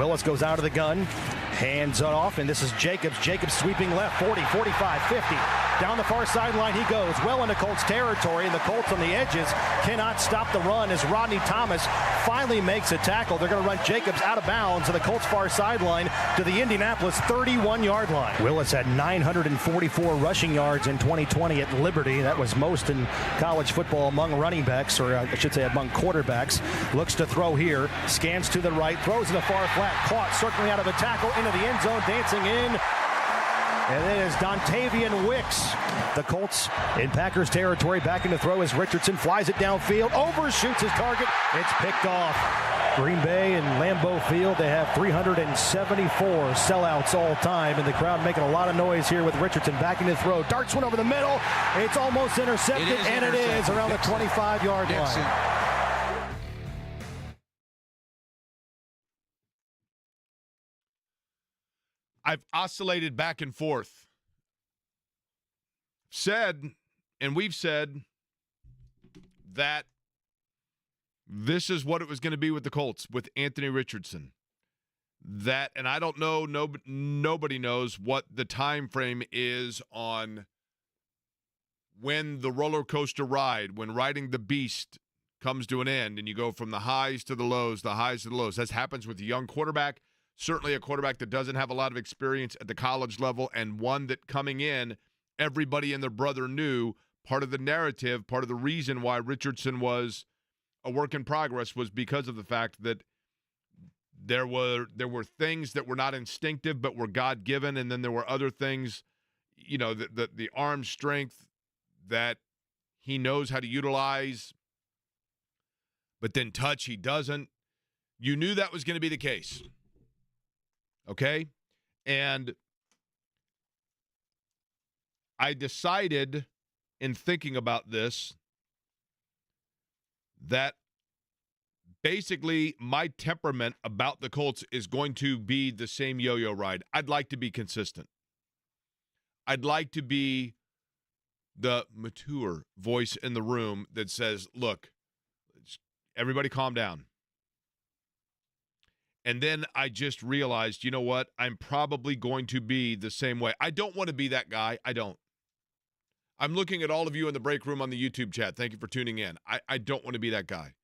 Willis goes out of the gun, hands off, and this is Jacobs. Jacobs sweeping left, 40, 45, 50. Down the far sideline he goes, well into Colts territory, and the Colts on the edges cannot stop the run as Rodney Thomas finally makes a tackle. They're going to run Jacobs out of bounds to the Colts far sideline to the Indianapolis 31-yard line. Willis had 944 rushing yards in 2020 at Liberty. That was most in college football among running backs, or I should say among quarterbacks. Looks to throw here, scans to the right, throws in the far flat, caught, circling out of a tackle into the end zone, dancing in. And it is Dontavian Wicks. The Colts in Packers territory, back into throw as Richardson flies it downfield, overshoots his target. It's picked off. Green Bay and Lambeau Field, they have 374 sellouts all time, and the crowd making a lot of noise here with Richardson back into throw. Darts one over the middle. It's almost intercepted, it is around the 25-yard line. I've oscillated back and forth. We've said that this is what it was going to be with the Colts, with Anthony Richardson. And I don't know, nobody knows what the time frame is on when the roller coaster ride, when riding the beast comes to an end and you go from the highs to the lows, That happens with a young quarterback. Certainly a quarterback that doesn't have a lot of experience at the college level, and one that coming in, everybody and their brother knew part of the narrative, part of the reason why Richardson was a work in progress was because of the fact that there were things that were not instinctive but were God-given, and then there were other things, the arm strength that he knows how to utilize, but then touch he doesn't. You knew that was going to be the case. Okay? And I decided in thinking about this that basically my temperament about the Colts is going to be the same yo-yo ride. I'd like to be consistent. I'd like to be the mature voice in the room that says, look, everybody calm down. And then I just realized, you know what? I'm probably going to be the same way. I don't want to be that guy. I don't. I'm looking at all of you in the break room on the YouTube chat. Thank you for tuning in. I don't want to be that guy.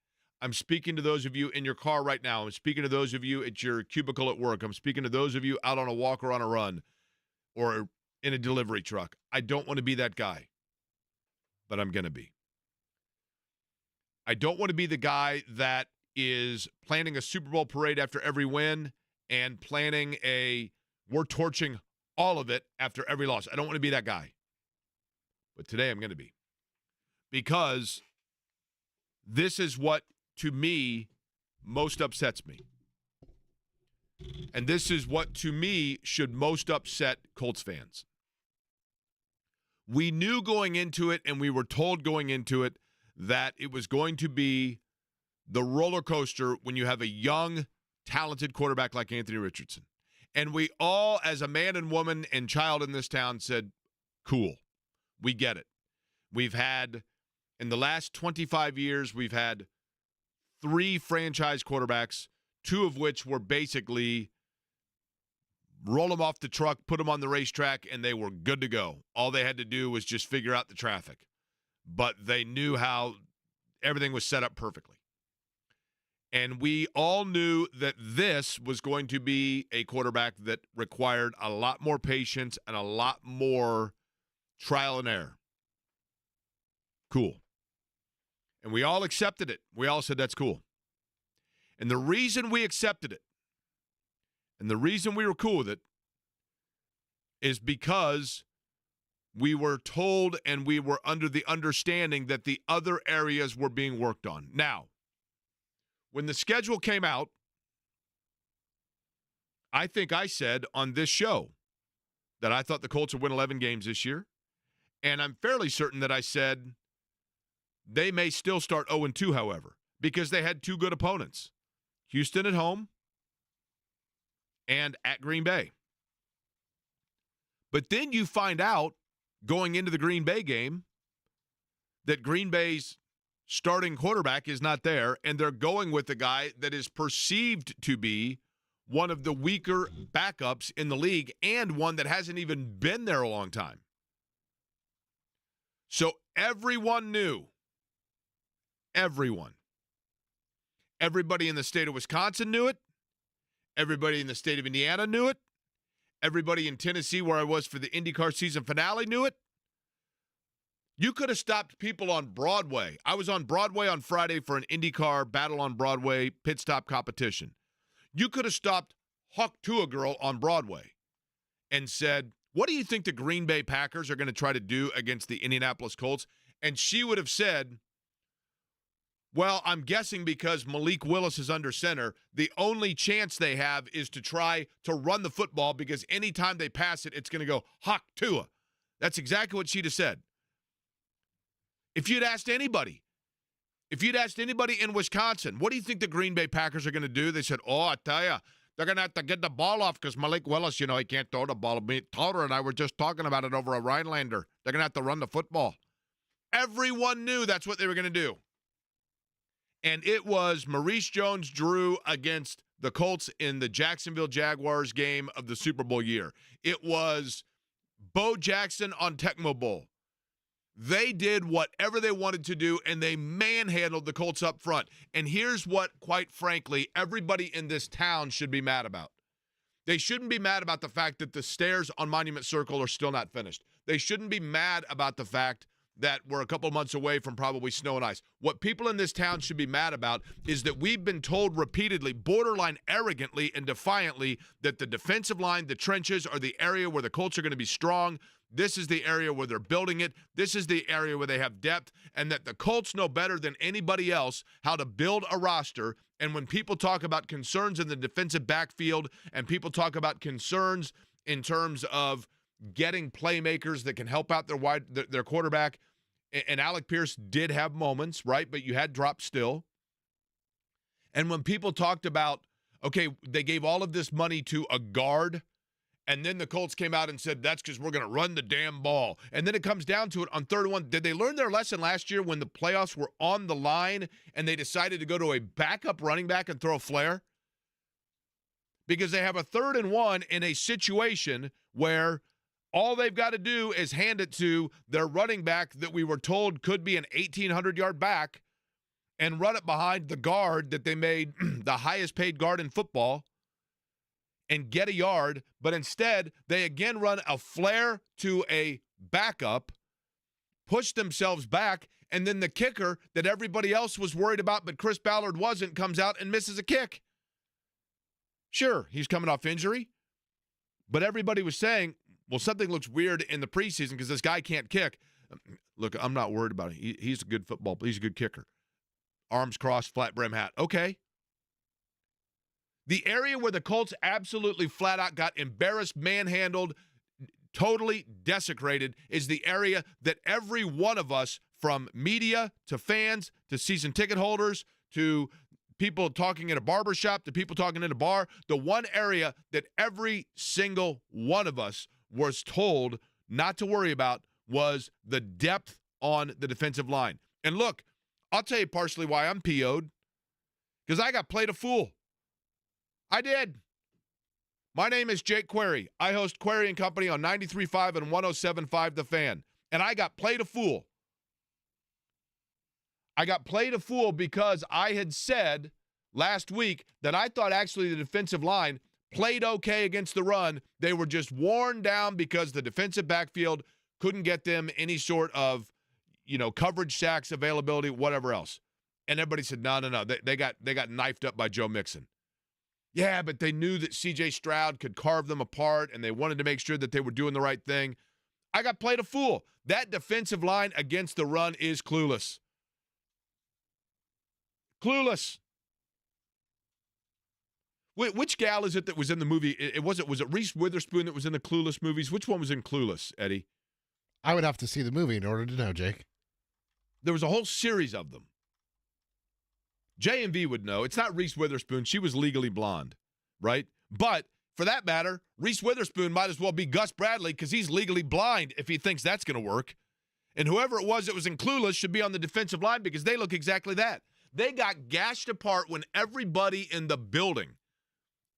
I'm speaking to those of you in your car right now. I'm speaking to those of you at your cubicle at work. I'm speaking to those of you out on a walk or on a run or in a delivery truck. I don't want to be that guy, but I'm going to be. I don't want to be the guy that is planning a Super Bowl parade after every win and planning we're torching all of it after every loss. I don't want to be that guy. But today I'm going to be. Because this is what, to me, most upsets me. And this is what, to me, should most upset Colts fans. We knew going into it, and we were told going into it, that it was going to be the roller coaster when you have a young, talented quarterback like Anthony Richardson. And we all, as a man and woman and child in this town, said, cool, we get it. We've had, in the last 25 years, we've had 3 franchise quarterbacks, 2 of which were basically roll them off the truck, put them on the racetrack, and they were good to go. All they had to do was just figure out the traffic. But they knew how everything was set up perfectly. And we all knew that this was going to be a quarterback that required a lot more patience and a lot more trial and error. Cool. And we all accepted it. We all said, that's cool. And the reason we accepted it, and the reason we were cool with it, is because we were told and we were under the understanding that the other areas were being worked on. Now, when the schedule came out, I think I said on this show that I thought the Colts would win 11 games this year. And I'm fairly certain that I said they may still start 0-2, however, because they had 2 good opponents, Houston at home and at Green Bay. But then you find out going into the Green Bay game that Green Bay's starting quarterback is not there, and they're going with the guy that is perceived to be one of the weaker backups in the league and one that hasn't even been there a long time. So everyone knew. Everyone. Everybody in the state of Wisconsin knew it. Everybody in the state of Indiana knew it. Everybody in Tennessee, where I was for the IndyCar season finale, knew it. You could have stopped people on Broadway. I was on Broadway on Friday for an IndyCar Battle on Broadway pit stop competition. You could have stopped Hawk to a girl on Broadway and said, what do you think the Green Bay Packers are going to try to do against the Indianapolis Colts? And she would have said, well, I'm guessing because Malik Willis is under center, the only chance they have is to try to run the football because anytime they pass it, it's going to go Hawk Tua. That's exactly what she'd have said. If you'd asked anybody in Wisconsin, what do you think the Green Bay Packers are going to do? They said, I tell you, they're going to have to get the ball off because Malik Willis, he can't throw the ball. Toder and I were just talking about it over a Rhinelander. They're going to have to run the football. Everyone knew that's what they were going to do. And it was Maurice Jones-Drew against the Colts in the Jacksonville Jaguars game of the Super Bowl year. It was Bo Jackson on Tecmo Bowl. They did whatever they wanted to do, and they manhandled the Colts up front. And here's what, quite frankly, everybody in this town should be mad about. They shouldn't be mad about the fact that the stairs on Monument Circle are still not finished. They shouldn't be mad about the fact that we're a couple months away from probably snow and ice. What people in this town should be mad about is that we've been told repeatedly, borderline arrogantly and defiantly, that the defensive line, the trenches, are the area where the Colts are going to be strong. This is the area where they're building it. This is the area where they have depth, and that the Colts know better than anybody else how to build a roster. And when people talk about concerns in the defensive backfield and people talk about concerns in terms of getting playmakers that can help out their quarterback, and Alec Pierce did have moments, right? But you had drops still. And when people talked about, okay, they gave all of this money to a guard, and then the Colts came out and said, that's because we're going to run the damn ball. And then it comes down to it on 3rd and 1. Did they learn their lesson last year when the playoffs were on the line and they decided to go to a backup running back and throw a flare? Because they have a 3rd and 1 in a situation where all they've got to do is hand it to their running back that we were told could be an 1,800-yard back and run it behind the guard that they made the highest paid guard in football and get a yard. But instead, they again run a flare to a backup, push themselves back, and then the kicker that everybody else was worried about but Chris Ballard wasn't comes out and misses a kick. Sure, he's coming off injury, but everybody was saying, well, something looks weird in the preseason because this guy can't kick. Look, I'm not worried about it. He's a good football. He's a good kicker. Arms crossed, flat brim hat. Okay. The area where the Colts absolutely flat out got embarrassed, manhandled, totally desecrated is the area that every one of us, from media to fans to season ticket holders to people talking in a barbershop to people talking in a bar, the one area that every single one of us was told not to worry about was the depth on the defensive line. And look, I'll tell you partially why I'm PO'd, because I got played a fool. I did. My name is Jake Query. I host Query and Company on 93.5 and 107.5 The Fan. And I got played a fool. I got played a fool because I had said last week that I thought actually the defensive line played okay against the run. They were just worn down because the defensive backfield couldn't get them any sort of, coverage, sacks, availability, whatever else. And everybody said, no. They got knifed up by Joe Mixon. Yeah, but they knew that C.J. Stroud could carve them apart, and they wanted to make sure that they were doing the right thing. I got played a fool. That defensive line against the run is clueless. Clueless. Which gal is it that was in the movie? Was it Reese Witherspoon that was in the Clueless movies? Which one was in Clueless, Eddie? I would have to see the movie in order to know, Jake. There was a whole series of them. J&V would know. It's not Reese Witherspoon. She was Legally Blonde, right? But for that matter, Reese Witherspoon might as well be Gus Bradley because he's legally blind if he thinks that's going to work. And whoever it was that was in Clueless should be on the defensive line because they look exactly that. They got gashed apart when everybody in the building,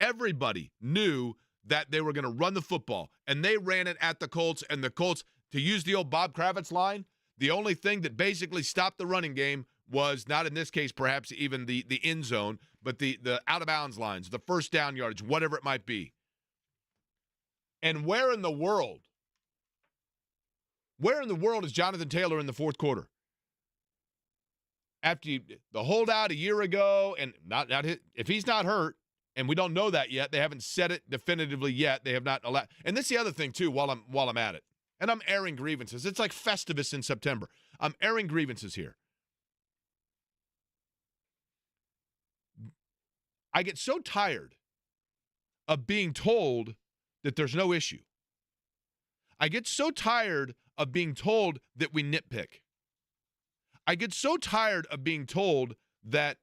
Everybody knew that they were going to run the football, and they ran it at the Colts, and the Colts, to use the old Bob Kravitz line, the only thing that basically stopped the running game was, not in this case perhaps even the end zone, but the out-of-bounds lines, the first down yardage, whatever it might be. And where in the world is Jonathan Taylor in the fourth quarter? After the holdout a year ago, and if he's not hurt, and we don't know that yet, they haven't said it definitively yet. They have not allowed. And this is the other thing too. While I'm at it, and I'm airing grievances. It's like Festivus in September. I'm airing grievances here. I get so tired of being told that there's no issue. I get so tired of being told that we nitpick. I get so tired of being told that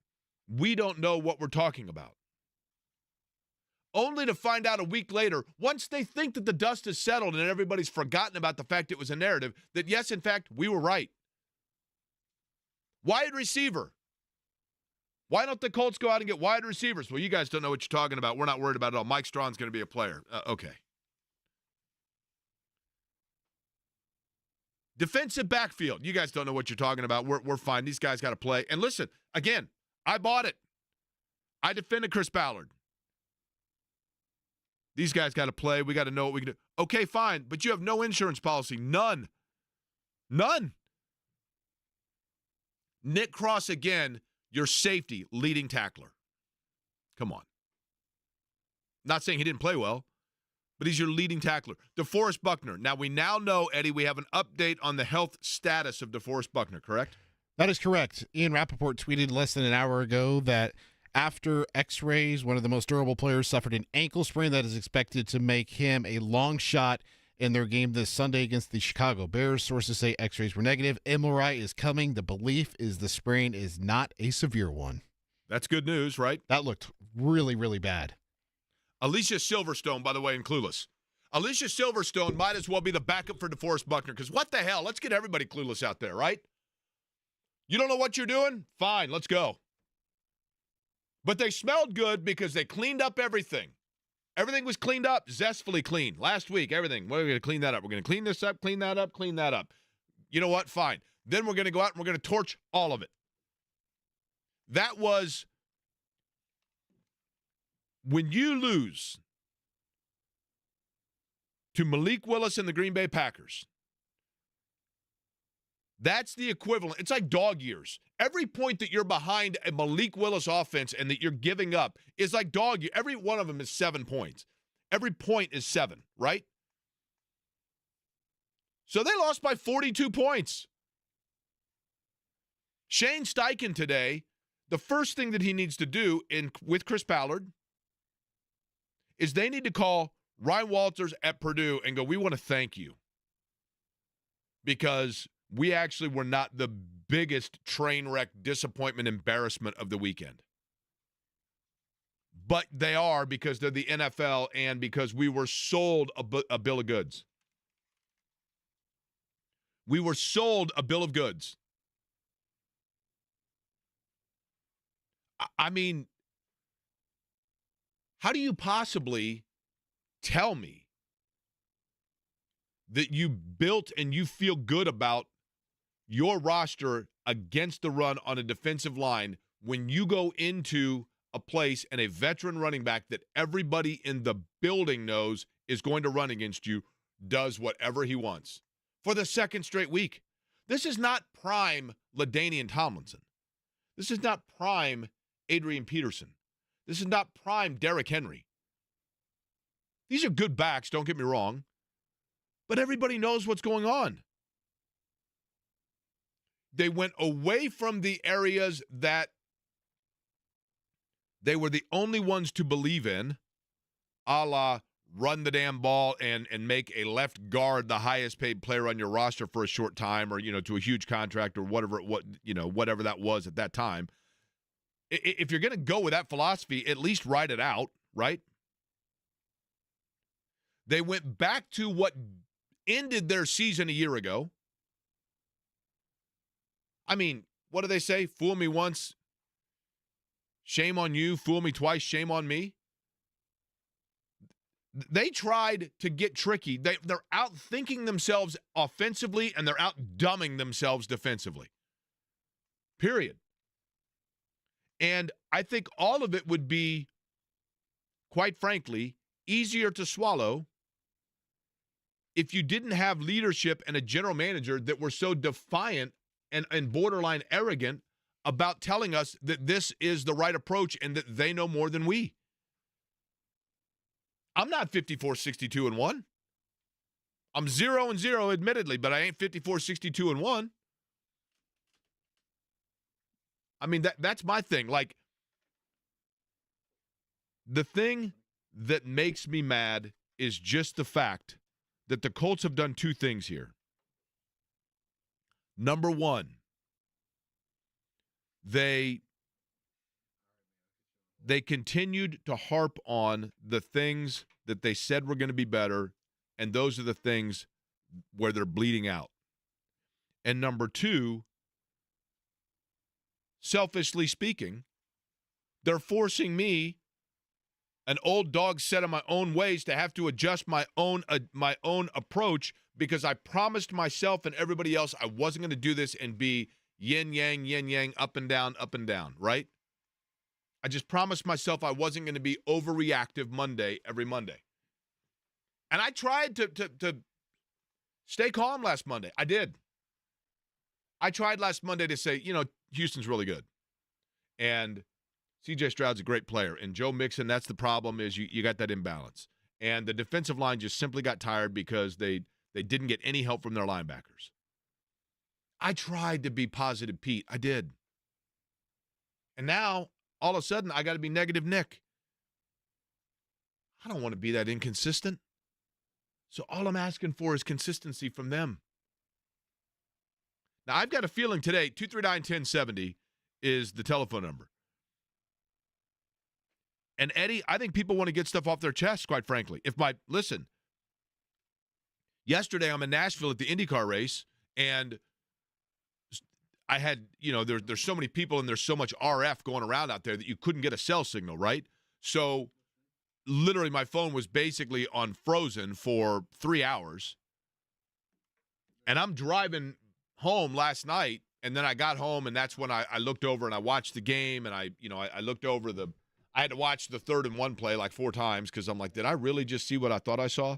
we don't know what we're talking about. Only to find out a week later, once they think that the dust is settled and everybody's forgotten about the fact it was a narrative, that yes, in fact, we were right. Wide receiver. Why don't the Colts go out and get wide receivers? Well, you guys don't know what you're talking about. We're not worried about it all. Mike Strawn's going to be a player. Okay. Defensive backfield. You guys don't know what you're talking about. We're fine. These guys got to play. And listen, again, I bought it. I defended Chris Ballard. These guys got to play. We got to know what we can do. Okay, fine. But you have no insurance policy. None. None. Nick Cross, again, your safety leading tackler. Come on. Not saying he didn't play well, but he's your leading tackler. DeForest Buckner. Now, we now know, Eddie, we have an update on the health status of DeForest Buckner, correct? That is correct. Ian Rappaport tweeted less than an hour ago that after x-rays, one of the most durable players suffered an ankle sprain that is expected to make him a long shot in their game this Sunday against the Chicago Bears. Sources say x-rays were negative. MRI is coming. The belief is the sprain is not a severe one. That's good news, right? That looked really, really bad. Alicia Silverstone, by the way, in Clueless. Alicia Silverstone might as well be the backup for DeForest Buckner, because what the hell? Let's get everybody clueless out there, right? You don't know what you're doing? Fine, let's go. But they smelled good because they cleaned up everything. Everything was cleaned up, zestfully clean. Last week, everything. We're going to clean that up. We're going to clean this up, clean that up, clean that up. You know what? Fine. Then we're going to go out and we're going to torch all of it. That was, when you lose to Malik Willis and the Green Bay Packers, that's the equivalent. It's like dog years. Every point that you're behind a Malik Willis offense and that you're giving up is like dog years. Every one of them is 7 points. Every point is 7, right? So they lost by 42 points. Shane Steichen today, the first thing that he needs to do with Chris Ballard is they need to call Ryan Walters at Purdue and go, we want to thank you, because we actually were not the biggest train wreck, disappointment, embarrassment of the weekend. But they are, because they're the NFL and because we were sold a bill of goods. We were sold a bill of goods. I mean, how do you possibly tell me that you built and you feel good about your roster against the run on a defensive line when you go into a place and a veteran running back that everybody in the building knows is going to run against you does whatever he wants for the second straight week? This is not prime LaDainian Tomlinson. This is not prime Adrian Peterson. This is not prime Derrick Henry. These are good backs, don't get me wrong, but everybody knows what's going on. They went away from the areas that they were the only ones to believe in, a la run the damn ball and make a left guard the highest paid player on your roster for a short time, or, to a huge contract, or whatever that was at that time. If you're going to go with that philosophy, at least write it out, right? They went back to what ended their season a year ago. I mean, what do they say? Fool me once, shame on you. Fool me twice, shame on me. They tried to get tricky. They're out-thinking themselves offensively, and they're out-dumbing themselves defensively. Period. And I think all of it would be, quite frankly, easier to swallow if you didn't have leadership and a general manager that were so defiant and borderline arrogant about telling us that this is the right approach and that they know more than we. I'm not 54-62-1. I'm 0-0, admittedly, but I ain't 54-62-1. I mean, that's my thing. Like, the thing that makes me mad is just the fact that the Colts have done two things here. Number one, they continued to harp on the things that they said were going to be better, and those are the things where they're bleeding out. And number two, selfishly speaking, they're forcing me, an old dog set in my own ways, to have to adjust my own approach because I promised myself and everybody else I wasn't going to do this and be yin yang, up and down, right? I just promised myself I wasn't going to be overreactive every Monday. And I tried to stay calm last Monday. I did. I tried last Monday to say, Houston's really good. And C.J. Stroud's a great player. And Joe Mixon, that's the problem, is you got that imbalance. And the defensive line just simply got tired because they didn't get any help from their linebackers. I tried to be positive, Pete. I did. And now, all of a sudden, I got to be negative Nick. I don't want to be that inconsistent. So all I'm asking for is consistency from them. Now, I've got a feeling today, 239-1070 is the telephone number. And, Eddie, I think people want to get stuff off their chest, quite frankly. Listen, yesterday I'm in Nashville at the IndyCar race, and I had, there's so many people and there's so much RF going around out there that you couldn't get a cell signal, right? So literally my phone was basically on frozen for 3 hours. And I'm driving home last night, and then I got home, and that's when I looked over and I watched the game, and I looked over I had to watch the 3rd and 1 play like 4 times because I'm like, did I really just see what I thought I saw?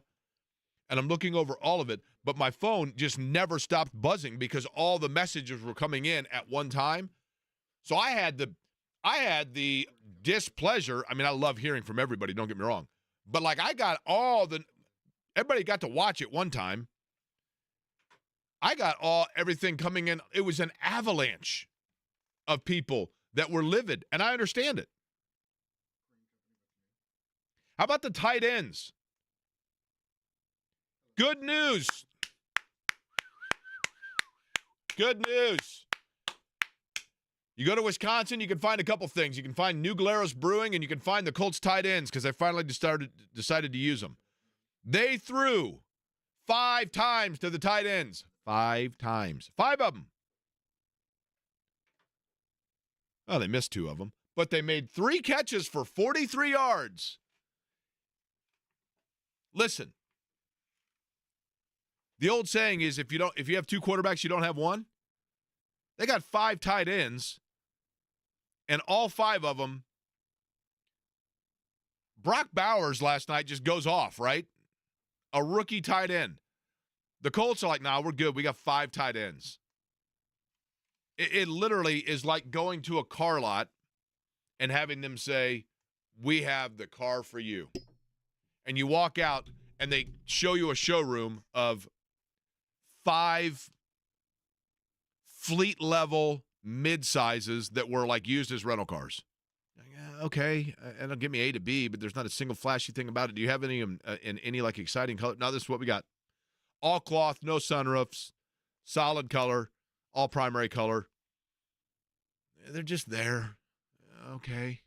And I'm looking over all of it, but my phone just never stopped buzzing because all the messages were coming in at one time. So I had the displeasure. I mean, I love hearing from everybody, don't get me wrong. But like I got everybody got to watch it one time. I got everything coming in. It was an avalanche of people that were livid, and I understand it. How about the tight ends? Good news. Good news. You go to Wisconsin, you can find a couple things. You can find New Glarus Brewing, and you can find the Colts tight ends because I finally decided to use them. They threw 5 times to the tight ends. 5 times. 5 of them. Oh, they missed 2 of them. But they made 3 catches for 43 yards. Listen. The old saying is if you have 2 quarterbacks, you don't have one. They got 5 tight ends, and all 5 of them. Brock Bowers last night just goes off, right? A rookie tight end. The Colts are like, nah, we're good. We got 5 tight ends. It literally is like going to a car lot and having them say, we have the car for you. And you walk out, and they show you a showroom of 5 fleet-level mid-sizes that were, like, used as rental cars. Okay, and it'll give me A to B, but there's not a single flashy thing about it. Do you have any in any, like, exciting color? No, this is what we got. All cloth, no sunroofs, solid color, all primary color. They're just there. Okay.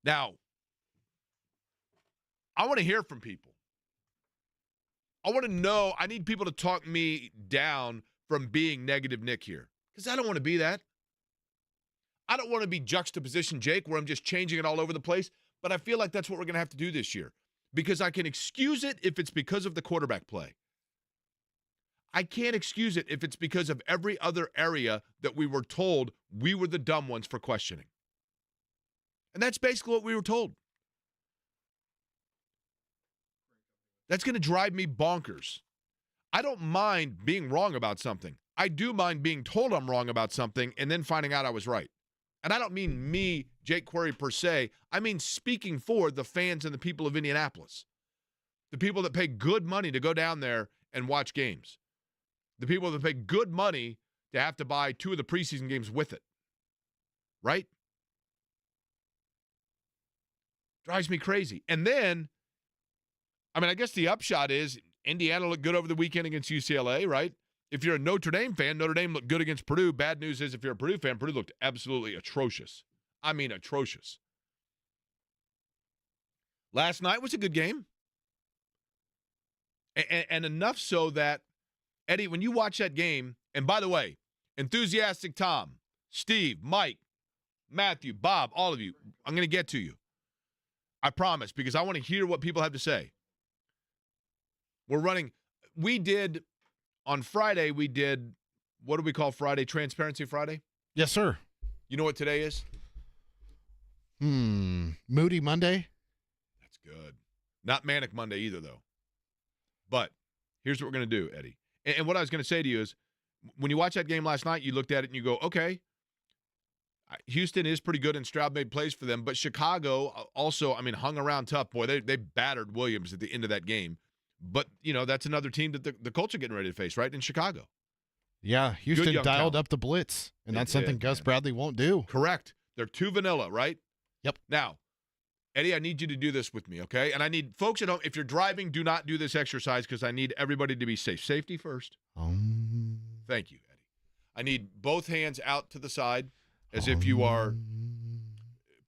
Now, I want to hear from people. I want to know. I need people to talk me down from being negative Nick here because I don't want to be that. I don't want to be juxtaposition Jake where I'm just changing it all over the place, but I feel like that's what we're going to have to do this year because I can excuse it if it's because of the quarterback play. I can't excuse it if it's because of every other area that we were told we were the dumb ones for questioning. And that's basically what we were told. That's going to drive me bonkers. I don't mind being wrong about something. I do mind being told I'm wrong about something and then finding out I was right. And I don't mean me, Jake Query, per se. I mean speaking for the fans and the people of Indianapolis. The people that pay good money to go down there and watch games. The people that pay good money to have to buy 2 of the preseason games with it. Right? Drives me crazy. And then, I mean, I guess the upshot is Indiana looked good over the weekend against UCLA, right? If you're a Notre Dame fan, Notre Dame looked good against Purdue. Bad news is if you're a Purdue fan, Purdue looked absolutely atrocious. I mean, atrocious. Last night was a good game. And enough so that, Eddie, when you watch that game, and by the way, enthusiastic Tom, Steve, Mike, Matthew, Bob, all of you, I'm going to get to you. I promise, because I want to hear what people have to say. On Friday, we did, what do we call Friday? Transparency Friday? Yes, sir. You know what today is? Moody Monday? That's good. Not Manic Monday either, though. But here's what we're going to do, Eddie. And what I was going to say to you is, when you watch that game last night, you looked at it and you go, okay, Houston is pretty good and Stroud made plays for them, but Chicago also, I mean, hung around tough. Boy, they battered Williams at the end of that game. But, you know, that's another team that the Colts are getting ready to face, right, in Chicago. Yeah, Houston dialed up the blitz, and that's something Gus Bradley won't do. Correct. They're too vanilla, right? Yep. Now, Eddie, I need you to do this with me, okay? And I need folks at home, if you're driving, do not do this exercise because I need everybody to be safe. Safety first. Thank you, Eddie. I need both hands out to the side as if you are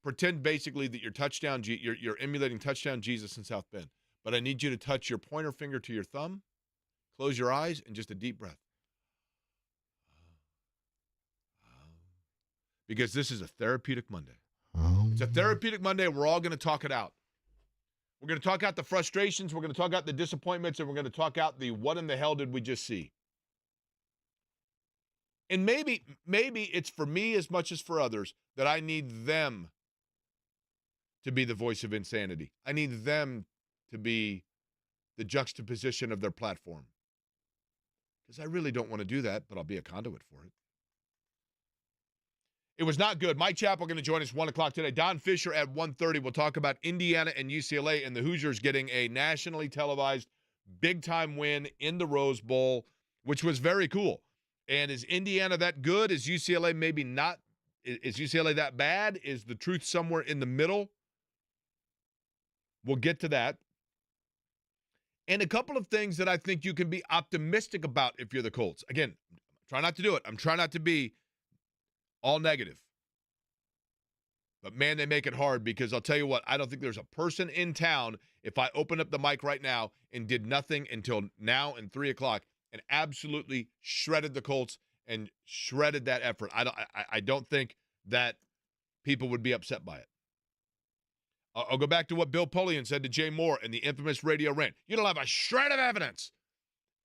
pretend basically that you're emulating touchdown Jesus in South Bend. But I need you to touch your pointer finger to your thumb, close your eyes, and just a deep breath. Because this is a therapeutic Monday. It's a therapeutic Monday, and we're all going to talk it out. We're going to talk out the frustrations, we're going to talk out the disappointments, and we're going to talk out the what in the hell did we just see. And maybe it's for me as much as for others that I need them to be the voice of insanity. I need them to be the juxtaposition of their platform. Because I really don't want to do that, but I'll be a conduit for it. It was not good. Mike Chappell going to join us 1 o'clock today. Don Fischer at 1:30. We'll talk about Indiana and UCLA and the Hoosiers getting a nationally televised big-time win in the Rose Bowl, which was very cool. And is Indiana that good? Is UCLA maybe not? Is UCLA that bad? Is the truth somewhere in the middle? We'll get to that. And a couple of things that I think you can be optimistic about if you're the Colts. Again, try not to do it. I'm trying not to be all negative. But, man, they make it hard because I'll tell you what, I don't think there's a person in town, if I open up the mic right now and did nothing until now and 3 o'clock and absolutely shredded the Colts and shredded that effort. I don't think that people would be upset by it. I'll go back to what Bill Polian said to Jay Moore in the infamous radio rant. You don't have a shred of evidence.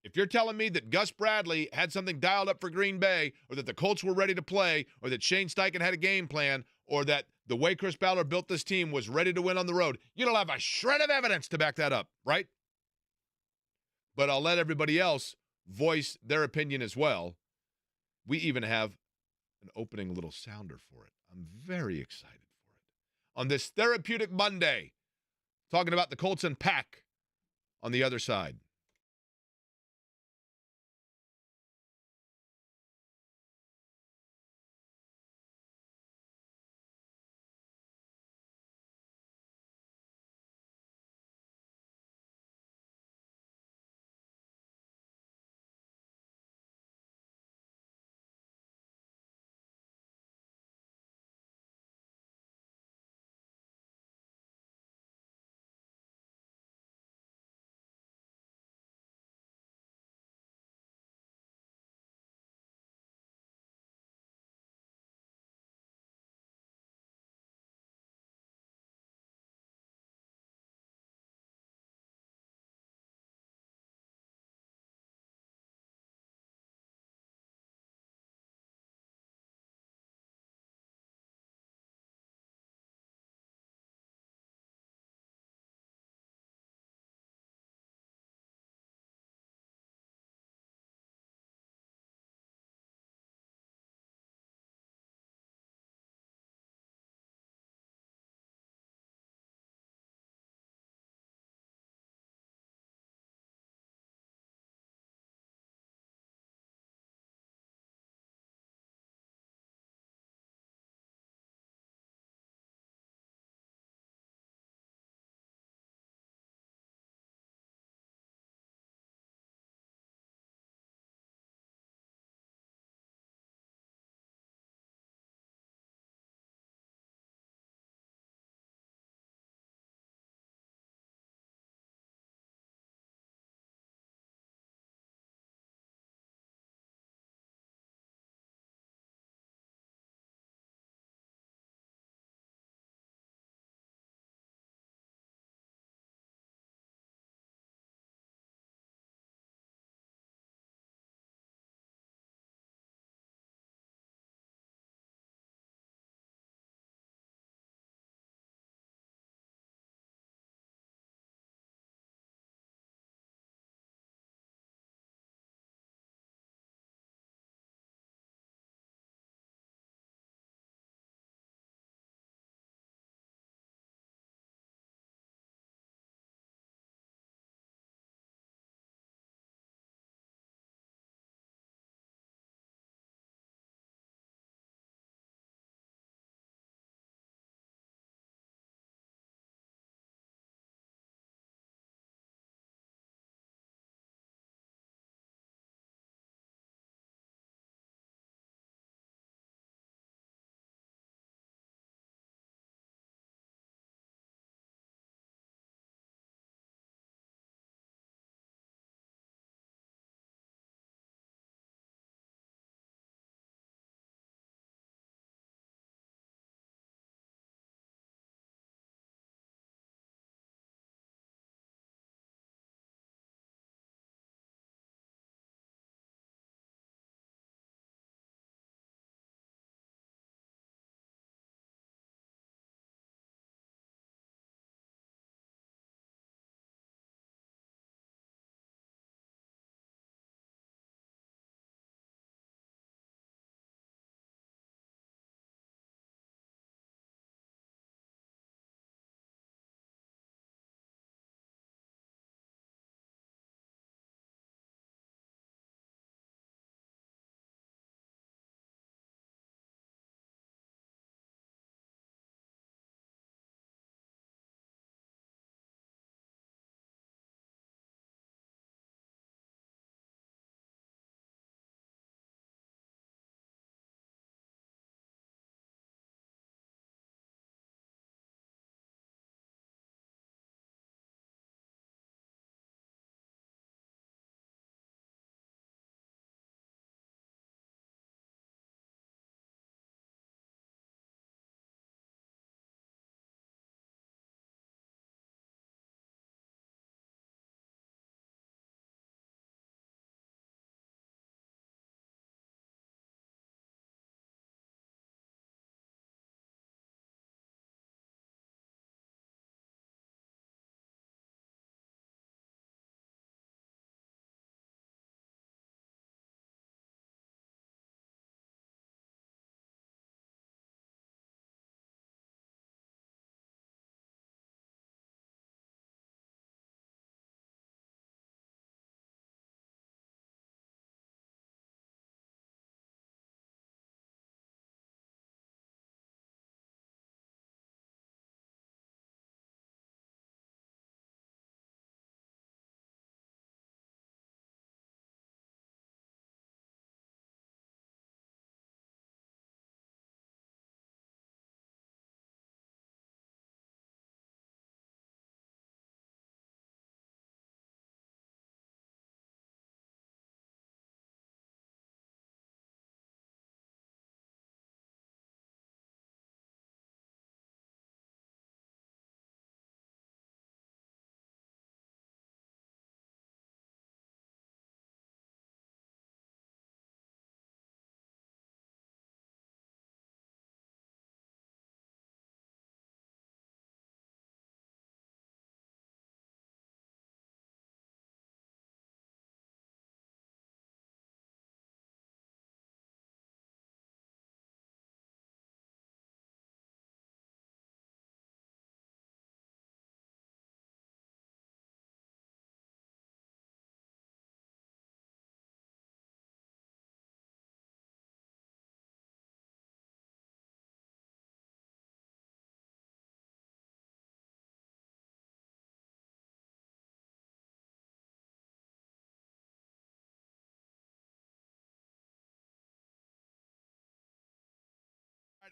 If you're telling me that Gus Bradley had something dialed up for Green Bay, or that the Colts were ready to play, or that Shane Steichen had a game plan, or that the way Chris Ballard built this team was ready to win on the road, you don't have a shred of evidence to back that up, right? But I'll let everybody else voice their opinion as well. We even have an opening little sounder for it. I'm very excited for it. On this therapeutic Monday, talking about the Colts and Pack on the other side.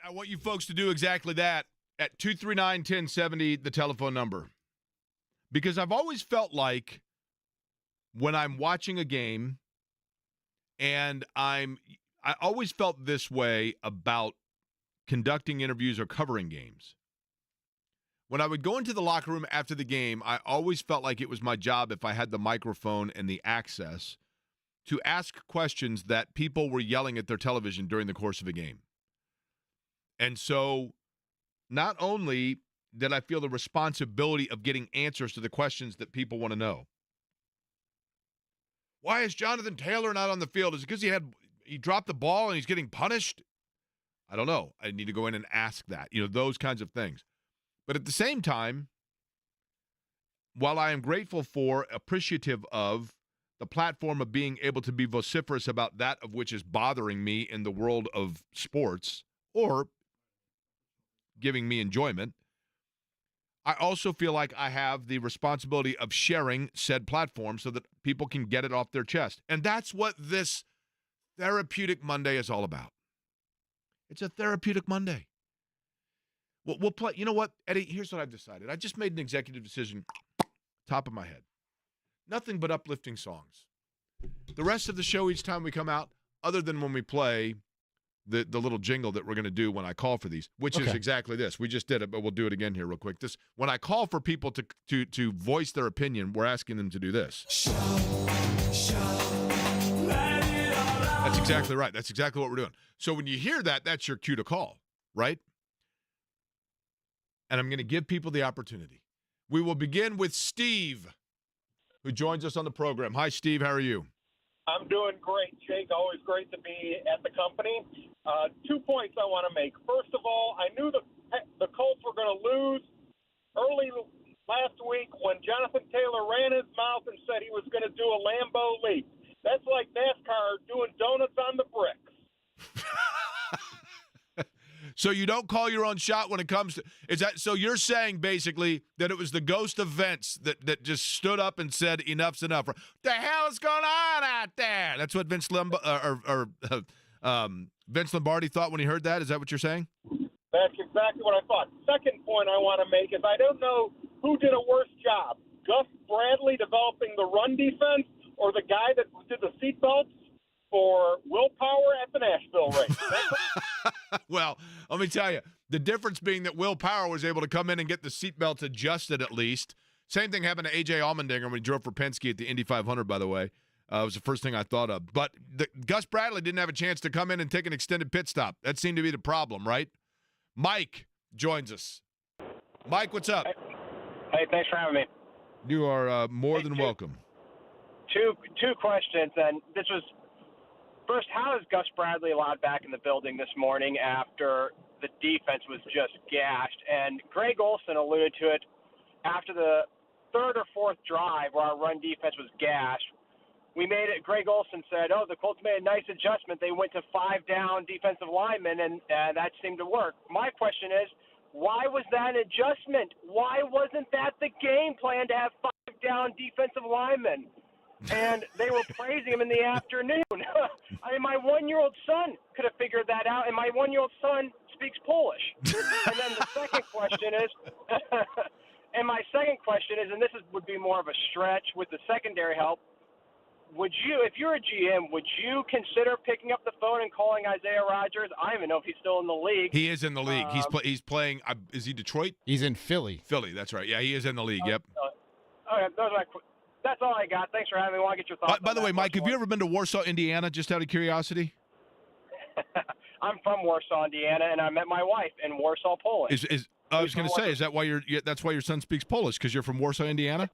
I want you folks to do exactly that at 239-1070, the telephone number. Because I've always felt like when I'm watching a game and I always felt this way about conducting interviews or covering games. When I would go into the locker room after the game, I always felt like it was my job, if I had the microphone and the access, to ask questions that people were yelling at their television during the course of a game. And so not only did I feel the responsibility of getting answers to the questions that people want to know. Why is Jonathan Taylor not on the field? Is it because he dropped the ball and he's getting punished? I don't know. I need to go in and ask that. Those kinds of things. But at the same time, while I am grateful for, appreciative of the platform of being able to be vociferous about that of which is bothering me in the world of sports or giving me enjoyment, I also feel like I have the responsibility of sharing said platform so that people can get it off their chest. And that's what this Therapeutic Monday is all about. It's a Therapeutic Monday. We'll play. You know what, Eddie? Here's what I've decided. I just made an executive decision, top of my head. Nothing but uplifting songs. The rest of the show, each time we come out, other than when we play the little jingle that we're going to do when I call for these, which is exactly this. We just did it, but we'll do it again here real quick. When I call for people to voice their opinion, we're asking them to do this. That's exactly right. That's exactly what we're doing. So when you hear that, that's your cue to call, right? And I'm going to give people the opportunity. We will begin with Steve, who joins us on the program. Hi, Steve. How are you? I'm doing great, Jake. Always great to be at the company. 2 points I want to make. First of all, I knew the Colts were going to lose early last week when Jonathan Taylor ran his mouth and said he was going to do a Lambeau leap. That's like NASCAR doing donuts on the bricks. So you don't call your own shot when it comes to – is that so you're saying basically that it was the ghost of Vince that just stood up and said enough's enough. What the hell is going on out there? That's what Vince Vince Lombardi thought when he heard that? Is that what you're saying? That's exactly what I thought. Second point I want to make is I don't know who did a worse job, Gus Bradley developing the run defense or the guy that did the seatbelts for Will Power at the Nashville race. Well, let me tell you, the difference being that Will Power was able to come in and get the seatbelts adjusted at least. Same thing happened to A.J. Allmendinger when he drove for Penske at the Indy 500, by the way. It was the first thing I thought of. But Gus Bradley didn't have a chance to come in and take an extended pit stop. That seemed to be the problem, right? Mike joins us. Mike, what's up? Hey, thanks for having me. You are more than welcome. Two questions, and this was first. How is Gus Bradley allowed back in the building this morning after the defense was just gashed? And Greg Olsen alluded to it after the third or fourth drive where our run defense was gashed. We made it. Greg Olsen said, "Oh, the Colts made a nice adjustment. They went to 5 down defensive linemen, and that seemed to work." My question is, why was that an adjustment? Why wasn't that the game plan to have 5 down defensive linemen? And they were praising him in the afternoon. I mean, my 1-year-old son could have figured that out, and my 1-year-old son speaks Polish. And then the second question is, and this would be more of a stretch with the secondary help. Would you, if you're a GM, would you consider picking up the phone and calling Isaiah Rodgers? I don't even know if he's still in the league. He is in the league. He's playing. Is he Detroit? He's in Philly. Philly, that's right. Yeah, he is in the league. Yep. Okay, that's all I got. Thanks for having me. I want to get your thoughts. By the way, Mike, have you ever been to Warsaw, Indiana? Just out of curiosity. I'm from Warsaw, Indiana, and I met my wife in Warsaw, Poland. I was going to say, is that why that's why your son speaks Polish? Because you're from Warsaw, Indiana?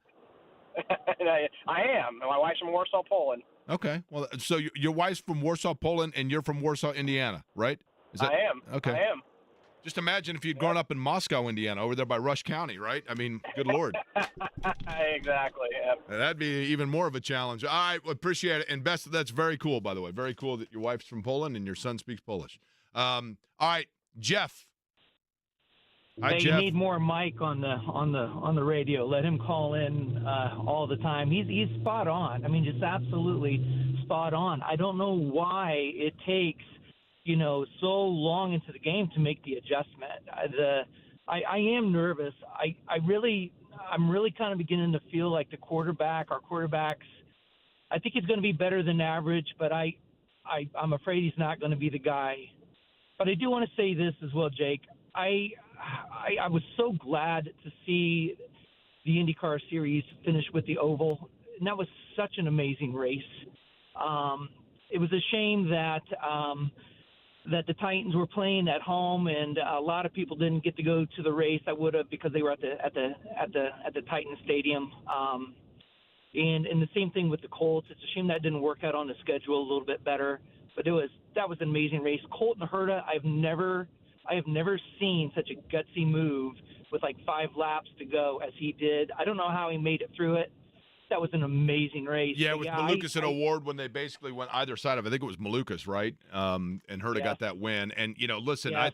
I am. My wife's from Warsaw, Poland. Okay. Well, so your wife's from Warsaw, Poland, and you're from Warsaw, Indiana, right? I am. Okay. I am. Just imagine if you'd grown up in Moscow, Indiana, over there by Rush County, right? I mean, good Lord. Exactly. Yeah. That'd be even more of a challenge. All right, well, appreciate it. And that's very cool, by the way. Very cool that your wife's from Poland and your son speaks Polish. All right, Jeff. Hi, they Jeff. need more Mike on the radio. Let him call in all the time. He's spot on. I mean, just absolutely spot on. I don't know why it takes so long into the game to make the adjustment. I am nervous. I'm really kind of beginning to feel like our quarterbacks, I think he's going to be better than average, but I'm afraid he's not going to be the guy. But I do want to say this as well, Jake. I was so glad to see the IndyCar Series finish with the oval, and that was such an amazing race. It was a shame that the Titans were playing at home, and a lot of people didn't get to go to the race. I would have, because they were at the Titan Stadium. And the same thing with the Colts. It's a shame that didn't work out on the schedule a little bit better. But that was an amazing race. Colt and Herta, I have never seen such a gutsy move with like 5 laps to go as he did. I don't know how he made it through it. That was an amazing race. Yeah, it was Malukas and Award when they basically went either side of it. I think it was Malukas, right? And Herta got that win. And, listen, I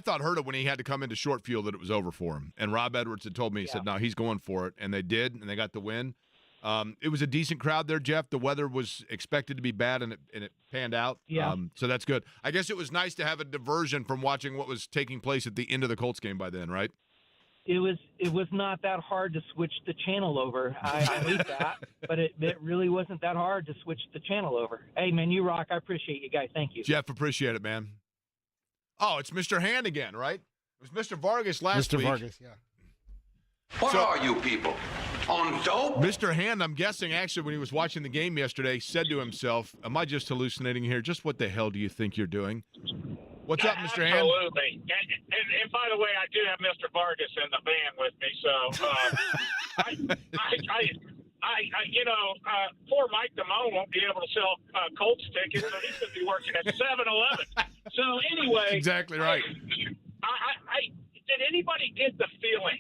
thought Herta, when he had to come into short field, that it was over for him. And Rob Edwards had told me, he said, no, he's going for it. And they did, and they got the win. It was a decent crowd there, Jeff. The weather was expected to be bad, and it panned out. Yeah. So that's good. I guess it was nice to have a diversion from watching what was taking place at the end of the Colts game by then, right? It was not that hard to switch the channel over. I hate that, but it really wasn't that hard to switch the channel over. Hey, man, you rock. I appreciate you guys. Thank you. Jeff, appreciate it, man. Oh, it's Mr. Hand again, right? It was Mr. Vargas last week. Mr. Vargas, yeah. What are you people? On dope? Mr. Hand, I'm guessing, actually, when he was watching the game yesterday, said to himself, am I just hallucinating here? Just what the hell do you think you're doing? What's up, Mr. Hand? Absolutely. And by the way, I do have Mr. Vargas in the van with me, so poor Mike Damone won't be able to sell Colts tickets, so he's going to be working at 7-Eleven. So anyway, exactly right. Did anybody get the feeling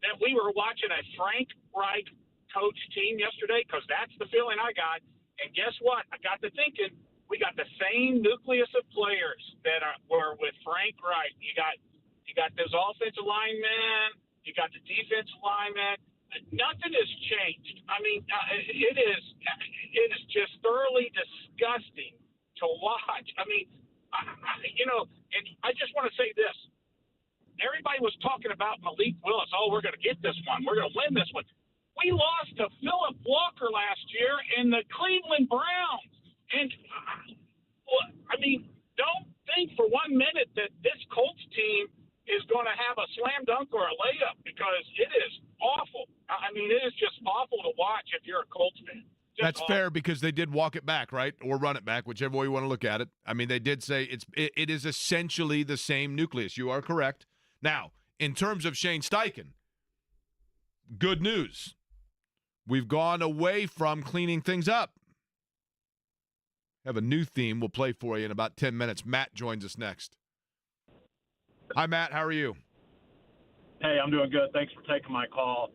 that we were watching a Frank Reich coach team yesterday? Because that's the feeling I got. And guess what? I got to thinking, we got the same nucleus of players that were with Frank Reich. You got those offensive linemen. You got the defensive linemen. Nothing has changed. I mean, it is just thoroughly disgusting to watch. I mean, and I just want to say this. Everybody was talking about Malik Willis. Oh, we're going to get this one. We're going to win this one. We lost to Philip Walker last year in the Cleveland Browns. And, I mean, don't think for 1 minute that this Colts team is going to have a slam dunk or a layup, because it is awful. I mean, it is just awful to watch if you're a Colts fan. That's fair, because they did walk it back, right? Or run it back, whichever way you want to look at it. I mean, they did say it is essentially the same nucleus. You are correct. Now, in terms of Shane Steichen, good news. We've gone away from cleaning things up. Have a new theme we'll play for you in about 10 minutes. Matt joins us next. Hi, Matt. How are you? Hey, I'm doing good. Thanks for taking my call.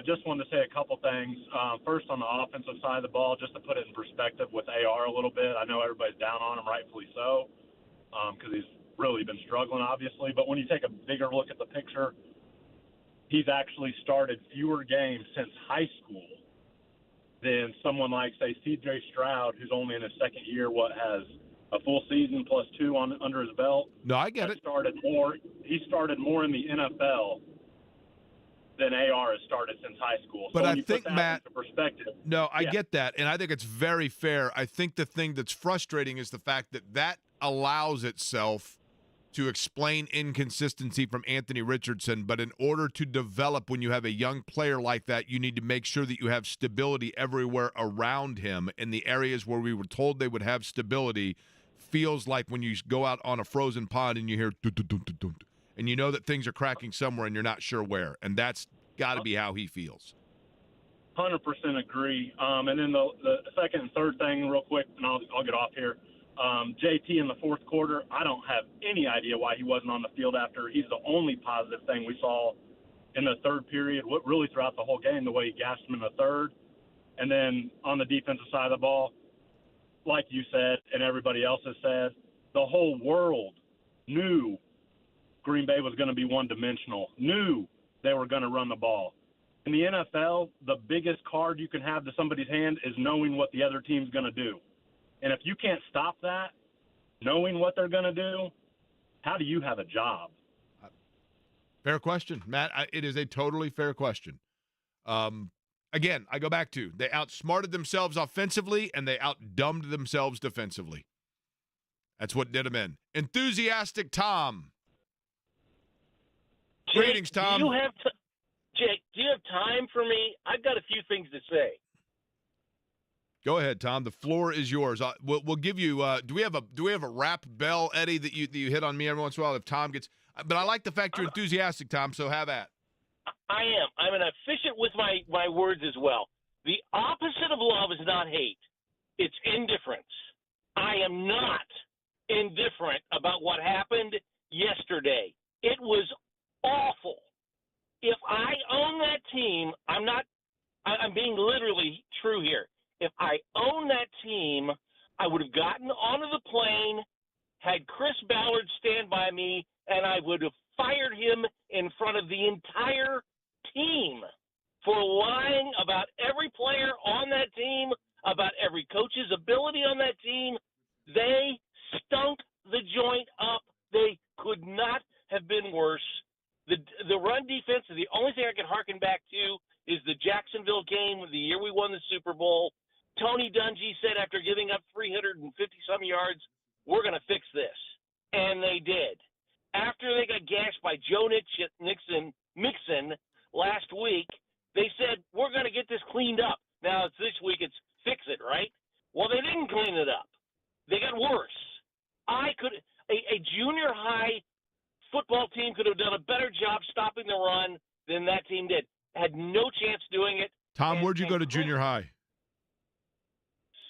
Just wanted to say a couple things. First, on the offensive side of the ball, just to put it in perspective with AR a little bit. I know everybody's down on him, rightfully so, because he's really been struggling, obviously. But when you take a bigger look at the picture, he's actually started fewer games since high school than someone like, say, C.J. Stroud, who's only in his second year, has a full season plus 2 under his belt. No, I get it. He started more in the NFL than AR has started since high school. But so I think, Matt, perspective. No, I get that, and I think it's very fair. I think the thing that's frustrating is the fact that allows itself to explain inconsistency from Anthony Richardson, but in order to develop when you have a young player like that, you need to make sure that you have stability everywhere around him. In the areas where we were told they would have stability, feels like when you go out on a frozen pond and you hear dun-dun-dun-dun-dun, and you know that things are cracking somewhere and you're not sure where, and that's got to be how he feels. 100% agree. And then the second and third thing real quick, and I'll get off here. JT in the fourth quarter, I don't have any idea why he wasn't on the field after. He's the only positive thing we saw in the third period, really throughout the whole game, the way he gassed him in the third. And then on the defensive side of the ball, like you said and everybody else has said, the whole world knew Green Bay was going to be one-dimensional, knew they were going to run the ball. In the NFL, the biggest card you can have to somebody's hand is knowing what the other team's going to do. And if you can't stop that, knowing what they're going to do, how do you have a job? Fair question, Matt. It is a totally fair question. Again, I go back to they outsmarted themselves offensively and they outdumbed themselves defensively. That's what did them in. Enthusiastic Tom. Jake, Greetings, Tom. Jake, do you have time for me? I've got a few things to say. Go ahead, Tom. The floor is yours. We'll give you. Do we have a rap bell, Eddie, that you hit on me every once in a while if Tom gets? But I like the fact you're enthusiastic, Tom. So have at. I am. I'm going to efficient with my words as well. The opposite of love is not hate. It's indifference. I am not indifferent about what happened yesterday. It was awful. If I own that team, I'm being literally true here. If I own that team, I would have gotten onto the plane, had Chris Ballard stand by me, and I would have fired him in front of the entire team for lying about every player on that team, about every coach's ability on that team. They stunk the joint up. They could not have been worse. The run defense is the only thing I can harken back to is the Jacksonville game, the year we won the Super Bowl. Tony Dungy said after giving up 350-some yards, we're going to fix this. And they did. After they got gashed by Joe Mixon last week, they said, we're going to get this cleaned up. Now, it's this week, it's fix it, right? Well, they didn't clean it up. They got worse. A junior high football team could have done a better job stopping the run than that team did. Had no chance doing it. Tom, where'd you go to junior high?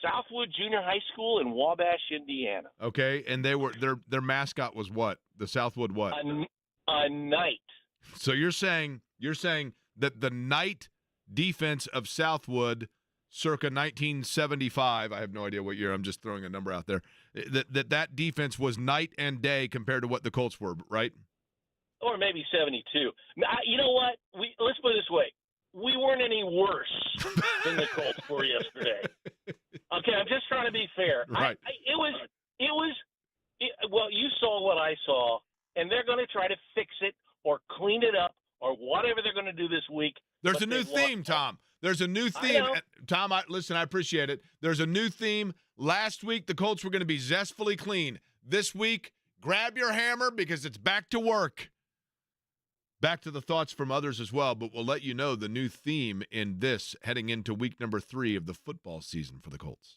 Southwood Junior High School in Wabash, Indiana. Okay, and their mascot was what? The Southwood what? A knight. So you're saying that the Knight defense of Southwood circa 1975, I have no idea what year, I'm just throwing a number out there, that defense was night and day compared to what the Colts were, right? Or maybe 72. You know what? Let's put it this way. We weren't any worse than the Colts were yesterday. Okay, I'm just trying to be fair. Right. Well, you saw what I saw, and they're going to try to fix it or clean it up or whatever they're going to do this week. There's a new theme, Tom. There's a new theme. Tom, listen, I appreciate it. There's a new theme. Last week, the Colts were going to be zestfully clean. This week, grab your hammer because it's back to work. Back to the thoughts from others as well, but we'll let you know the new theme in this heading into week number 3 of the football season for the Colts.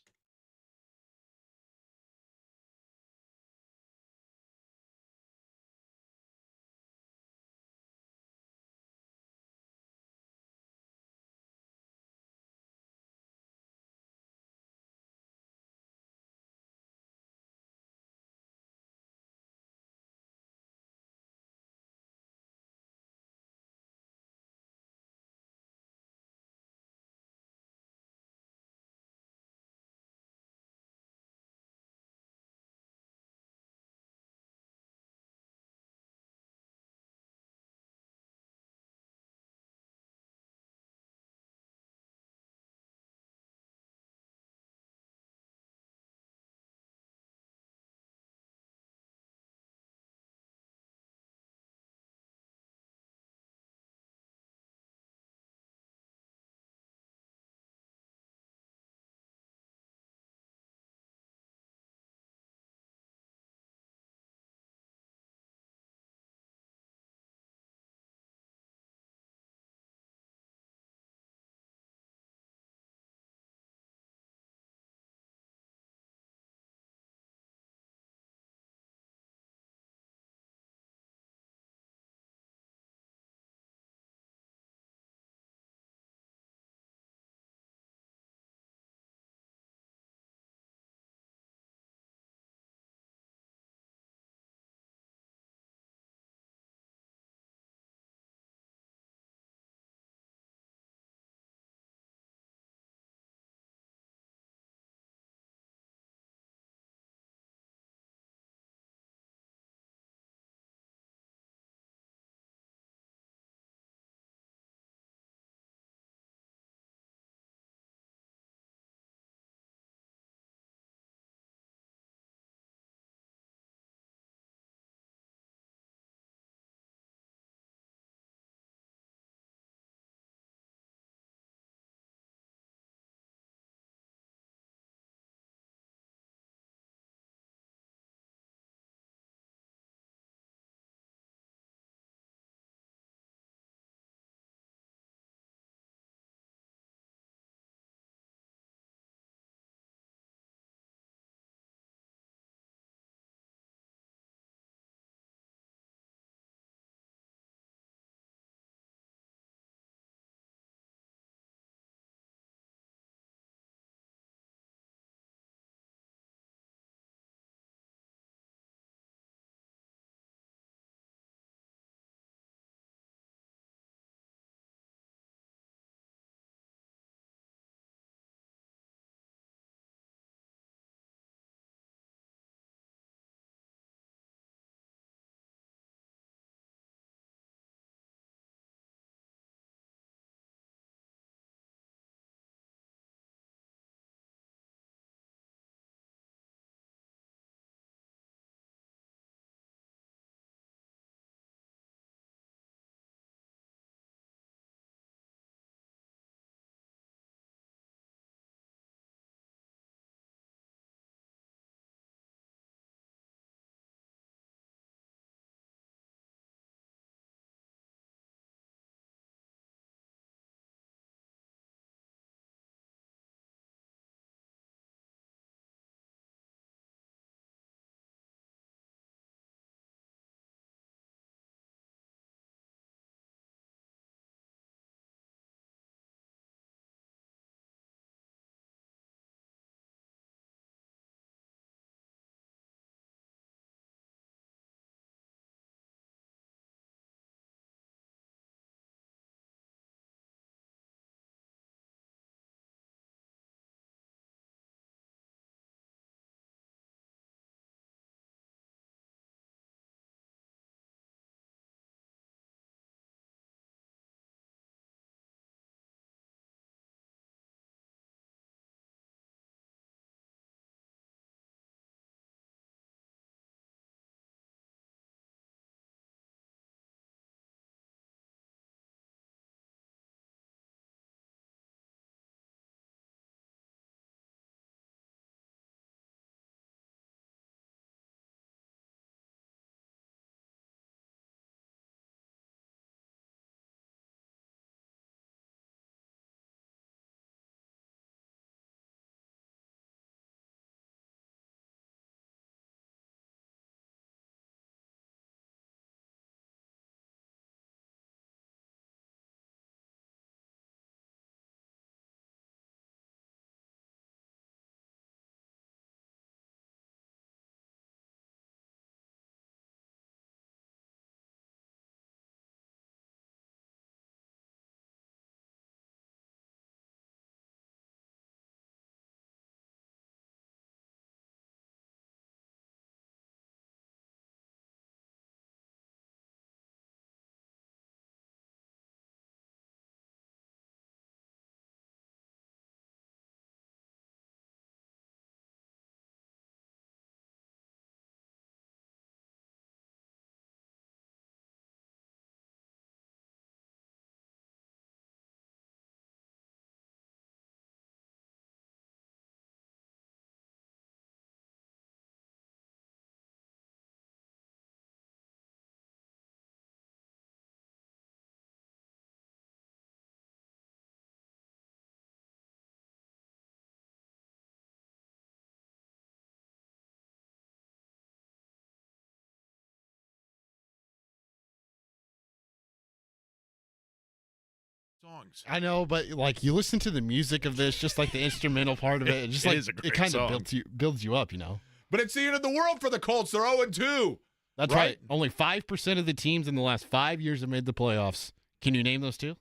songs. I know, but like you listen to the music of this, just like the instrumental part of it, just It like is a great it kind song. of builds you up, you know. But it's the end of the world for the Colts. They're 0-2. That's right. Only 5% of the teams in the last 5 years have made the playoffs. Can you name those two?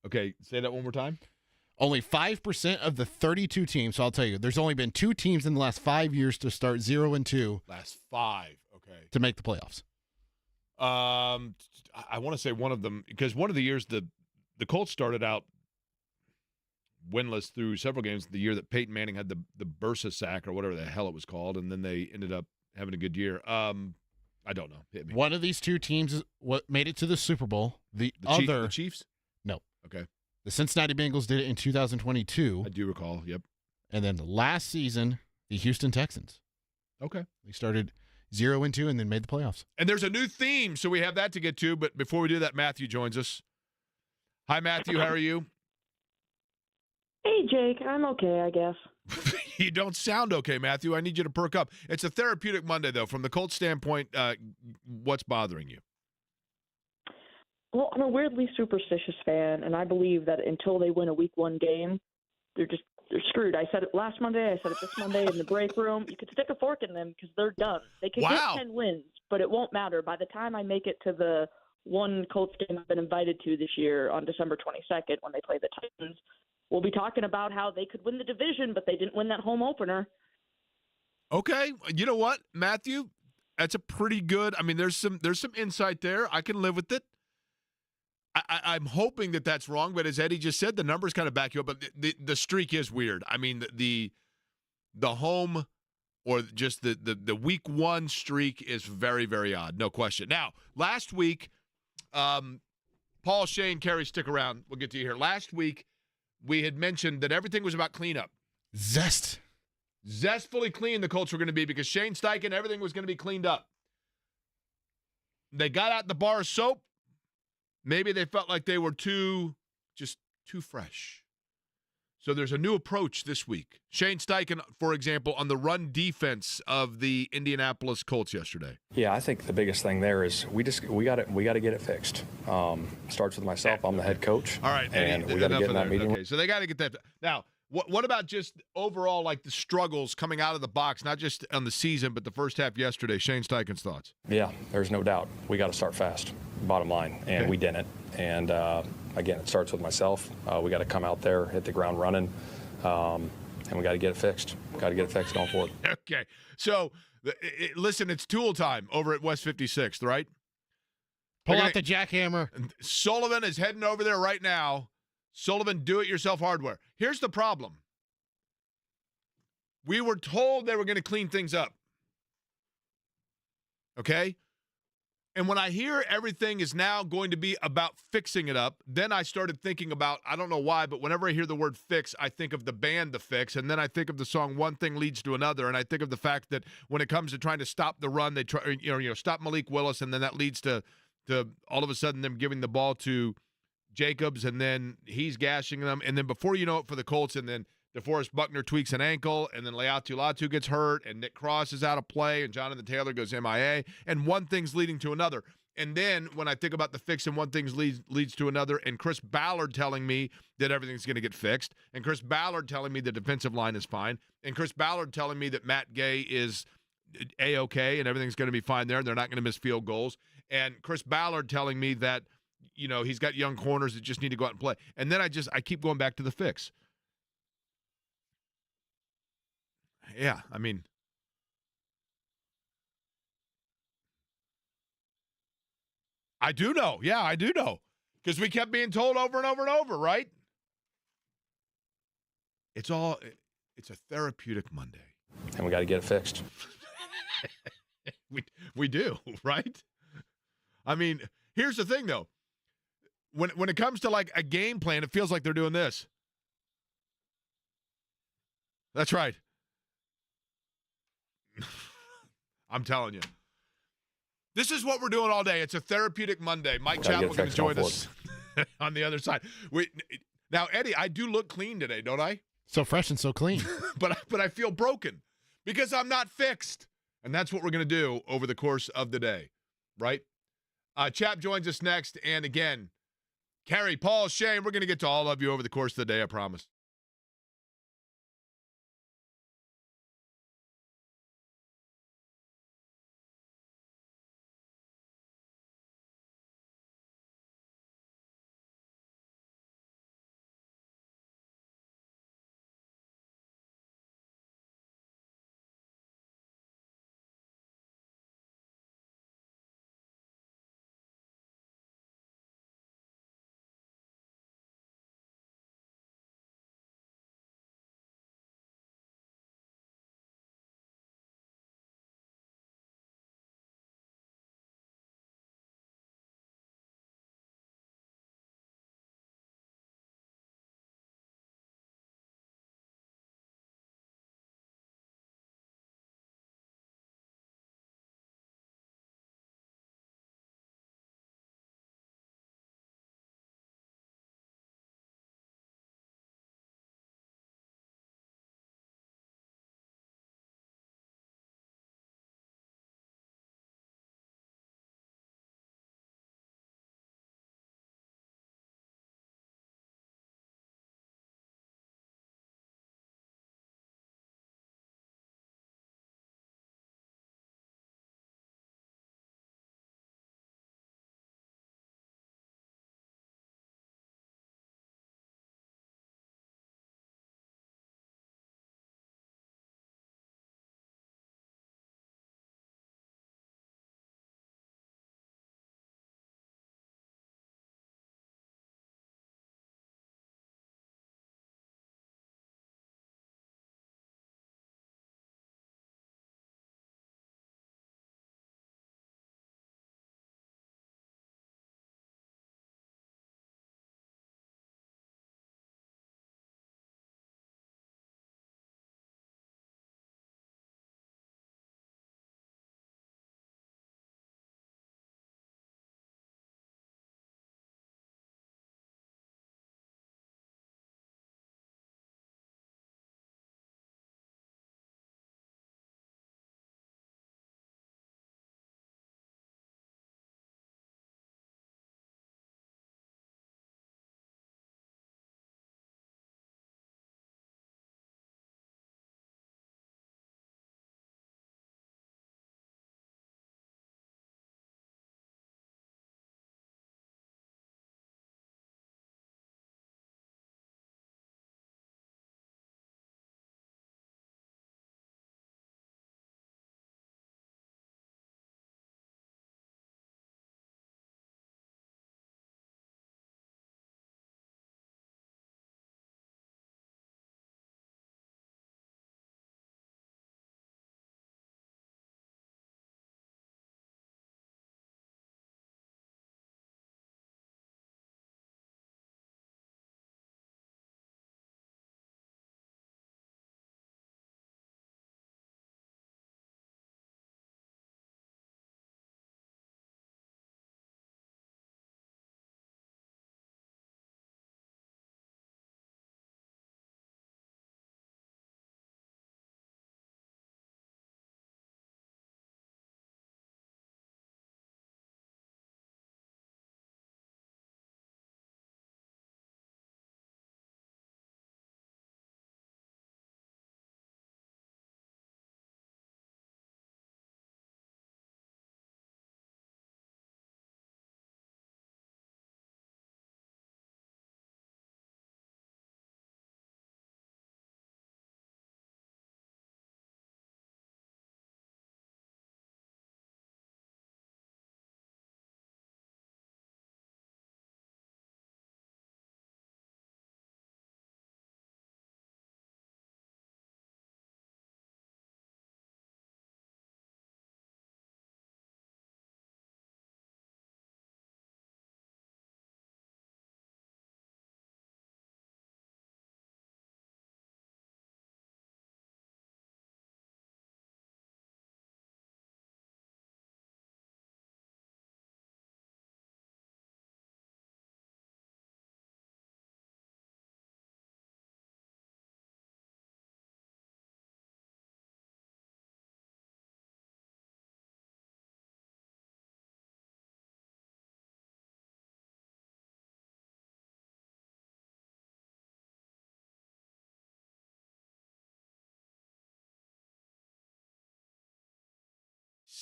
Okay, say that one more time. Only 5% of the 32 teams. So I'll tell you, there's only been 2 teams in the last 5 years to start 0-2 Last 5. Okay. to make the playoffs. I want to say one of them, because one of the years the Colts started out winless through several games the year that Peyton Manning had the Bursa sack or whatever the hell it was called, and then they ended up having a good year. I don't know. Hit me. One of these 2 teams is what made it to the Super Bowl. The other, the Chiefs? No. Okay. The Cincinnati Bengals did it in 2022. I do recall. Yep. And then last season, the Houston Texans. Okay. They started 0-2 and then made the playoffs. And there's a new theme, so we have that to get to. But before we do that, Matthew joins us. Hi, Matthew. How are you? Hey, Jake. I'm okay, I guess. You don't sound okay, Matthew. I need you to perk up. It's a therapeutic Monday, though. From the Colts standpoint, what's bothering you? Well, I'm a weirdly superstitious fan, and I believe that until they win a Week 1 game, they're screwed. I said it last Monday. I said it this Monday in the break room. You could stick a fork in them because they're done. They could get 10 wins, but it won't matter. By the time I make it to the one Colts game I've been invited to this year on December 22nd when they play the Titans, we'll be talking about how they could win the division, but they didn't win that home opener. Okay. You know what, Matthew? That's a pretty good – I mean, there's some insight there. I can live with it. I'm hoping that that's wrong, but as Eddie just said, the numbers kind of back you up. But the streak is weird. I mean, the home or just the Week 1 streak is very, very odd. No question. Now, last week, Paul, Shane, Carey, stick around. We'll get to you here. Last week, we had mentioned that everything was about cleanup. Zestfully clean the Colts were going to be because Shane Steichen, everything was going to be cleaned up. They got out the bar of soap. Maybe they felt like they were too fresh. So there's a new approach this week. Shane Steichen, for example, on the run defense of the Indianapolis Colts yesterday. Yeah, I think the biggest thing there is we got to get it fixed. Starts with myself. I'm the head coach. All right, and we got to get in that meeting. Okay, so they got to get that. Now, what about just overall, like the struggles coming out of the box, not just on the season, but the first half yesterday? Shane Steichen's thoughts. Yeah, there's no doubt. We got to start fast, bottom line, and we didn't. And again, it starts with myself. We got to come out there, hit the ground running, and we got to get it fixed. Got to get it fixed going forward. Okay, so listen, it's tool time over at West 56th, right? Pull out the jackhammer. Sullivan is heading over there right now. Sullivan Do-It-Yourself Hardware. Here's the problem. We were told they were going to clean things up. Okay? And when I hear everything is now going to be about fixing it up, then I started thinking about, I don't know why, but whenever I hear the word fix, I think of the band The Fix, and then I think of the song One Thing Leads to Another, and I think of the fact that when it comes to trying to stop the run, they try, stop Malik Willis, and then that leads to all of a sudden them giving the ball to Jacobs, and then he's gashing them, and then before you know it for the Colts, and then DeForest Buckner tweaks an ankle, and then Leatu Latu gets hurt, and Nick Cross is out of play, and Jonathan Taylor goes MIA, and one thing's leading to another. And then when I think about the fix and one thing leads to another, and Chris Ballard telling me that everything's going to get fixed, and Chris Ballard telling me the defensive line is fine, and Chris Ballard telling me that Matt Gay is A-okay and everything's going to be fine there, and they're not going to miss field goals, and Chris Ballard telling me that he's got young corners that just need to go out and play. And then I keep going back to the fix. Yeah, I mean, I do know. Yeah, I do know. Because we kept being told over and over and over, right? It's a therapeutic Monday. And we got to get it fixed. We do, right? I mean, here's the thing, though. When it comes to, like, a game plan, it feels like they're doing this. That's right. I'm telling you. This is what we're doing all day. It's a therapeutic Monday. Mike Chappell going to join us on the other side. Now, Eddie, I do look clean today, don't I? So fresh and so clean. but I feel broken because I'm not fixed. And that's what we're going to do over the course of the day, right? Chap joins us next. And again, Carrie, Paul, Shane, we're going to get to all of you over the course of the day, I promise.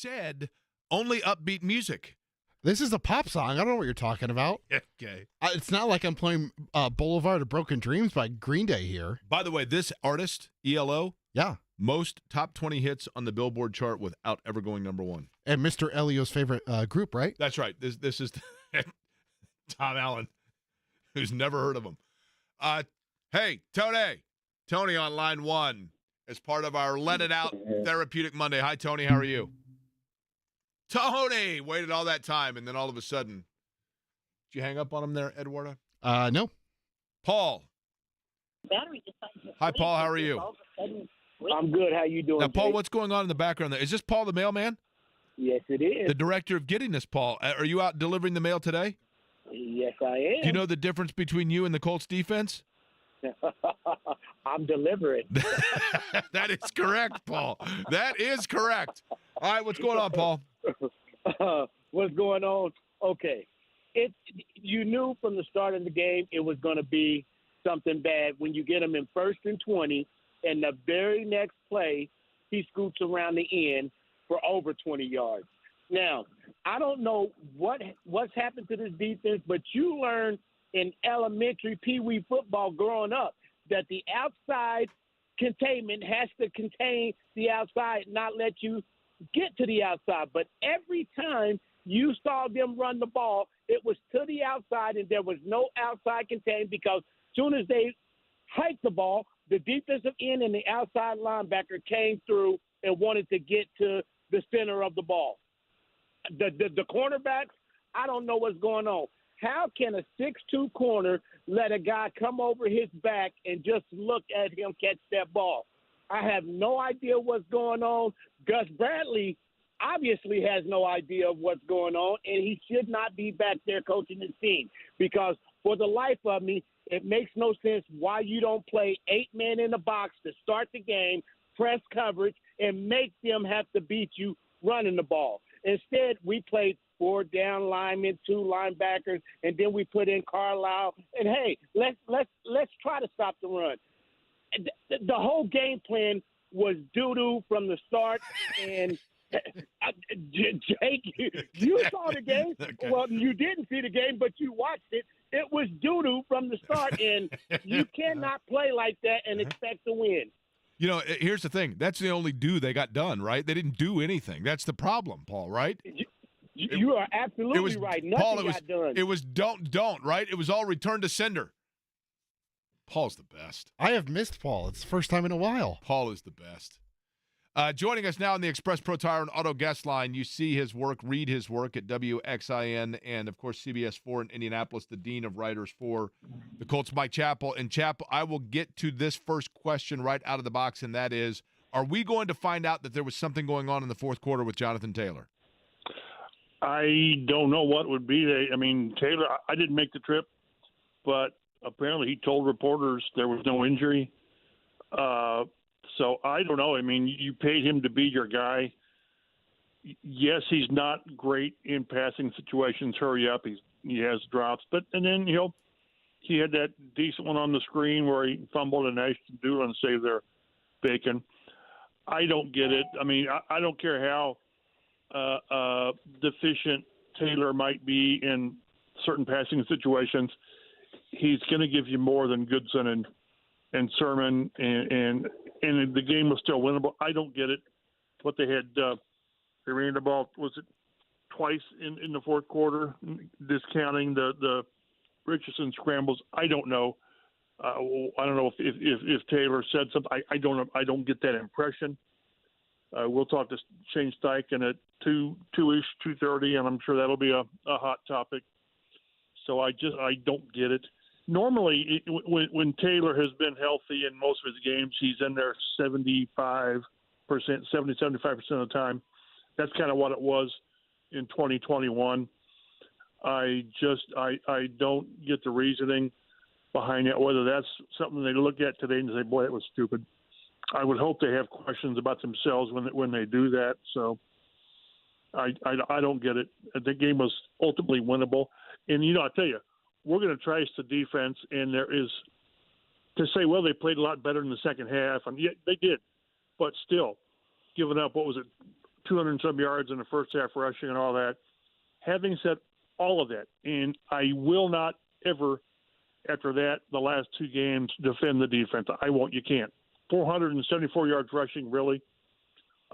said only upbeat music. This is a pop song. I don't know what you're talking about. Okay. It's not like I'm playing Boulevard of Broken Dreams by Green Day here. By the way, this artist, ELO, Yeah. most top 20 hits on the Billboard chart without ever going number one. And Mr. Elio's favorite group, right? That's right. This is Tom Allen, who's never heard of him. Hey, Tony on line one as part of our Let It Out Therapeutic Monday. Hi, Tony. How are you? Tony waited all that time, and then all of a sudden, did you hang up on him there, Eduardo? No. Paul. Hi, Paul. How are you? I'm good. How you doing? Now, Paul, Jake? what's going on in the background there? Is this Paul the mailman? Yes, it is. The director of Getting This, Paul. Are you out delivering the mail today? Yes, I am. Do you know the difference between you and the Colts defense? I'm delivering. That is correct, Paul. That is correct. All right, what's going on, Paul? What's going on? Okay. You knew from the start of the game it was going to be something bad when you get him in 1st and 20, and the very next play, he scoots around the end for over 20 yards. Now, I don't know what's happened to this defense, but you learn in elementary peewee football growing up that the outside containment has to contain the outside, not let you get to the outside. But every time you saw them run the ball, it was to the outside, and there was no outside contained because as soon as they hiked the ball, the defensive end and the outside linebacker came through and wanted to get to the center of the ball. The cornerbacks, I don't know what's going on. How can a 6'2" corner let a guy come over his back and just look at him catch that ball? I have no idea what's going on. Gus Bradley obviously has no idea of what's going on, and he should not be back there coaching his team because for the life of me, it makes no sense why you don't play 8 men in the box to start the game, press coverage, and make them have to beat you running the ball. Instead, we played 4 down linemen, 2 linebackers, and then we put in Carlisle. And hey, let's try to stop the run. The whole game plan was doo-doo from the start. And Jake, you saw the game. Okay. Well, you didn't see the game, but you watched it. It was doo-doo from the start, and you cannot play like that and expect to win. You know, here's the thing. That's the only do they got done, right? They didn't do anything. That's the problem, Paul, right? You are absolutely right. Nothing Paul, got done. It was don't, right? It was all return to sender. Paul's the best. I have missed Paul. It's the first time in a while. Paul is the best. Joining us now on the Express Pro Tire and Auto Guest Line, you see his work, read his work at WXIN and, of course, CBS 4 in Indianapolis, the Dean of Writers for the Colts, Mike Chappell. And, Chappell, I will get to this first question right out of the box, and that is, are we going to find out that there was something going on in the fourth quarter with Jonathan Taylor? I don't know what would be. Taylor, I didn't make the trip, but apparently he told reporters there was no injury. So I don't know. I mean, you paid him to be your guy. Yes, he's not great in passing situations. Hurry up. He has drops. And then, he had that decent one on the screen where he fumbled and Ashton Doolin saved their bacon. I don't get it. I mean, I don't care how deficient Taylor might be in certain passing situations. He's going to give you more than Goodson and Sermon, and the game was still winnable. I don't get it. What they had, they ran the ball, was it twice in the fourth quarter, discounting the Richardson scrambles? I don't know. I don't know if Taylor said something. I don't get that impression. We'll talk to Shane Steichen at 2-ish, 2:30, and I'm sure that'll be a hot topic. So I don't get it. Normally, when Taylor has been healthy in most of his games, he's in there 75% of the time. That's kind of what it was in 2021. I don't get the reasoning behind it, whether that's something they look at today and say, boy, that was stupid. I would hope they have questions about themselves when they do that. So I don't get it. The game was ultimately winnable. And, I tell you, we're going to trace the defense, and there is to say, well, they played a lot better in the second half. And yeah, they did. But still, giving up, 200 and some yards in the first half rushing and all that. Having said all of that, and I will not ever, after that, the last two games, defend the defense. I won't. You can't. 474 yards rushing, really.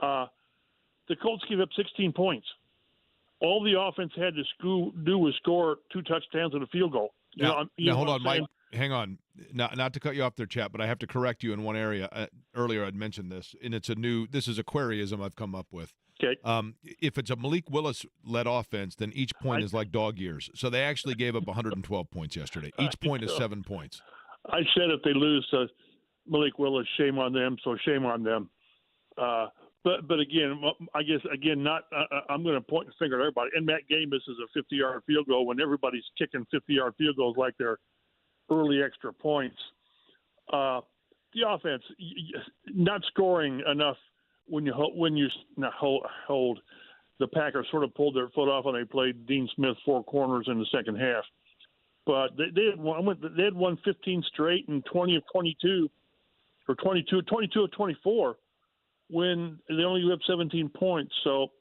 The Colts gave up 16 points. All the offense had to do was score 2 touchdowns and a field goal. Now, hold on, Mike. Hang on. Not to cut you off there, Chap, but I have to correct you in one area. Earlier I'd mentioned this, and this is a queryism I've come up with. Okay. If it's a Malik Willis-led offense, then each point is like dog years. So they actually gave up 112 points yesterday. Each point is 7 points. I said if they lose to Malik Willis, shame on them, so shame on them. But again, I guess, not. I'm going to point the finger at everybody. And Matt Gay misses a 50-yard field goal when everybody's kicking 50-yard field goals like they're early extra points. The offense not scoring enough when you hold. The Packers sort of pulled their foot off when they played Dean Smith 4 corners in the second half. But they had won 15 straight and 20 of 22 or 22 of 24 when they only gave up 17 points. So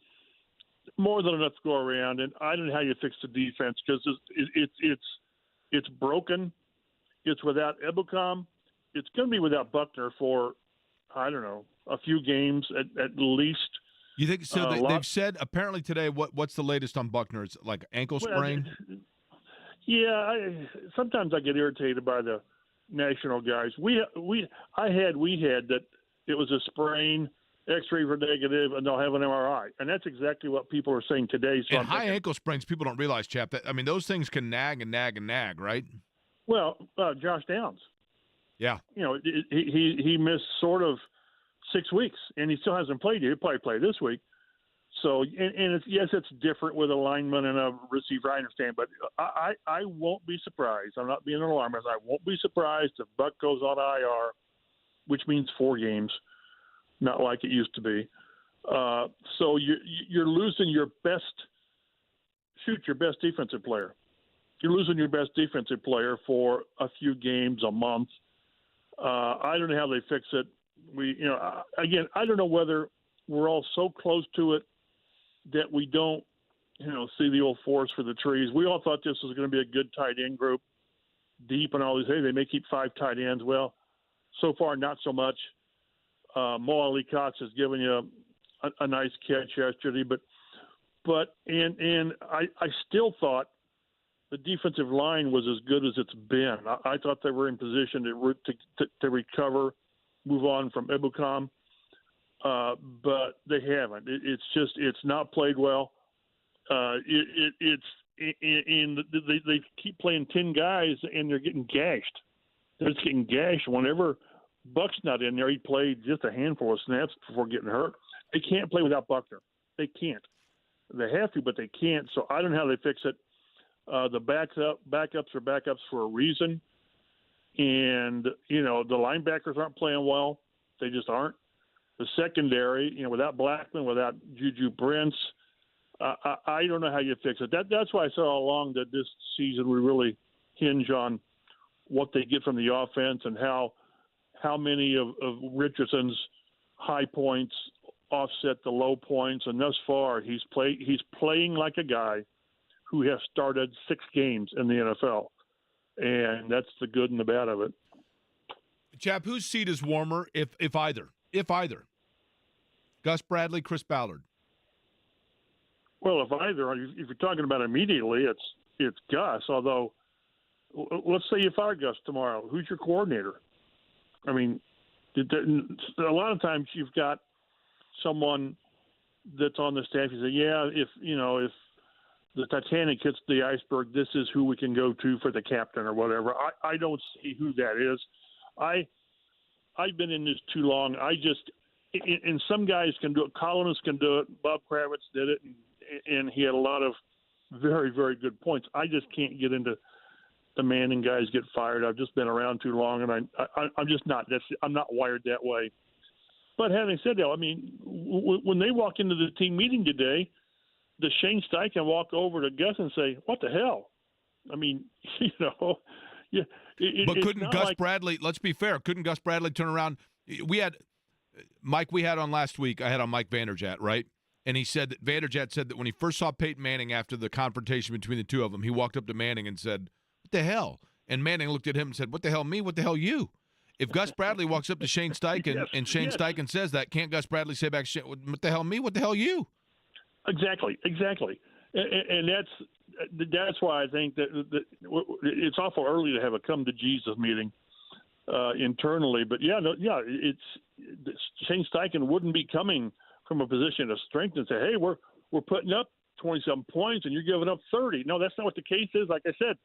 more than enough to go around. And I don't know how you fix the defense because it's broken. It's without Ebukam. It's going to be without Buckner for, I don't know, a few games at least. You think so? They've said apparently today. What's the latest on Buckner? It's like ankle sprain. Yeah, sometimes I get irritated by the national guys. We had that it was a sprain. X-ray were negative, and they'll have an MRI, and that's exactly what people are saying today. So and high ankle sprains, people don't realize, Chap. Those things can nag and nag and nag, right? Well, Josh Downs. Yeah. He missed sort of 6 weeks, and he still hasn't played yet. He'll probably play this week. So, and it's different with a lineman and a receiver, I understand, but I won't be surprised. I'm not being an alarmist. I won't be surprised if Buck goes on IR, which means 4 games, not like it used to be. So you're losing your best defensive player. You're losing your best defensive player for a few games, a month. I don't know how they fix it. I don't know whether we're all so close to it that we don't, see the old forest for the trees. We all thought this was going to be a good tight end group, deep and all these. Hey, they may keep 5 tight ends. Well, so far not so much. Mo Ali Cox has given you a nice catch yesterday, but I still thought the defensive line was as good as it's been. I thought they were in position to recover, move on from Ebukam, but they haven't. It's not played well. They keep playing 10 guys and they're getting gashed. They're just getting gashed. Whenever Buck's not in there, he played just a handful of snaps before getting hurt. They can't play without Buckner. They can't. They have to, but they can't. So I don't know how they fix it. The backups are backups for a reason. And, the linebackers aren't playing well. They just aren't. The secondary, without Blackman, without Juju Brents, I don't know how you fix it. That's why I said all along that this season we really hinge on what they get from the offense and how many of Richardson's high points offset the low points. And thus far, he's playing like a guy who has started 6 games in the NFL. And that's the good and the bad of it. Chap, whose seat is warmer, if either? If either. Gus Bradley, Chris Ballard. Well, if you're talking about immediately, it's Gus. Although, let's say you fire Gus tomorrow, who's your coordinator? I mean, a lot of times you've got someone that's on the staff. You say, yeah, if the Titanic hits the iceberg, this is who we can go to for the captain or whatever. I don't see who that is. I've been in this too long. And some guys can do it. Colonists can do it. Bob Kravitz did it, and he had a lot of very, very good points. I just can't get into demanding guys get fired. I've just been around too long, and I'm just not. I'm not wired that way. But having said that, I mean, when they walk into the team meeting today, does Shane Steichen walk over to Gus and say, "What the hell?" I mean, yeah. But couldn't Gus Bradley? Let's be fair. Couldn't Gus Bradley turn around? We had Mike. We had on last week. I had on Mike Vanderjagt, right? And he said that Vanderjagt said that when he first saw Peyton Manning after the confrontation between the two of them, he walked up to Manning and said, "What the hell?" And Manning looked at him and said, "What the hell me? What the hell you?" If Gus Bradley walks up to Shane Steichen and Shane Steichen says that, can't Gus Bradley say back, "What the hell me? What the hell you?" Exactly. And that's why I think that it's awful early to have a come to Jesus meeting internally. But it's Shane Steichen wouldn't be coming from a position of strength and say, "Hey, we're putting up 27 points and you're giving up 30." No, that's not what the case is. Like I said,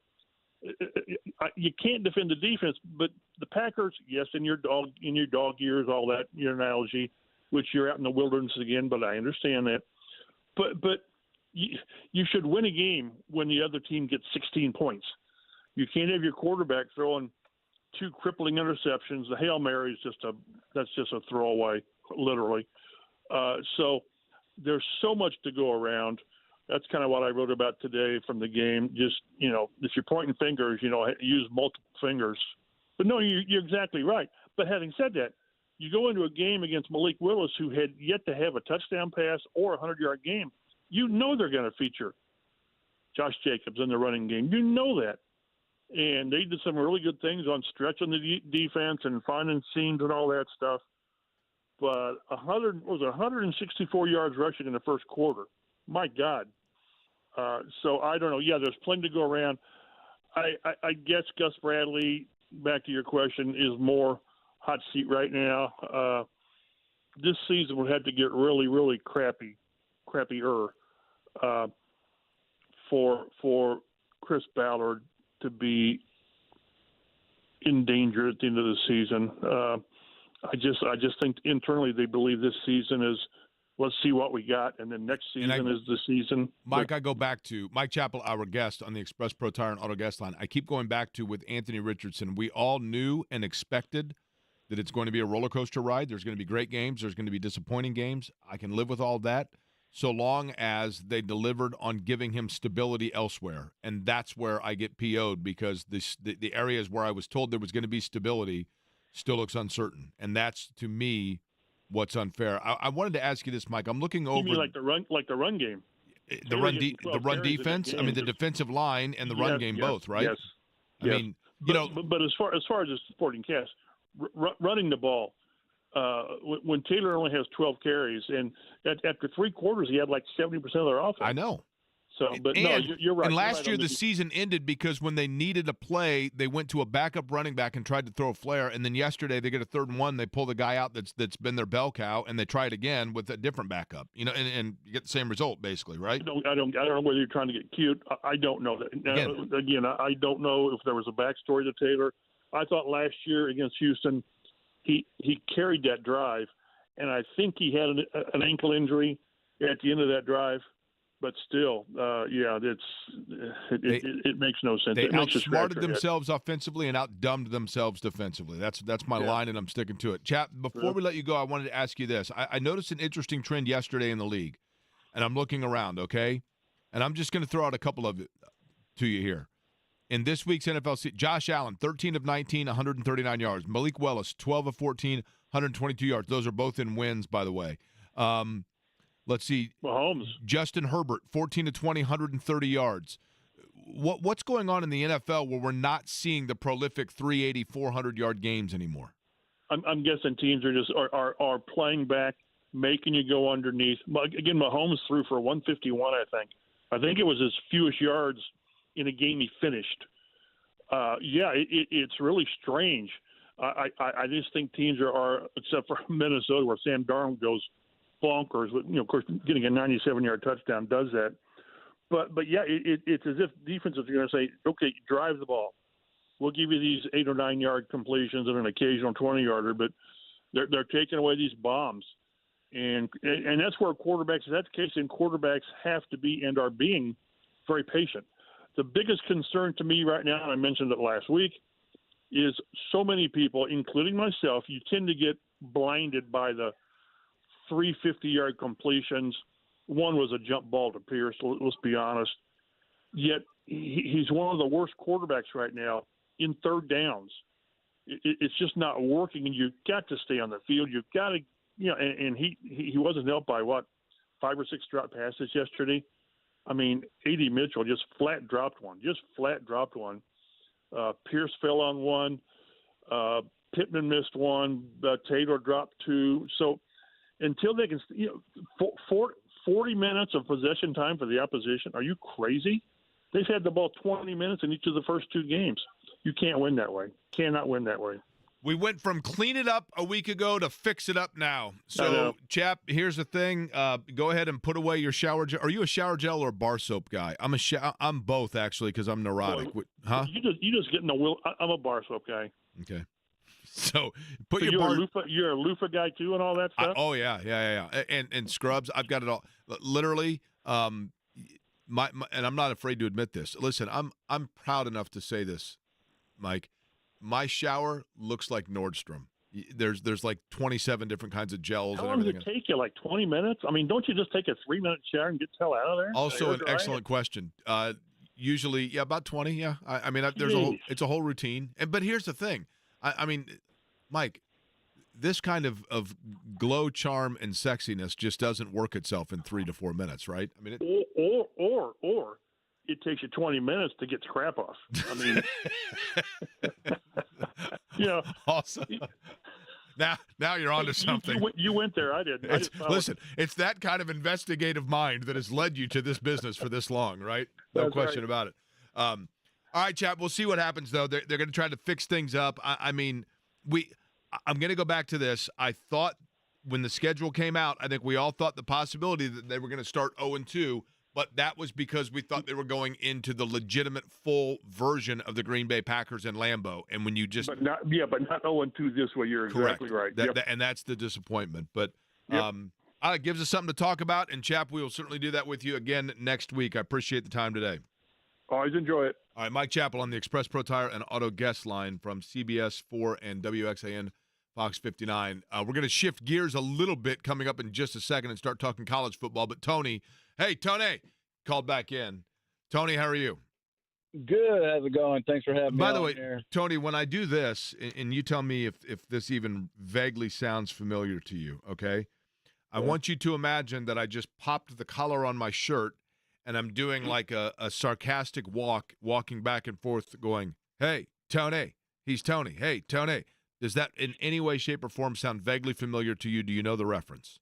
you can't defend the defense, but the Packers, yes, in your dog years, all that, your analogy, which you're out in the wilderness again, but I understand that. But you should win a game when the other team gets 16 points. You can't have your quarterback throwing 2 crippling interceptions. The Hail Mary is just a throwaway, literally. So there's so much to go around. That's kind of what I wrote about today from the game. Just, if you're pointing fingers, use multiple fingers. But no, you're exactly right. But having said that, you go into a game against Malik Willis, who had yet to have a touchdown pass or a 100-yard game. You know they're going to feature Josh Jacobs in the running game. You know that. And they did some really good things on stretching the defense and finding seams and all that stuff. But 164 yards rushing in the first quarter. My God. So I don't know. Yeah, there's plenty to go around. I guess Gus Bradley, back to your question, is more hot seat right now. This season would have to get really, really crappier for Chris Ballard to be in danger at the end of the season. I just think internally they believe this season is, let's see what we got, and then next season is the season. Mike, I go back to Mike Chappell, our guest on the Express Pro Tire and Auto Guest Line. I keep going back to with Anthony Richardson. We all knew and expected that it's going to be a roller coaster ride. There's going to be great games. There's going to be disappointing games. I can live with all that so long as they delivered on giving him stability elsewhere. And that's where I get PO'd, because the areas where I was told there was going to be stability still looks uncertain. And that's, to me, what's unfair. I wanted to ask you this, Mike. I'm looking over. You mean like the run game? The run defense. I mean, the defensive line and the run game both, right? Yes. I mean, but as far as the supporting cast, running the ball. When Taylor only has 12 carries, and after 3 quarters, he had like 70% of their offense. I know. So, but no, you're right. And last year, the season ended because when they needed a play, they went to a backup running back and tried to throw a flare. And then yesterday, they get a 3rd and 1. They pull the guy out that's been their bell cow, and they try it again with a different backup. And you get the same result, basically, right? I don't know whether you're trying to get cute. I don't know that. Again, I don't know if there was a backstory to Taylor. I thought last year against Houston, he carried that drive, and I think he had an ankle injury at the end of that drive. But still, it makes no sense. They outsmarted themselves offensively and outdumbed themselves defensively. That's my line, and I'm sticking to it. Chap, before we let you go, I wanted to ask you this. I noticed an interesting trend yesterday in the league, and I'm looking around, okay? And I'm just going to throw out a couple of it to you here. In this week's NFL season, Josh Allen, 13 of 19, 139 yards. Malik Willis, 12 of 14, 122 yards. Those are both in wins, by the way. Let's see. Mahomes. Justin Herbert, 14 of 20, 130 yards. What's going on in the NFL where we're not seeing the prolific 380, 400-yard games anymore? I'm guessing teams are just are playing back, making you go underneath. Again, Mahomes threw for 151, I think. I think it was his fewest yards in a game he finished. It's really strange. I just think teams are, except for Minnesota, where Sam Darnold goes bonkers. Of course, getting a 97-yard touchdown does that. But it's as if defenses are going to say, okay, drive the ball. We'll give you these 8 or 9 yard completions and an occasional 20-yarder, but they're taking away these bombs. And that's where quarterbacks, if that's the case, then quarterbacks have to be and are being very patient. The biggest concern to me right now, and I mentioned it last week, is so many people, including myself, you tend to get blinded by the 350-yard completions. One was a jump ball to Pierce, let's be honest. Yet he's one of the worst quarterbacks right now in 3rd downs. It's just not working, and you've got to stay on the field. You've got to, and he wasn't helped by 5 or 6 drop passes yesterday. I mean, A.D. Mitchell just flat dropped one. Pierce fell on one. Pittman missed one. Taylor dropped 2. So until they can, 40 minutes of possession time for the opposition. Are you crazy? They've had the ball 20 minutes in each of the first 2 games. You can't win that way. Cannot win that way. We went from clean it up a week ago to fix it up now. So, Chap, here's the thing. Go ahead and put away your shower gel. Are you a shower gel or a bar soap guy? I'm both, actually, because I'm neurotic. Huh? You just get in the will. I'm a bar soap guy. Okay. So put so your you're a loofah guy too and all that stuff? Yeah. And scrubs. I've got it all. Literally, and I'm not afraid to admit this. Listen, I'm proud enough to say this, Mike. My shower looks like Nordstrom. There's like 27 different kinds of gels. How long does it take you? Like 20 minutes? I mean, don't you just take a 3-minute shower and get the hell out of there? Also, an excellent question. Usually, about 20. Yeah. I mean, it's a whole routine. But here's the thing. I mean, Mike, this kind of glow, charm, and sexiness just doesn't work itself in 3 to 4 minutes, right? I mean, or it takes you 20 minutes to get the crap off. I mean, awesome. Now you're onto something. You went there. I didn't. Listen, it's that kind of investigative mind that has led you to this business for this long, right? No question about it. All right, Chap, we'll see what happens, though. They're going to try to fix things up. I'm going to go back to this. I thought when the schedule came out, I think we all thought the possibility that they were going to start 0-2, but that was because we thought they were going into the legitimate full version of the Green Bay Packers and Lambeau. And when you just – But not 0-2 this way. You're correct. Exactly right. And that's the disappointment. But it gives us something to talk about, and, Chap, we will certainly do that with you again next week. I appreciate the time today. Always enjoy it. All right, Mike Chappell on the Express Pro Tire and Auto Guest line from CBS 4 and WXAN Fox 59. We're going to shift gears a little bit coming up in just a second and start talking college football. But Tony called back in. Tony, how are you? Good. How's it going? Thanks for having me. By the way, here. Tony, when I do this, and you tell me if this even vaguely sounds familiar to you, okay? I want you to imagine that I just popped the collar on my shirt and I'm doing like a sarcastic walking back and forth going, hey, Tony. He's Tony. Hey, Tony. Does that in any way, shape, or form sound vaguely familiar to you? Do you know the reference?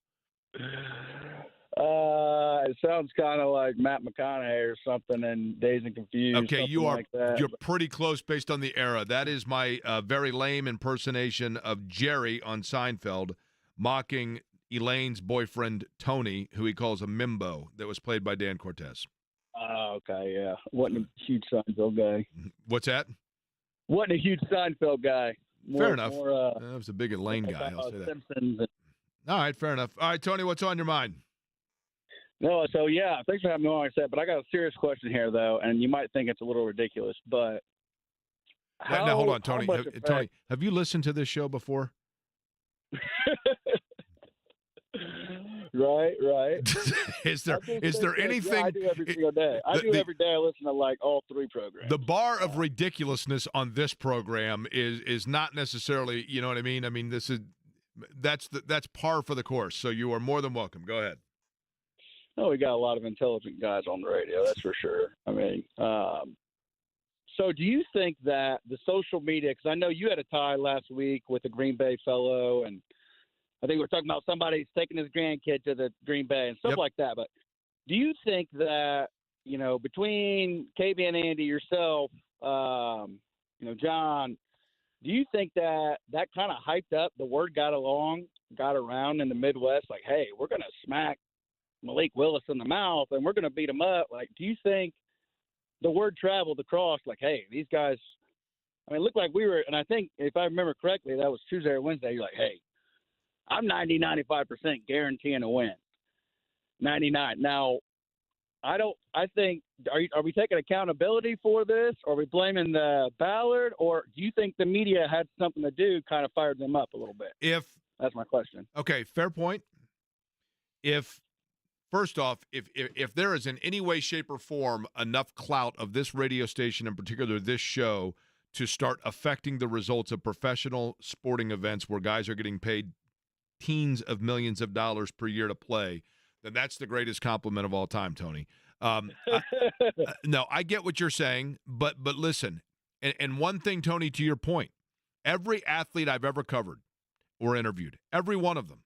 It sounds kind of like Matt McConaughey or something in Dazed and Confused. Okay, you're pretty close based on the era. That is my very lame impersonation of Jerry on Seinfeld mocking Elaine's boyfriend, Tony, who he calls a Mimbo, that was played by Dan Cortez. Okay, yeah. Wasn't a huge Seinfeld guy. What's that? Wasn't a huge Seinfeld guy. Fair enough. That was a big Elaine guy, I'll say that. Simpsons. All right, fair enough. All right, Tony, what's on your mind? No, so yeah, thanks for having me on, like I said, but I got a serious question here, though, and you might think it's a little ridiculous, but now, hold on, Tony. Tony, have you listened to this show before? Right. Is there anything? Yeah, I do every single day. Every day. I listen to like all 3 programs. The bar of ridiculousness on this program is not necessarily, you know what I mean? I mean, that's par for the course. So you are more than welcome. Go ahead. No, we got a lot of intelligent guys on the radio. That's for sure. I mean, so do you think that the social media? Because I know you had a tie last week with a Green Bay fellow, and I think we're talking about somebody's taking his grandkid to the Green Bay and stuff like that. But do you think that, between KB and Andy, yourself, John, do you think that kind of hyped up, the word got around in the Midwest, like, hey, we're going to smack Malik Willis in the mouth and we're going to beat him up? Like, do you think the word traveled across, like, hey, these guys, it looked like we were, and I think if I remember correctly, that was Tuesday or Wednesday, you're like, hey, I'm 95% guaranteeing a win. 99. Now, I think, are we taking accountability for this? Or are we blaming the Ballard? Or do you think the media had something to do, kind of fired them up a little bit? That's my question. Okay, fair point. First off, if there is in any way, shape, or form enough clout of this radio station, in particular this show, to start affecting the results of professional sporting events where guys are getting paid teens of millions of dollars per year to play, then that's the greatest compliment of all time, Tony. No, I get what you're saying, but listen, and one thing, Tony, to your point, every athlete I've ever covered or interviewed, every one of them,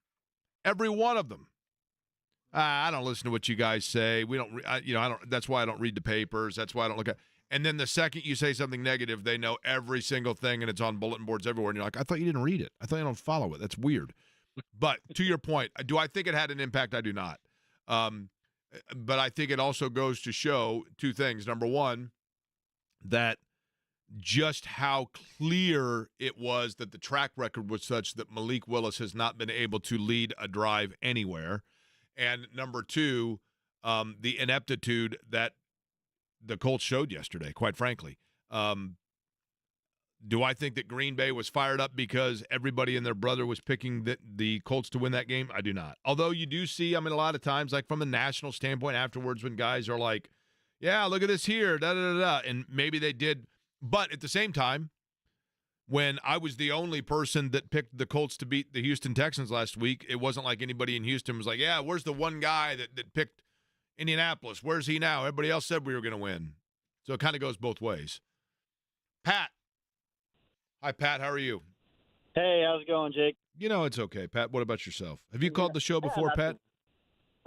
I don't listen to what you guys say. We don't, I don't. That's why I don't read the papers. That's why I don't look at. And then the second you say something negative, they know every single thing, and it's on bulletin boards everywhere. And you're like, I thought you didn't read it. I thought you don't follow it. That's weird. But to your point, do I think it had an impact? I do not. But I think it also goes to show two things. Number one, that just how clear it was that the track record was such that Malik Willis has not been able to lead a drive anywhere. And number two, the ineptitude that the Colts showed yesterday, quite frankly. Do I think that Green Bay was fired up because everybody and their brother was picking the Colts to win that game? I do not. Although you do see, a lot of times, like from a national standpoint afterwards when guys are like, yeah, look at this here, da-da-da-da, and maybe they did. But at the same time, when I was the only person that picked the Colts to beat the Houston Texans last week, it wasn't like anybody in Houston was like, yeah, where's the one guy that picked Indianapolis? Where's he now? Everybody else said we were going to win. So it kind of goes both ways. Pat. Hi, Pat. How are you? Hey, how's it going, Jake? It's okay, Pat. What about yourself? Have you called the show before, Pat?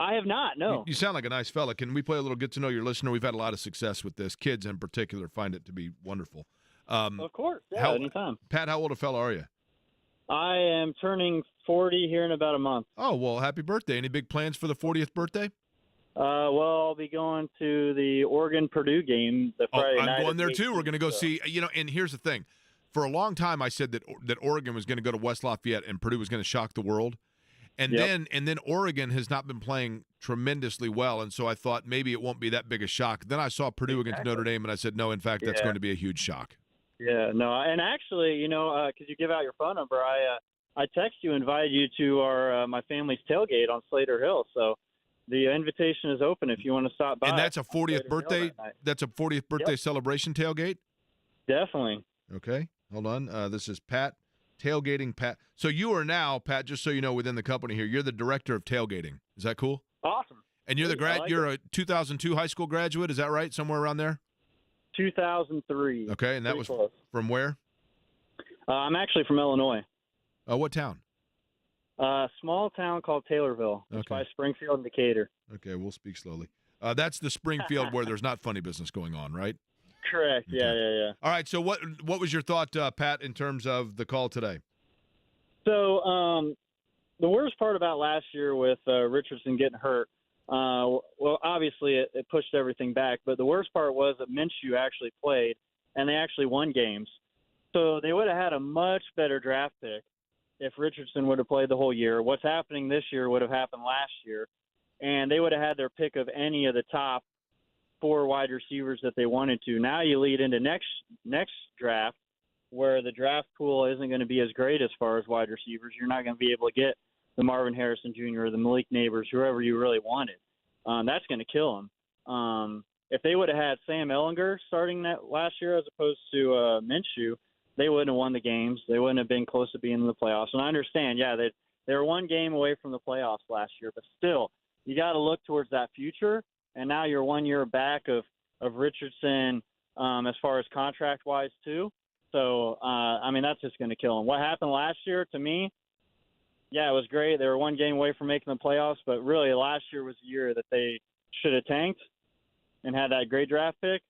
I have not, no. You sound like a nice fella. Can we play a little get to know your listener? We've had a lot of success with this. Kids in particular find it to be wonderful. Of course, yeah, anytime. Pat, how old a fella are you? I am turning 40 here in about a month. Oh, well, happy birthday. Any big plans for the 40th birthday? Well, I'll be going to the Oregon-Purdue game the Friday night. I'm going there, too. We're going to go see, and here's the thing. For a long time, I said that Oregon was going to go to West Lafayette and Purdue was going to shock the world. And then Oregon has not been playing tremendously well, and so I thought maybe it won't be that big a shock. Then I saw Purdue against Notre Dame, and I said, no, in fact, that's going to be a huge shock. Yeah, no, and actually, because you give out your phone number, I text you, invited you to our my family's tailgate on Slater Hill. So the invitation is open if you want to stop by. And that's a 40th birthday. That's a 40th birthday celebration tailgate. Definitely. Okay, hold on. This is Pat. Tailgating Pat. So you are now, Pat, just so you know, within the company here, you're the director of tailgating. Is that cool? Awesome. And you're you're a 2002 high school graduate, is that right? Somewhere around there? 2003. Okay, and that was close. From where? I'm actually from Illinois. What town? A small town called Taylorville. It's by Springfield and Decatur. Okay, we'll speak slowly. That's the Springfield where there's not funny business going on, right? Correct. Okay. Yeah. All right. So what was your thought, Pat, in terms of the call today? So the worst part about last year with Richardson getting hurt, well, obviously it pushed everything back. But the worst part was that Minshew actually played, and they actually won games. So they would have had a much better draft pick if Richardson would have played the whole year. What's happening this year would have happened last year, and they would have had their pick of any of the top 4 wide receivers that they wanted to. Now you lead into next draft where the draft pool isn't going to be as great as far as wide receivers. You're not going to be able to get the Marvin Harrison Jr. or the Malik Neighbors, whoever you really wanted. That's going to kill them. If they would have had Sam Ehlinger starting that last year as opposed to Minshew, they wouldn't have won the games. They wouldn't have been close to being in the playoffs. And I understand, they were one game away from the playoffs last year, but still, you got to look towards that future. And now you're 1 year back of Richardson as far as contract-wise, too. So, that's just going to kill him. What happened last year, to me, it was great. They were one game away from making the playoffs, but really last year was the year that they should have tanked and had that great draft pick,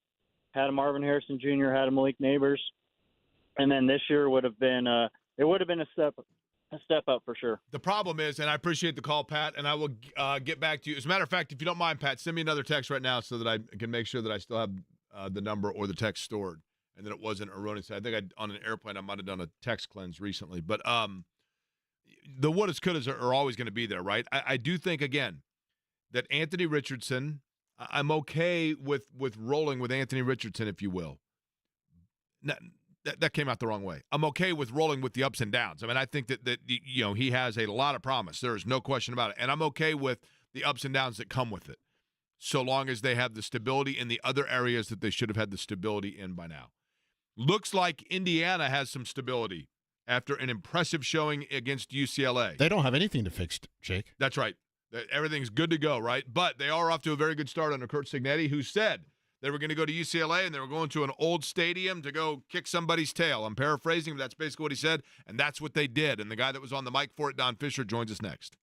had a Marvin Harrison Jr., had a Malik Neighbors, and then this year would have been a step up for sure. The problem is, and I appreciate the call, Pat, and I will get back to you. As a matter of fact, if you don't mind, Pat, send me another text right now so that I can make sure that I still have the number or the text stored and that it wasn't erroneous. I think on an airplane I might have done a text cleanse recently. But the wouldas, couldas are always going to be there, right? I do think, again, that Anthony Richardson, I'm okay with rolling with Anthony Richardson, if you will. That came out the wrong way. I'm okay with rolling with the ups and downs. I think that he has a lot of promise. There is no question about it. And I'm okay with the ups and downs that come with it, so long as they have the stability in the other areas that they should have had the stability in by now. Looks like Indiana has some stability after an impressive showing against UCLA. They don't have anything to fix, Jake. That's right. that everything's good to go, right? But they are off to a very good start under Curt Cignetti, who said they were going to go to UCLA and they were going to an old stadium to go kick somebody's tail. I'm paraphrasing, but that's basically what he said, and that's what they did. And the guy that was on the mic for it, Don Fischer, joins us next.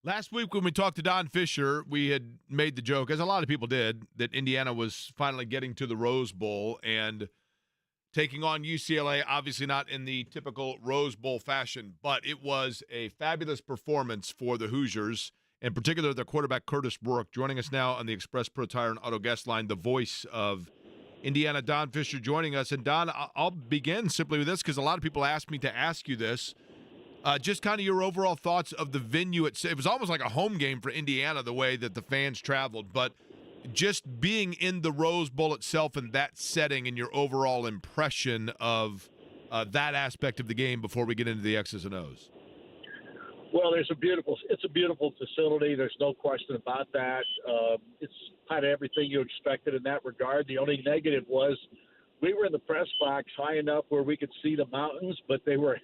Last week when we talked to Don Fischer, we had made the joke, as a lot of people did, that Indiana was finally getting to the Rose Bowl and taking on UCLA, obviously not in the typical Rose Bowl fashion, but it was a fabulous performance for the Hoosiers, in particular their quarterback Curtis Rourke, joining us now on the Express Pro Tire and Auto Guest Line, the voice of Indiana, Don Fischer, joining us. And Don, I'll begin simply with this because a lot of people asked me to ask you this. Just kind of your overall thoughts of the venue. It was almost like a home game for Indiana, the way that the fans traveled. But just being in the Rose Bowl itself and that setting and your overall impression of that aspect of the game before we get into the X's and O's. Well, it's a beautiful facility. There's no question about that. It's kind of everything you expected in that regard. The only negative was we were in the press box high enough where we could see the mountains, but they were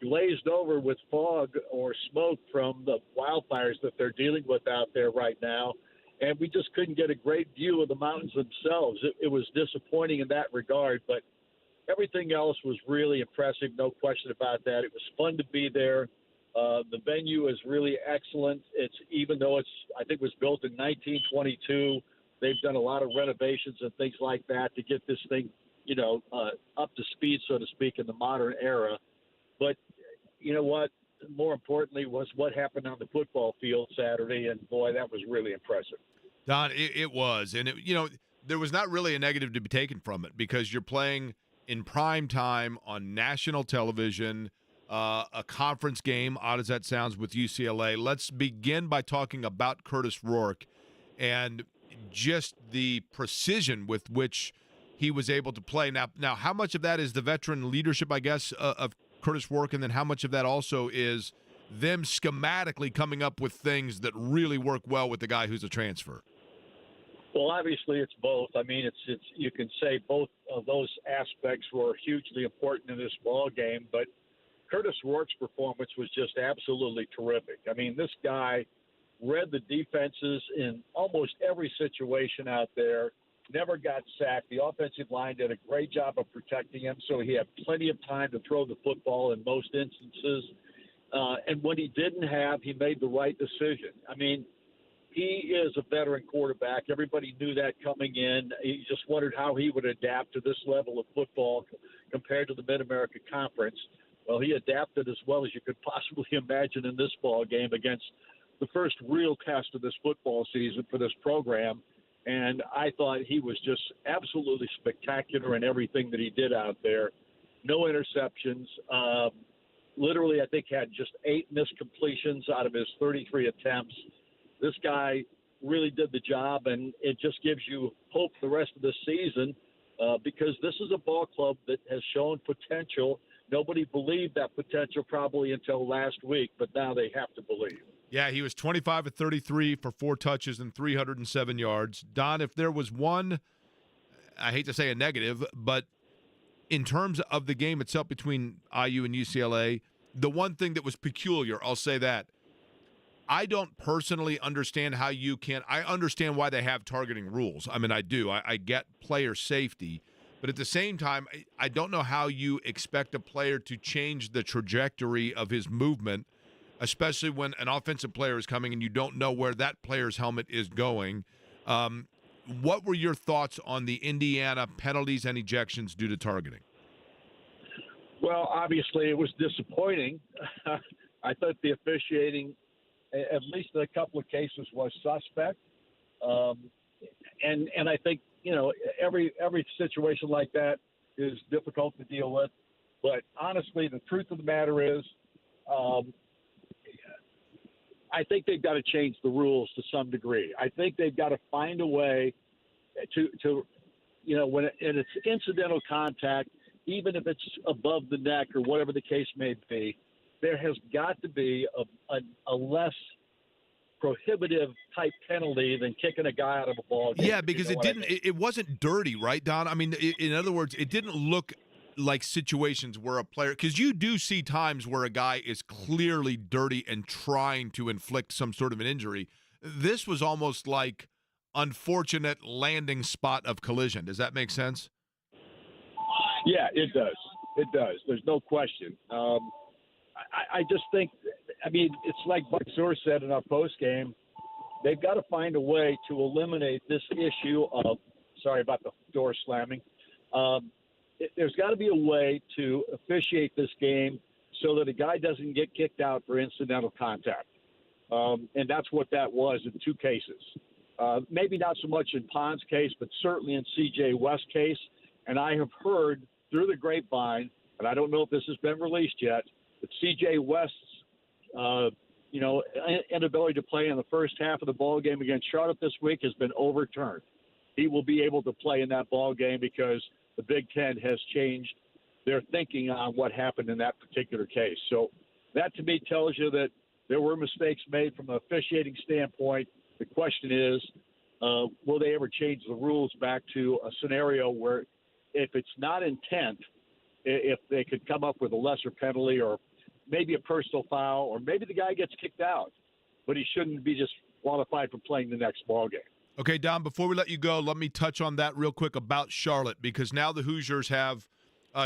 glazed over with fog or smoke from the wildfires that they're dealing with out there right now. And we just couldn't get a great view of the mountains themselves. It was disappointing in that regard, but everything else was really impressive, no question about that. It was fun to be there. The venue is really excellent. Even though I think it was built in 1922, they've done a lot of renovations and things like that to get this thing, up to speed, so to speak, in the modern era. But you know what? More importantly was what happened on the football field Saturday, and boy, that was really impressive. Don, it was. And, there was not really a negative to be taken from it because you're playing in prime time on national television, a conference game, odd as that sounds, with UCLA. Let's begin by talking about Curtis Rourke and just the precision with which he was able to play. Now, how much of that is the veteran leadership, I guess, of Curtis Rourke, and then how much of that also is them schematically coming up with things that really work well with the guy who's a transfer? Well, obviously it's both. I mean, it's you can say both of those aspects were hugely important in this ball game, but Curtis Rourke's performance was just absolutely terrific. I mean, this guy read the defenses in almost every situation out there, never got sacked. The offensive line did a great job of protecting him, so he had plenty of time to throw the football in most instances. And when he didn't have, he made the right decision. I mean, he is a veteran quarterback. Everybody knew that coming in. You just wondered how he would adapt to this level of football compared to the Mid-America Conference. Well, he adapted as well as you could possibly imagine in this ball game against the first real test of this football season for this program. And I thought he was just absolutely spectacular in everything that he did out there. No interceptions. Literally, I think had just 8 missed completions out of his 33 attempts. This guy really did the job, and it just gives you hope the rest of the season because this is a ball club that has shown potential. Nobody believed that potential probably until last week, but now they have to believe. Yeah, he was 25 of 33 for 4 touches and 307 yards. Don, if there was one, I hate to say a negative, but in terms of the game itself between IU and UCLA, the one thing that was peculiar, I'll say that, I don't personally understand how you can – I understand why they have targeting rules. I mean, I do. I get player safety. But at the same time, I don't know how you expect a player to change the trajectory of his movement, especially when an offensive player is coming and you don't know where that player's helmet is going. What were your thoughts on the Indiana penalties and ejections due to targeting? Well, obviously it was disappointing. I thought the officiating, at least in a couple of cases, was suspect. And I think, every situation like that is difficult to deal with. But honestly, the truth of the matter is, I think they've got to change the rules to some degree. I think they've got to find a way to when it's incidental contact, even if it's above the neck or whatever the case may be, there has got to be a less prohibitive type penalty than kicking a guy out of a ball game. Yeah, because it wasn't dirty, right, Don? I mean, in other words, it didn't look like situations where a player, because you do see times where a guy is clearly dirty and trying to inflict some sort of an injury. This was almost like unfortunate landing spot of collision. Does that make sense? Yeah, it does. It does. There's no question. I just think I mean, it's like Buck Zor said in our post game. They've got to find a way to eliminate this issue of. Sorry about the door slamming. There's got to be a way to officiate this game so that a guy doesn't get kicked out for incidental contact. And that's what that was in two cases. Maybe not so much in Pond's case, but certainly in C.J. West's case. And I have heard through the grapevine, and I don't know if this has been released yet, that C.J. West's inability to play in the first half of the ball game against Charlotte this week has been overturned. He will be able to play in that ball game because the Big Ten has changed their thinking on what happened in that particular case. So that to me tells you that there were mistakes made from an officiating standpoint. The question is, will they ever change the rules back to a scenario where if it's not intent, if they could come up with a lesser penalty or maybe a personal foul or maybe the guy gets kicked out, but he shouldn't be disqualified from playing the next ball game. Okay, Don, before we let you go, let me touch on that real quick about Charlotte, because now the Hoosiers have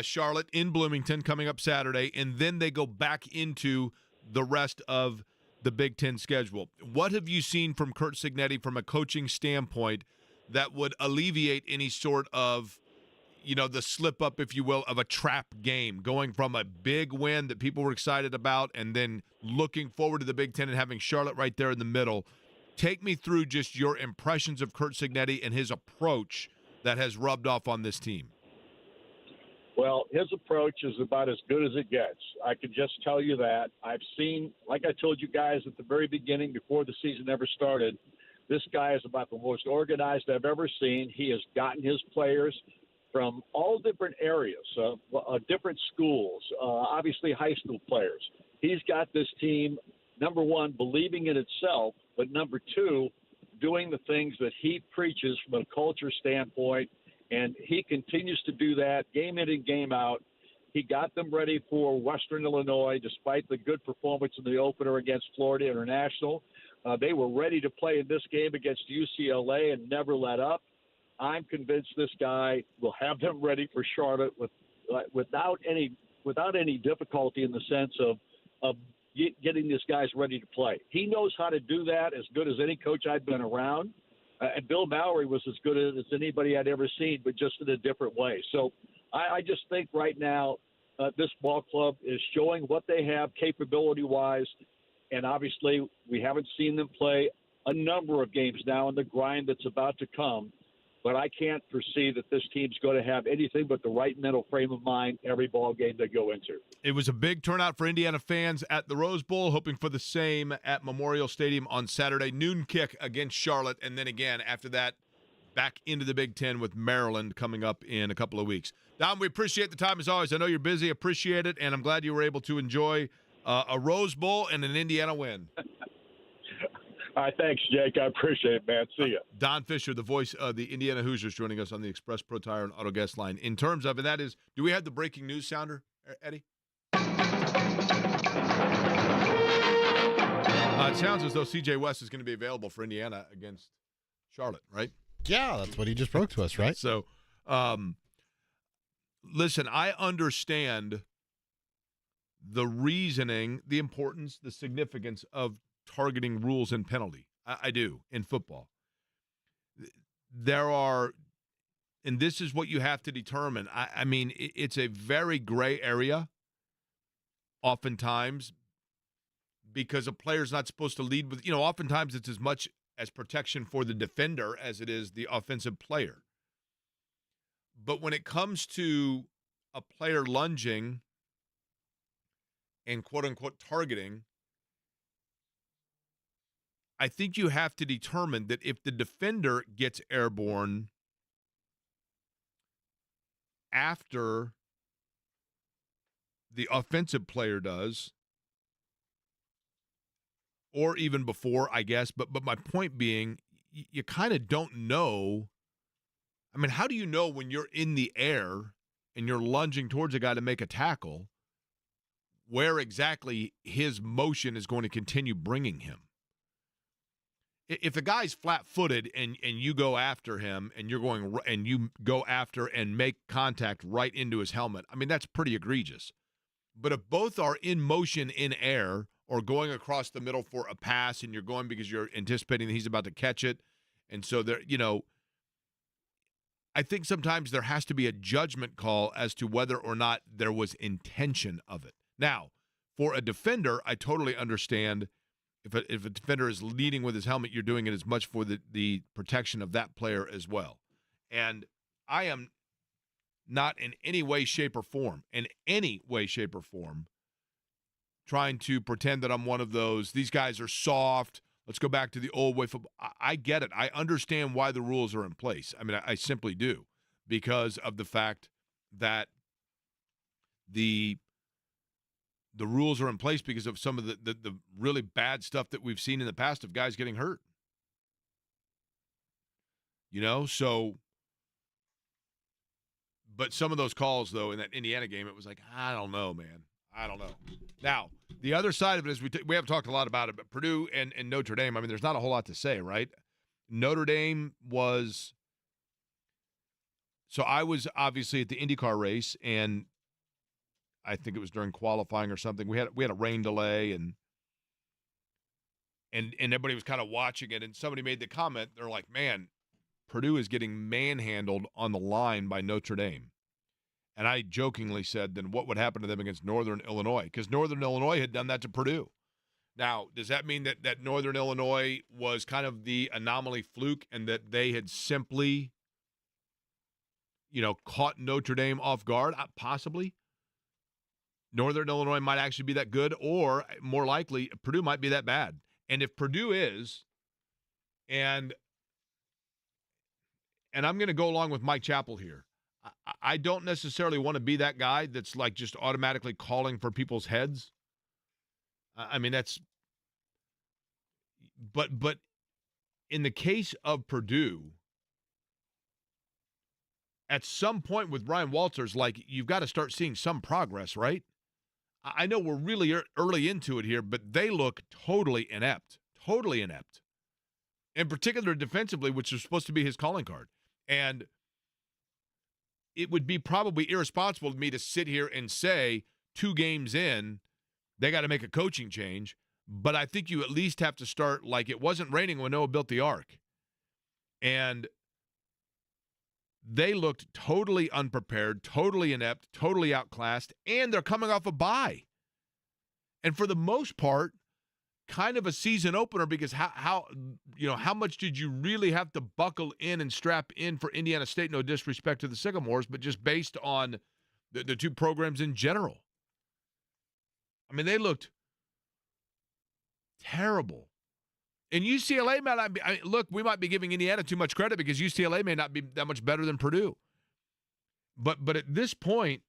Charlotte in Bloomington coming up Saturday, and then they go back into the rest of the Big Ten schedule. What have you seen from Curt Cignetti from a coaching standpoint that would alleviate any sort of, the slip up, if you will, of a trap game, going from a big win that people were excited about and then looking forward to the Big Ten and having Charlotte right there in the middle? Take me through just your impressions of Curt Cignetti and his approach that has rubbed off on this team. Well, his approach is about as good as it gets. I can just tell you that. I've seen, like I told you guys at the very beginning before the season ever started, this guy is about the most organized I've ever seen. He has gotten his players from all different areas, different schools, obviously high school players. He's got this team, number one, believing in itself, but number two, doing the things that he preaches from a culture standpoint, and he continues to do that game in and game out. He got them ready for Western Illinois, despite the good performance in the opener against Florida International. They were ready to play in this game against UCLA and never let up. I'm convinced this guy will have them ready for Charlotte without any difficulty in the sense of getting these guys ready to play. He knows how to do that as good as any coach I've been around. And Bill Mallory was as good as anybody I'd ever seen, but just in a different way. So I just think right now this ball club is showing what they have capability-wise, and obviously we haven't seen them play a number of games now in the grind that's about to come. But I can't foresee that this team's going to have anything but the right mental frame of mind every ball game they go into. It was a big turnout for Indiana fans at the Rose Bowl, hoping for the same at Memorial Stadium on Saturday. Noon kick against Charlotte, and then again after that, back into the Big Ten with Maryland coming up in a couple of weeks. Don, we appreciate the time as always. I know you're busy, appreciate it, and I'm glad you were able to enjoy a Rose Bowl and an Indiana win. All right, thanks, Jake. I appreciate it, man. See ya. Don Fischer, the voice of the Indiana Hoosiers, joining us on the Express Pro Tire and Auto Guest line. In terms of, and that is, do we have the breaking news sounder, Eddie? It sounds as though C.J. West is going to be available for Indiana against Charlotte, right? Yeah, that's what he just broke to us, right? So, listen, I understand the reasoning, the importance, the significance of targeting rules and penalty. I do in football. There are, and this is what you have to determine. I mean, it's a very gray area oftentimes because a player's not supposed to lead with, oftentimes it's as much as protection for the defender as it is the offensive player. But when it comes to a player lunging and quote-unquote targeting, I think you have to determine that if the defender gets airborne after the offensive player does, or even before, I guess, but my point being, you kind of don't know. I mean, how do you know when you're in the air and you're lunging towards a guy to make a tackle where exactly his motion is going to continue bringing him? If the guy's flat-footed and you go after him and you go after and make contact right into his helmet, I mean, that's pretty egregious. But if both are in motion in air or going across the middle for a pass and you're going because you're anticipating that he's about to catch it. And so there, I think sometimes there has to be a judgment call as to whether or not there was intention of it. Now, for a defender, I totally understand if a defender is leading with his helmet, you're doing it as much for the protection of that player as well. And I am not in any way, shape, or form, trying to pretend that I'm one of those, these guys are soft, let's go back to the old way football. I get it. I understand why the rules are in place. I mean, I simply do, because of the fact that the rules are in place because of some of the really bad stuff that we've seen in the past of guys getting hurt. So – but some of those calls, though, in that Indiana game, it was like, I don't know, man. I don't know. Now, the other side of it is we have talked a lot about it, but Purdue and Notre Dame, I mean, there's not a whole lot to say, right? Notre Dame was – so I was obviously at the IndyCar race, and I think it was during qualifying or something. We had a rain delay, and everybody was kind of watching it, and somebody made the comment, they're like, man, Purdue is getting manhandled on the line by Notre Dame. And I jokingly said, then what would happen to them against Northern Illinois? Because Northern Illinois had done that to Purdue. Now, does that mean that Northern Illinois was kind of the anomaly fluke and that they had simply, caught Notre Dame off guard? Possibly. Northern Illinois might actually be that good, or more likely, Purdue might be that bad. And if Purdue is, and I'm going to go along with Mike Chappell here, I don't necessarily want to be that guy that's like just automatically calling for people's heads. I mean, that's – but in the case of Purdue, at some point with Brian Walters, like, you've got to start seeing some progress, right? I know we're really early into it here, but they look totally inept. In particular defensively, which is supposed to be his calling card. And it would be probably irresponsible of me to sit here and say 2 games in, they got to make a coaching change. But I think you at least have to start, like, it wasn't raining when Noah built the ark. And they looked totally unprepared, totally inept, totally outclassed, and they're coming off a bye. And for the most part, kind of a season opener, because how much did you really have to buckle in and strap in for Indiana State? No disrespect to the Sycamores, but just based on the two programs in general. I mean, they looked terrible. And UCLA might not be – look, we might be giving Indiana too much credit because UCLA may not be that much better than Purdue. But at this point,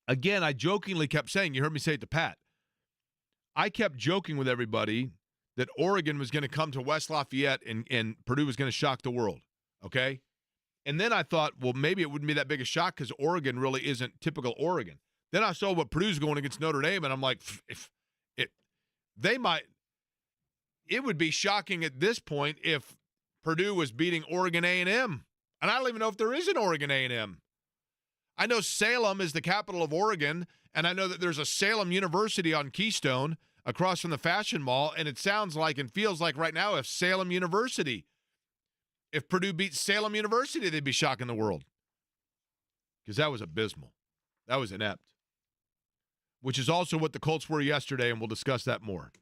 again, I jokingly kept saying, you heard me say it to Pat, I kept joking with everybody that Oregon was going to come to West Lafayette and Purdue was going to shock the world, okay? And then I thought, well, maybe it wouldn't be that big a shock because Oregon really isn't typical Oregon. Then I saw what Purdue's going against Notre Dame, and I'm like, it would be shocking at this point if Purdue was beating Oregon A&M. And I don't even know if there is an Oregon A&M. I know Salem is the capital of Oregon, and I know that there's a Salem University on Keystone across from the Fashion Mall, and it sounds like and feels like right now if Purdue beats Salem University, they'd be shocking the world. Because that was abysmal. That was inept. Which is also what the Colts were yesterday, and we'll discuss that more.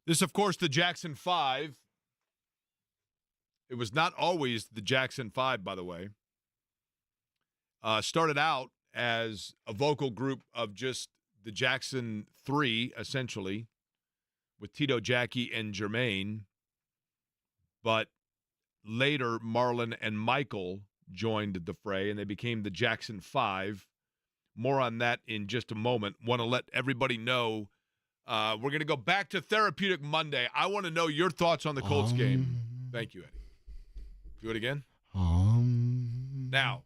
This, of course, the Jackson 5. It was not always the Jackson 5, by the way. Started out as a vocal group of just the Jackson 3, essentially, with Tito, Jackie, and Jermaine. But later, Marlon and Michael joined the fray, and they became the Jackson 5. More on that in just a moment. Want to let everybody know we're going to go back to Therapeutic Monday. I want to know your thoughts on the Colts game. Thank you, Eddie. Do it again. Now,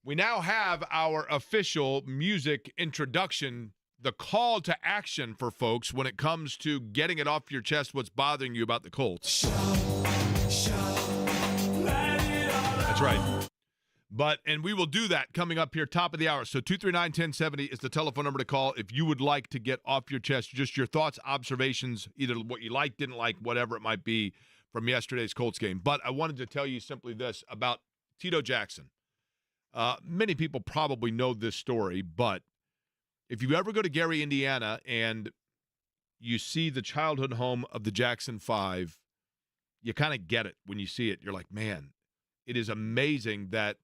we now have our official music introduction, the call to action for folks when it comes to getting it off your chest what's bothering you about the Colts. That's right. And we will do that coming up here, top of the hour. So 239-1070 is the telephone number to call if you would like to get off your chest just your thoughts, observations, either what you liked, didn't like, whatever it might be from yesterday's Colts game. But I wanted to tell you simply this about Tito Jackson. Many people probably know this story, but if you ever go to Gary, Indiana, and you see the childhood home of the Jackson 5, you kind of get it when you see it. You're like, man, it is amazing that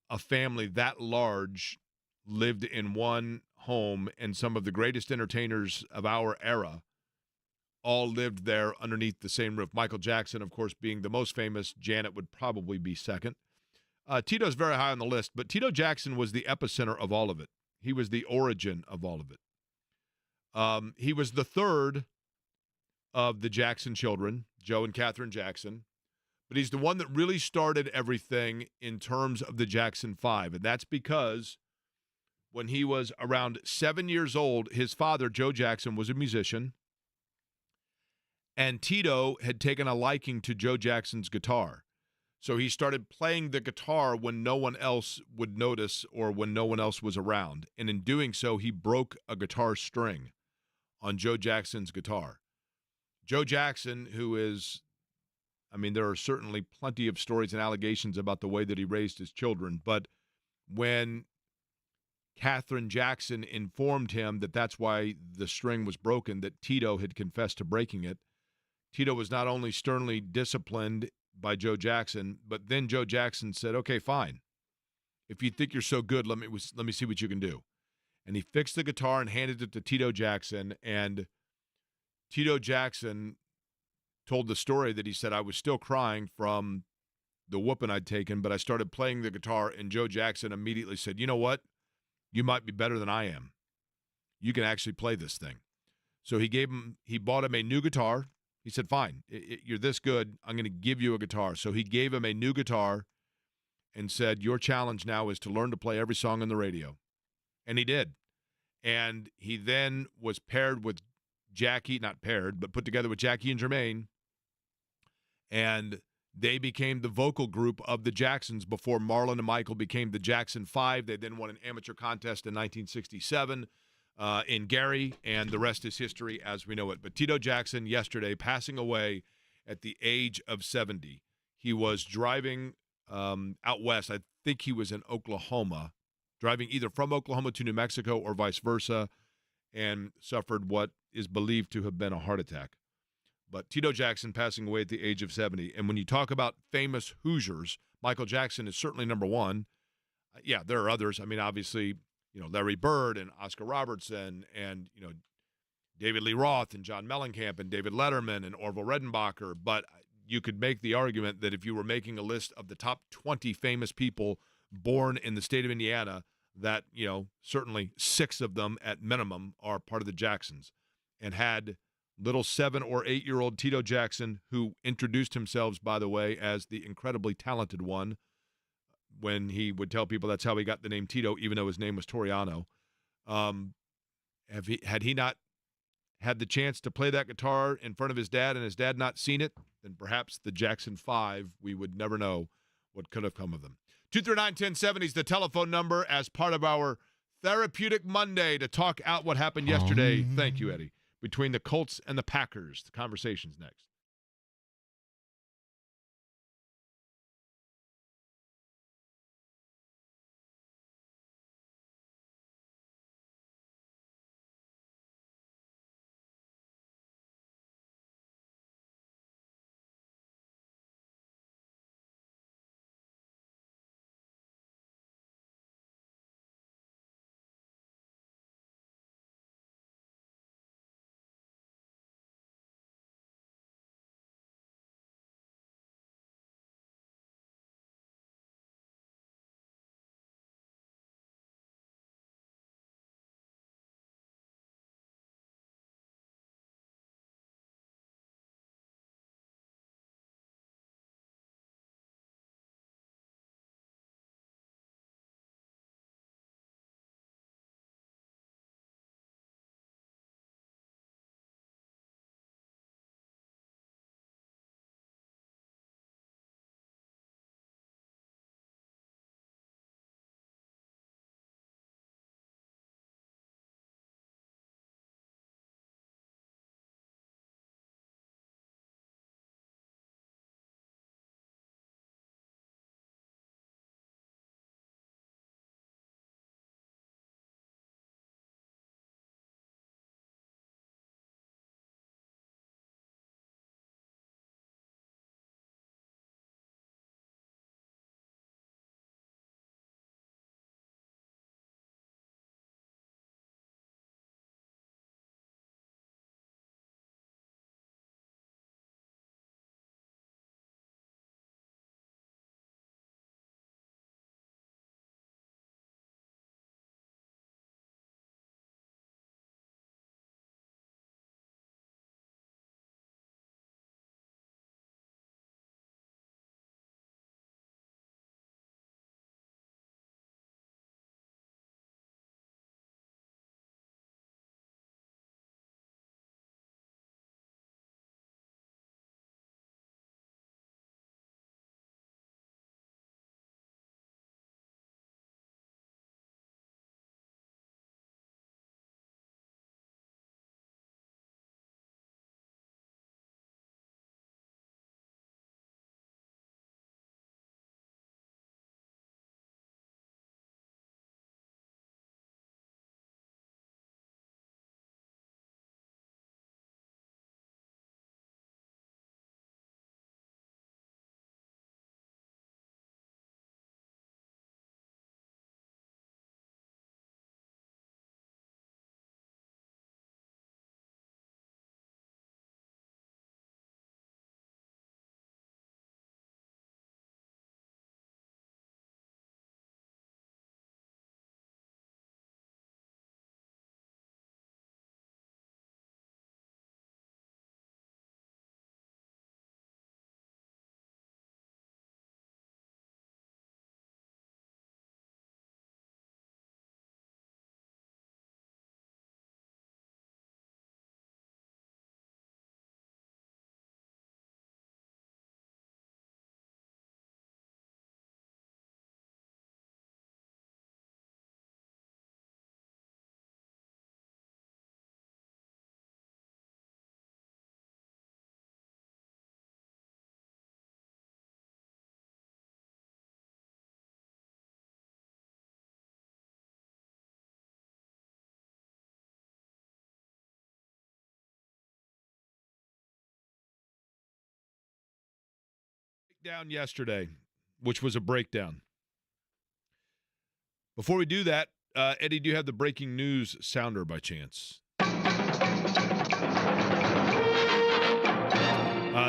a family that large lived in one home, and some of the greatest entertainers of our era all lived there underneath the same roof. Michael Jackson, of course, being the most famous. Janet would probably be second. Tito's very high on the list, but Tito Jackson was the epicenter of all of it. He was the origin of all of it. He was the third of the Jackson children, Joe and Catherine Jackson. But he's the one that really started everything in terms of the Jackson 5. And that's because when he was around 7 years old, his father, Joe Jackson, was a musician. And Tito had taken a liking to Joe Jackson's guitar. So he started playing the guitar when no one else would notice or when no one else was around. And in doing so, he broke a guitar string on Joe Jackson's guitar. Joe Jackson, who is, there are certainly plenty of stories and allegations about the way that he raised his children. But when Catherine Jackson informed him that that's why the string was broken, that Tito had confessed to breaking it, Tito was not only sternly disciplined by Joe Jackson, but then Joe Jackson said, okay, fine. If you think you're so good, let me see what you can do. And he fixed the guitar and handed it to Tito Jackson. And Tito Jackson told the story that he said, I was still crying from the whooping I'd taken, but I started playing the guitar, and Joe Jackson immediately said, you know what? You might be better than I am. You can actually play this thing. So he bought him a new guitar. He said, fine, you're this good. I'm going to give you a guitar. So he gave him a new guitar and said, your challenge now is to learn to play every song on the radio. And he did. And he then was paired with Jackie, not paired, but put together with Jackie and Jermaine. And they became the vocal group of the Jacksons before Marlon and Michael became the Jackson 5. They then won an amateur contest in 1967 in Gary, and the rest is history as we know it. But Tito Jackson yesterday passing away at the age of 70. He was driving out west. I think he was in Oklahoma, driving either from Oklahoma to New Mexico or vice versa, and suffered what is believed to have been a heart attack. But Tito Jackson passing away at the age of 70. And when you talk about famous Hoosiers, Michael Jackson is certainly number one. Yeah, there are others. Obviously, Larry Bird and Oscar Robertson and, David Lee Roth and John Mellencamp and David Letterman and Orville Redenbacher. But you could make the argument that if you were making a list of the top 20 famous people born in the state of Indiana, that, certainly 6 of them at minimum are part of the Jacksons. And had little 7 or 8-year-old Tito Jackson, who introduced himself, by the way, as the incredibly talented one, when he would tell people that's how he got the name Tito, even though his name was Toriano. Had he not had the chance to play that guitar in front of his dad and his dad not seen it, then perhaps the Jackson 5, we would never know what could have come of them. 239-1070 is the telephone number as part of our Therapeutic Monday to talk out what happened yesterday. Thank you, Eddie. Between the Colts and the Packers. The conversation's next. breakdown yesterday, which was a breakdown. Before we do that, Eddie, do you have the breaking news sounder by chance?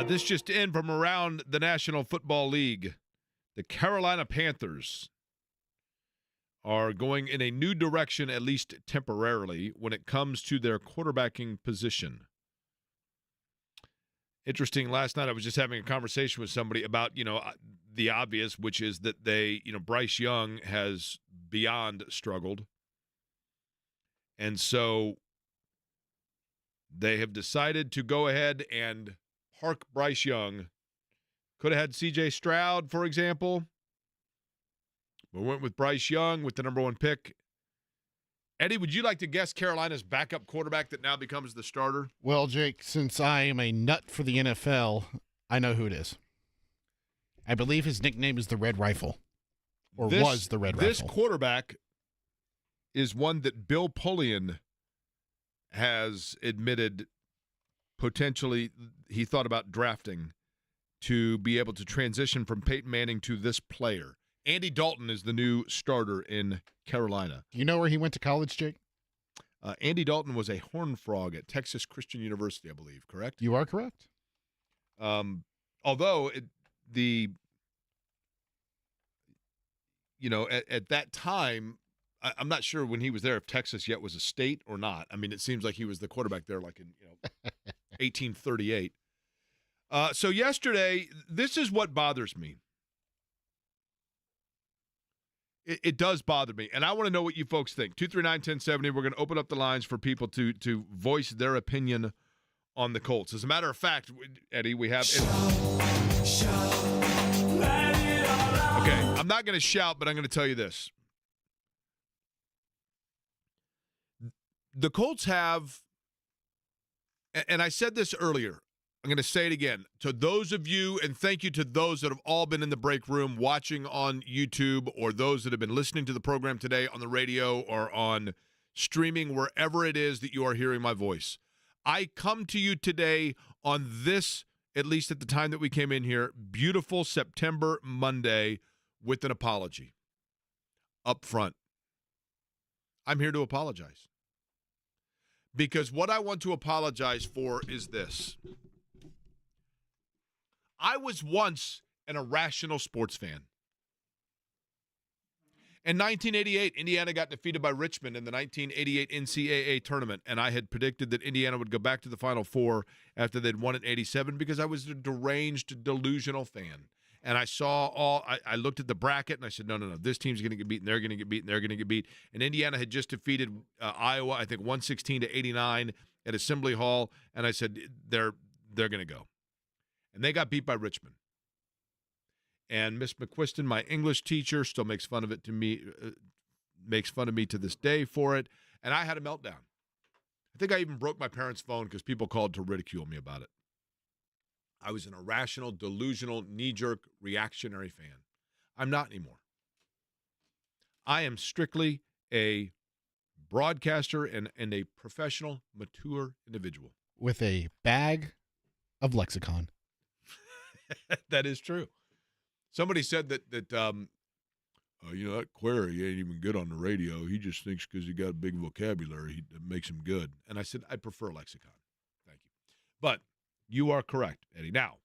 This just in from around the National Football League. The Carolina Panthers are going in a new direction, at least temporarily, when it comes to their quarterbacking position. Interesting, last night I was just having a conversation with somebody about, the obvious, which is that Bryce Young has beyond struggled. And so they have decided to go ahead and park Bryce Young. Could have had C.J. Stroud, for example. We went with Bryce Young with the number 1 pick. Eddie, would you like to guess Carolina's backup quarterback that now becomes the starter? Well, Jake, since I am a nut for the NFL, I know who it is. I believe his nickname is the Red Rifle, or was the Red Rifle. This quarterback is one that Bill Polian has admitted potentially he thought about drafting to be able to transition from Peyton Manning to this player. Andy Dalton is the new starter in Carolina. Do you know where he went to college, Jake? Andy Dalton was a Horned Frog at Texas Christian University, I believe, correct? You are correct. Although at that time, I'm not sure when he was there if Texas yet was a state or not. I mean, it seems like he was the quarterback there like in 1838. So yesterday, this is what bothers me. It does bother me, and I want to know what you folks think. 239-1070, we're going to open up the lines for people to voice their opinion on the Colts. As a matter of fact, Eddie, we have... Okay, I'm not going to shout, but I'm going to tell you this. The Colts have, and I said this earlier, I'm going to say it again. To those of you, and thank you to those that have all been in the break room watching on YouTube, or those that have been listening to the program today on the radio or on streaming, wherever it is that you are hearing my voice. I come to you today on this, at least at the time that we came in here, beautiful September Monday with an apology up front. I'm here to apologize. Because what I want to apologize for is this. I was once an irrational sports fan. In 1988, Indiana got defeated by Richmond in the 1988 NCAA tournament, and I had predicted that Indiana would go back to the Final Four after they'd won in 87 because I was a deranged, delusional fan. And I saw I looked at the bracket, and I said, no, this team's going to get beaten, they're going to get beaten, they're going to get beat. And Indiana had just defeated Iowa, I think 116-89 at Assembly Hall, and I said, they're going to go. And they got beat by Richmond. And Miss McQuiston, my English teacher, still makes fun of it to me, makes fun of me to this day for it. And I had a meltdown. I think I even broke my parents' phone because people called to ridicule me about it. I was an irrational, delusional, knee-jerk, reactionary fan. I'm not anymore. I am strictly a broadcaster and a professional, mature individual. With a bag of lexicon. That is true. Somebody said that that Query ain't even good on the radio. He just thinks because he got a big vocabulary, it makes him good. And I said, I prefer lexicon. Thank you. But you are correct, Eddie. Now,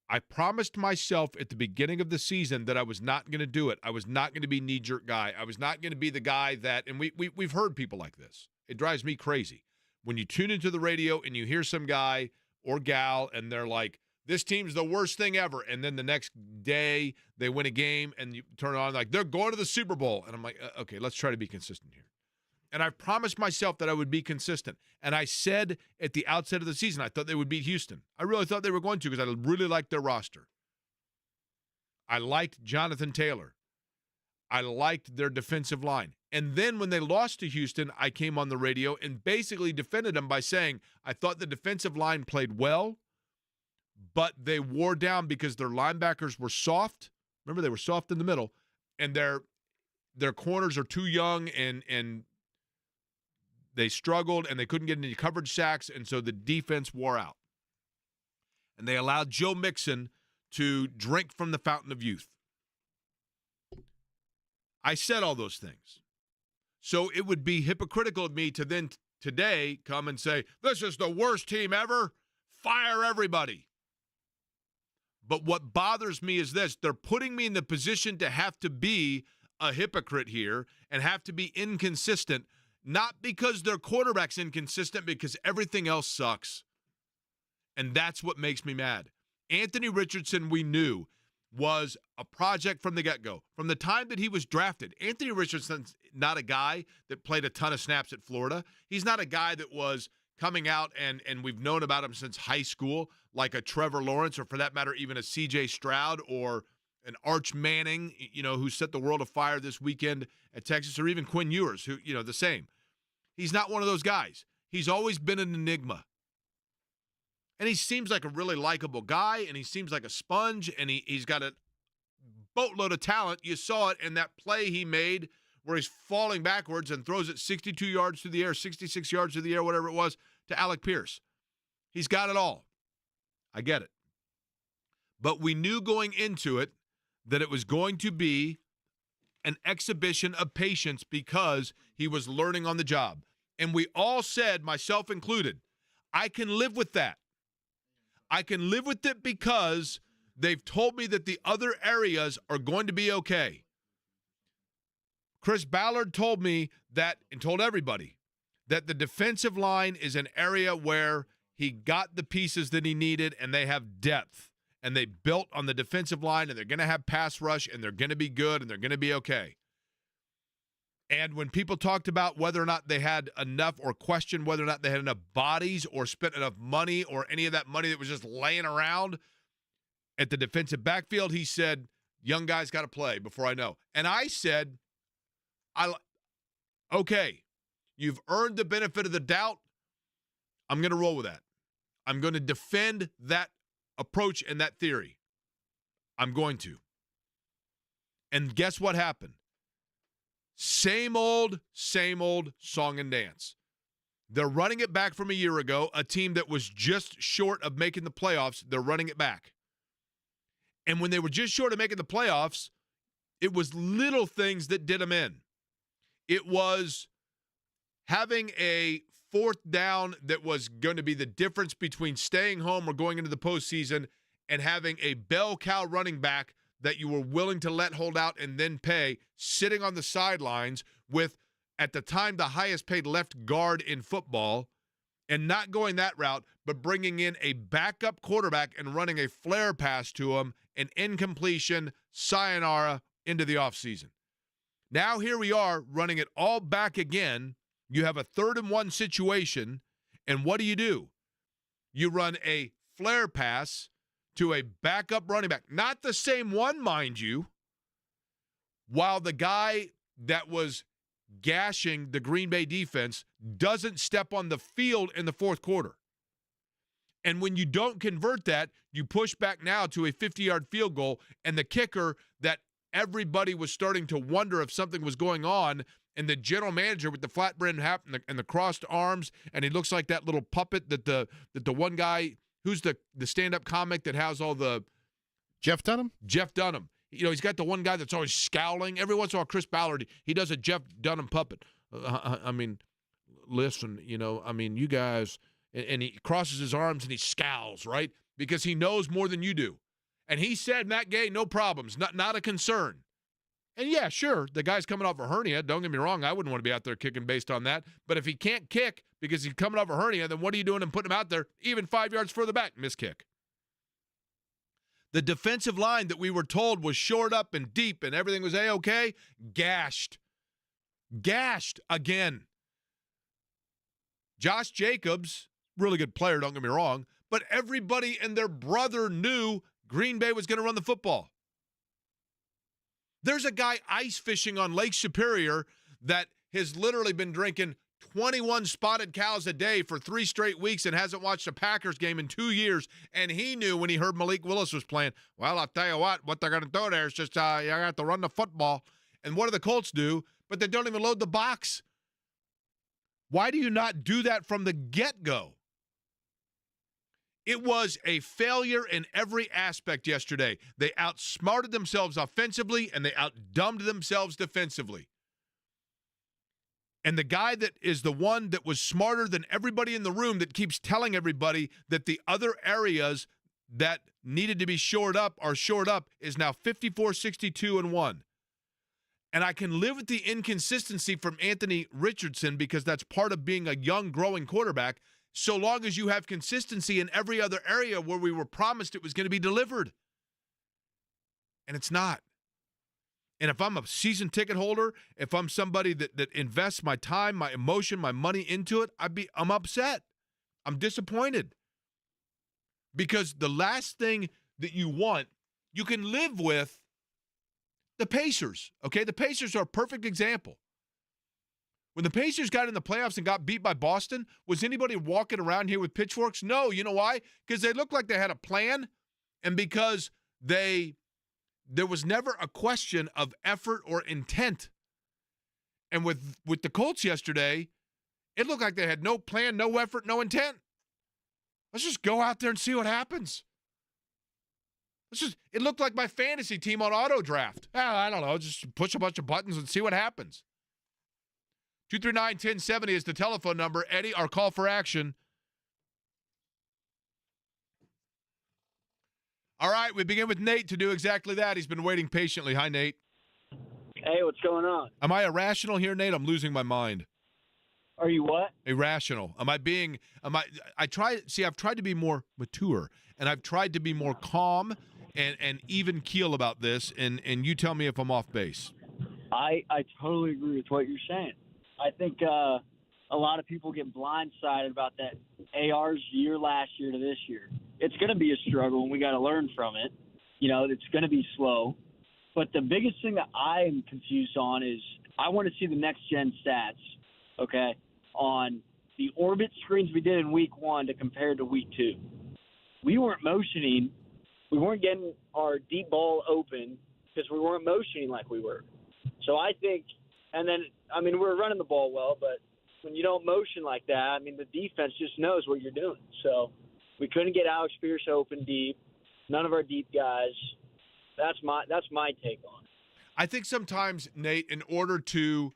I promised myself at the beginning of the season that I was not going to do it. I was not going to be knee-jerk guy. I was not going to be the guy that, and we've heard people like this. It drives me crazy. When you tune into the radio and you hear some guy or gal and they're like, this team's the worst thing ever. And then the next day they win a game and you turn it on like, they're going to the Super Bowl. And I'm like, okay, let's try to be consistent here. And I promised myself that I would be consistent. And I said at the outset of the season, I thought they would beat Houston. I really thought they were going to because I really liked their roster. I liked Jonathan Taylor. I liked their defensive line. And then when they lost to Houston, I came on the radio and basically defended them by saying I thought the defensive line played well, but they wore down because their linebackers were soft. Remember, they were soft in the middle, and their corners are too young, and they struggled, and they couldn't get any coverage sacks, and so the defense wore out. And they allowed Joe Mixon, to drink from the fountain of youth. I said all those things. So it would be hypocritical of me to then today come and say, this is the worst team ever. Fire everybody. But what bothers me is this. They're putting me in the position to have to be a hypocrite here and have to be inconsistent, not because their quarterback's inconsistent, because everything else sucks. And that's what makes me mad. Anthony Richardson, we knew, was a project from the get-go. From the time that he was drafted, Anthony Richardson's not a guy that played a ton of snaps at Florida. He's not a guy that was coming out and we've known about him since high school, like a Trevor Lawrence, or for that matter, even a C.J. Stroud or an Arch Manning, who set the world afire this weekend at Texas, or even Quinn Ewers, who, the same. He's not one of those guys. He's always been an enigma. And he seems like a really likable guy, and he seems like a sponge, and he's got a boatload of talent. You saw it in that play he made where he's falling backwards and throws it 62 yards through the air, 66 yards through the air, whatever it was, to Alec Pierce. He's got it all. I get it. But we knew going into it that it was going to be an exhibition of patience because he was learning on the job. And we all said, myself included, I can live with that. I can live with it because they've told me that the other areas are going to be okay. Chris Ballard told me that, and told everybody, that the defensive line is an area where he got the pieces that he needed, and they have depth. And they built on the defensive line, and they're going to have pass rush, and they're going to be good, and they're going to be okay. And when people talked about whether or not they had enough, or questioned whether or not they had enough bodies or spent enough money, or any of that money that was just laying around at the defensive backfield, he said, young guys got to play before I know. And I said, okay, you've earned the benefit of the doubt. I'm going to roll with that. I'm going to defend that approach and that theory. I'm going to. And guess what happened? Same old song and dance. They're running it back from a year ago, a team that was just short of making the playoffs. They're running it back. And when they were just short of making the playoffs, it was little things that did them in. It was having a fourth down that was going to be the difference between staying home or going into the postseason, and having a bell cow running back that you were willing to let hold out and then pay, sitting on the sidelines with, at the time, the highest paid left guard in football, and not going that route, but bringing in a backup quarterback and running a flare pass to him, an incompletion, sayonara, into the offseason. Now here we are running it all back again. You have a 3rd and 1 situation, and what do? You run a flare pass to a backup running back. Not the same one, mind you, while the guy that was gashing the Green Bay defense doesn't step on the field in the fourth quarter. And when you don't convert that, you push back now to a 50-yard field goal, and the kicker that everybody was starting to wonder if something was going on, and the general manager with the flat brim hat and the crossed arms, and he looks like that little puppet that the one guy who's the stand-up comic that has all the Jeff Dunham. He's got the one guy that's always scowling. Every once in a while, Chris Ballard, he does a Jeff Dunham puppet. Listen, you guys, and he crosses his arms and he scowls, right? Because he knows more than you do. And he said, Matt Gay, no problems, not a concern. And yeah, sure, the guy's coming off a hernia. Don't get me wrong, I wouldn't want to be out there kicking based on that. But if he can't kick because he's coming off a hernia, then what are you doing and putting him out there even 5 yards further back? Miss kick. The defensive line that we were told was shored up and deep and everything was A-okay, gashed. Gashed again. Josh Jacobs, really good player, don't get me wrong, but everybody and their brother knew Green Bay was going to run the football. There's a guy ice fishing on Lake Superior that has literally been drinking 21 spotted cows a day for 3 straight weeks and hasn't watched a Packers game in 2 years. And he knew when he heard Malik Willis was playing, well, I'll tell you what they're going to do there is just you got to run the football. And what do the Colts do? But they don't even load the box. Why do you not do that from the get-go? It was a failure in every aspect yesterday. They outsmarted themselves offensively, and they outdumbed themselves defensively. And the guy that is the one that was smarter than everybody in the room that keeps telling everybody that the other areas that needed to be shored up are shored up is now 54-62-1. And I can live with the inconsistency from Anthony Richardson because that's part of being a young, growing quarterback, so long as you have consistency in every other area where we were promised it was going to be delivered. And it's not. And if I'm a season ticket holder, if I'm somebody that invests my time, my emotion, my money into it, I'm upset. I'm disappointed. Because the last thing that you want, you can live with the Pacers, okay? The Pacers are a perfect example. When the Pacers got in the playoffs and got beat by Boston, was anybody walking around here with pitchforks? No. You know why? Because they looked like they had a plan, and because there was never a question of effort or intent. And with the Colts yesterday, it looked like they had no plan, no effort, no intent. Let's just go out there and see what happens. It looked like my fantasy team on auto draft. I don't know, just push a bunch of buttons and see what happens. 239-1070 is the telephone number. Eddie, our call for action. All right, we begin with Nate to do exactly that. He's been waiting patiently. Hi, Nate. Hey, what's going on? Am I irrational here, Nate? I'm losing my mind. Are you what? Irrational. I've tried to be more mature, and I've tried to be more calm and even keel about this, and you tell me if I'm off base. I totally agree with what you're saying. I think a lot of people get blindsided about that AR's year last year to this year. It's going to be a struggle, and we got to learn from it. You know, it's going to be slow. But the biggest thing that I am confused on is I want to see the next-gen stats, okay, on the orbit screens we did in week 1 to compare to week 2. We weren't motioning. We weren't getting our deep ball open because we weren't motioning like we were. So I think – and then, I mean, we're running the ball well, but when you don't motion like that, I mean, the defense just knows what you're doing. So we couldn't get Alex Pierce open deep. None of our deep guys. That's my take on it. I think sometimes, Nate, in order to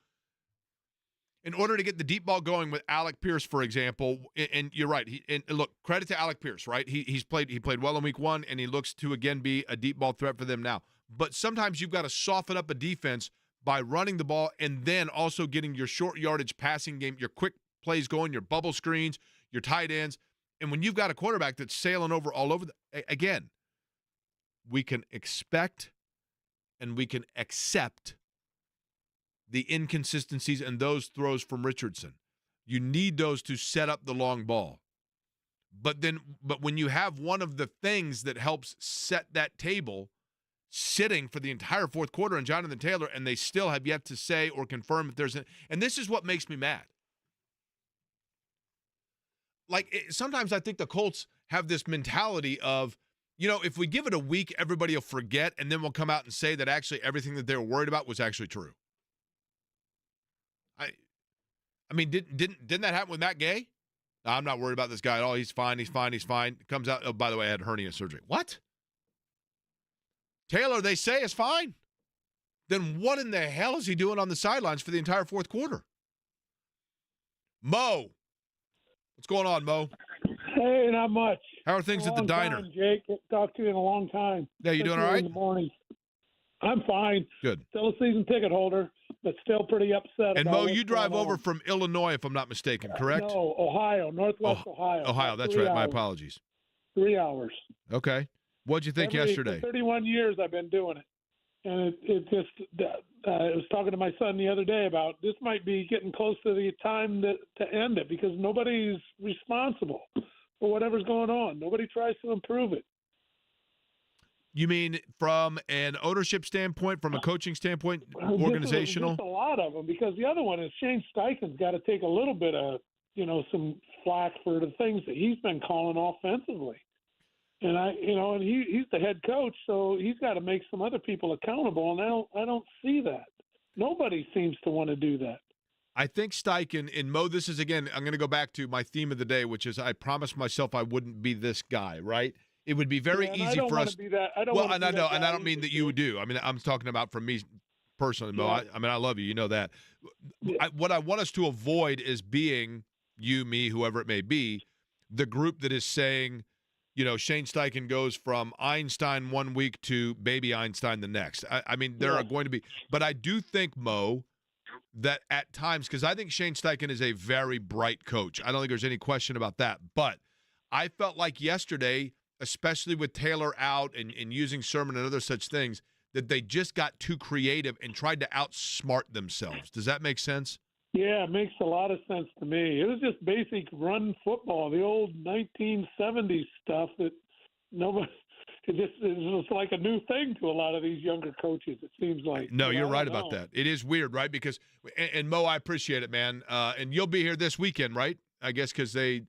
get the deep ball going with Alec Pierce, for example, and you're right. And look, credit to Alec Pierce, right? He played well in week 1, and he looks to again be a deep ball threat for them now. But sometimes you've got to soften up a defense by running the ball and then also getting your short yardage passing game, your quick plays going, your bubble screens, your tight ends. And when you've got a quarterback that's sailing over all over, again, we can expect and we can accept the inconsistencies and those throws from Richardson. You need those to set up the long ball. But when you have one of the things that helps set that table sitting for the entire fourth quarter and Jonathan Taylor, and they still have yet to say or confirm if there's and this is what makes me mad. Sometimes I think the Colts have this mentality of, you know, if we give it a week, everybody will forget, and then we'll come out and say that actually everything that they were worried about was actually true. I mean, didn't that happen with Matt Gay? No, I'm not worried about this guy at all. He's fine. Comes out, oh, by the way, I had hernia surgery. What? Taylor, they say, is fine. Then what in the hell is he doing on the sidelines for the entire fourth quarter? Mo. What's going on, Mo? Hey, not much. How are things at the diner? Jake, talked to you in a long time. Yeah, you doing all right? In the morning. I'm fine. Good. Still a season ticket holder, but still pretty upset. And Mo, you drive over from Illinois, if I'm not mistaken, correct? No, Ohio, Northwest Ohio. Ohio, that's right. My apologies. 3 hours. Okay. What'd you think yesterday? For 31 years I've been doing it. And it just, I was talking to my son the other day about this might be getting close to the time to end it because nobody's responsible for whatever's going on. Nobody tries to improve it. You mean from an ownership standpoint, from a coaching standpoint, organizational? Just a lot of them, because the other one is Shane Steichen's got to take a little bit of, some flack for the things that he's been calling offensively. And and he's the head coach, so he's got to make some other people accountable. And I don't see that. Nobody seems to want to do that. I think Steichen, and Mo, this is, again, I'm going to go back to my theme of the day, which is I promised myself I wouldn't be this guy, right? It would be very easy for us. I don't mean that you do. I mean, I'm talking about from me personally, Mo. Yeah. I mean, I love you. You know that. What I want us to avoid is being you, me, whoever it may be, the group that is saying, Shane Steichen goes from Einstein one week to baby Einstein the next. I mean, there are going to be. But I do think, Mo, that at times, because I think Shane Steichen is a very bright coach. I don't think there's any question about that. But I felt like yesterday, especially with Taylor out and using Sermon and other such things, that they just got too creative and tried to outsmart themselves. Does that make sense? Yeah, it makes a lot of sense to me. It was just basic run football, the old 1970s stuff that nobody. It was like a new thing to a lot of these younger coaches, it seems like. No, you're right about that. It is weird, right? Because, and Mo, I appreciate it, man. And you'll be here this weekend, right? I guess because they're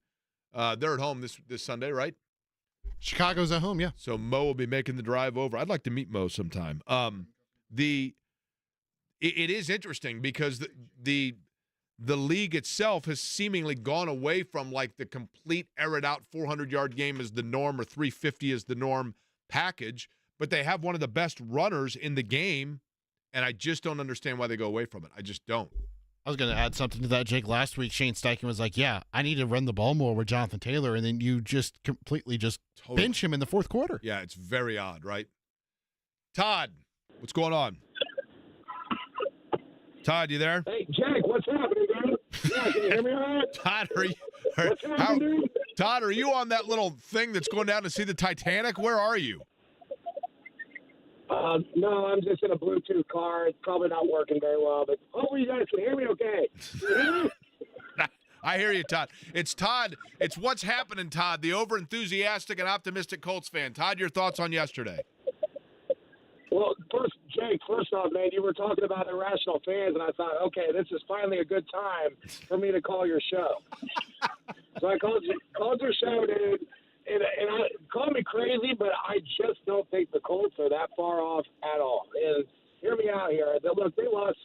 at home this Sunday, right? Chicago's at home, yeah. So Mo will be making the drive over. I'd like to meet Mo sometime. It is interesting because the league itself has seemingly gone away from like the complete air it out 400-yard game is the norm or 350 is the norm package, but they have one of the best runners in the game, and I just don't understand why they go away from it. I just don't. I was going to add something to that, Jake. Last week, Shane Steichen was like, yeah, I need to run the ball more with Jonathan Taylor, and then you just completely bench him in the fourth quarter. Yeah, it's very odd, right? Todd, what's going on? Todd, you there? Hey, Jack, what's happening, man? Yeah, can you hear me all right? Todd, What's happening, dude? Todd, are you on that little thing that's going down to see the Titanic? Where are you? No, I'm just in a Bluetooth car. It's probably not working very well, but hopefully you guys can hear me okay. I hear you, Todd. It's Todd. It's what's happening, Todd, the over-enthusiastic and optimistic Colts fan. Todd, your thoughts on yesterday? Well, first off, man, you were talking about irrational fans, and I thought, okay, this is finally a good time for me to call your show. So I called your show, dude, and call me crazy, but I just don't think the Colts are that far off at all. And hear me out here. Look, they lost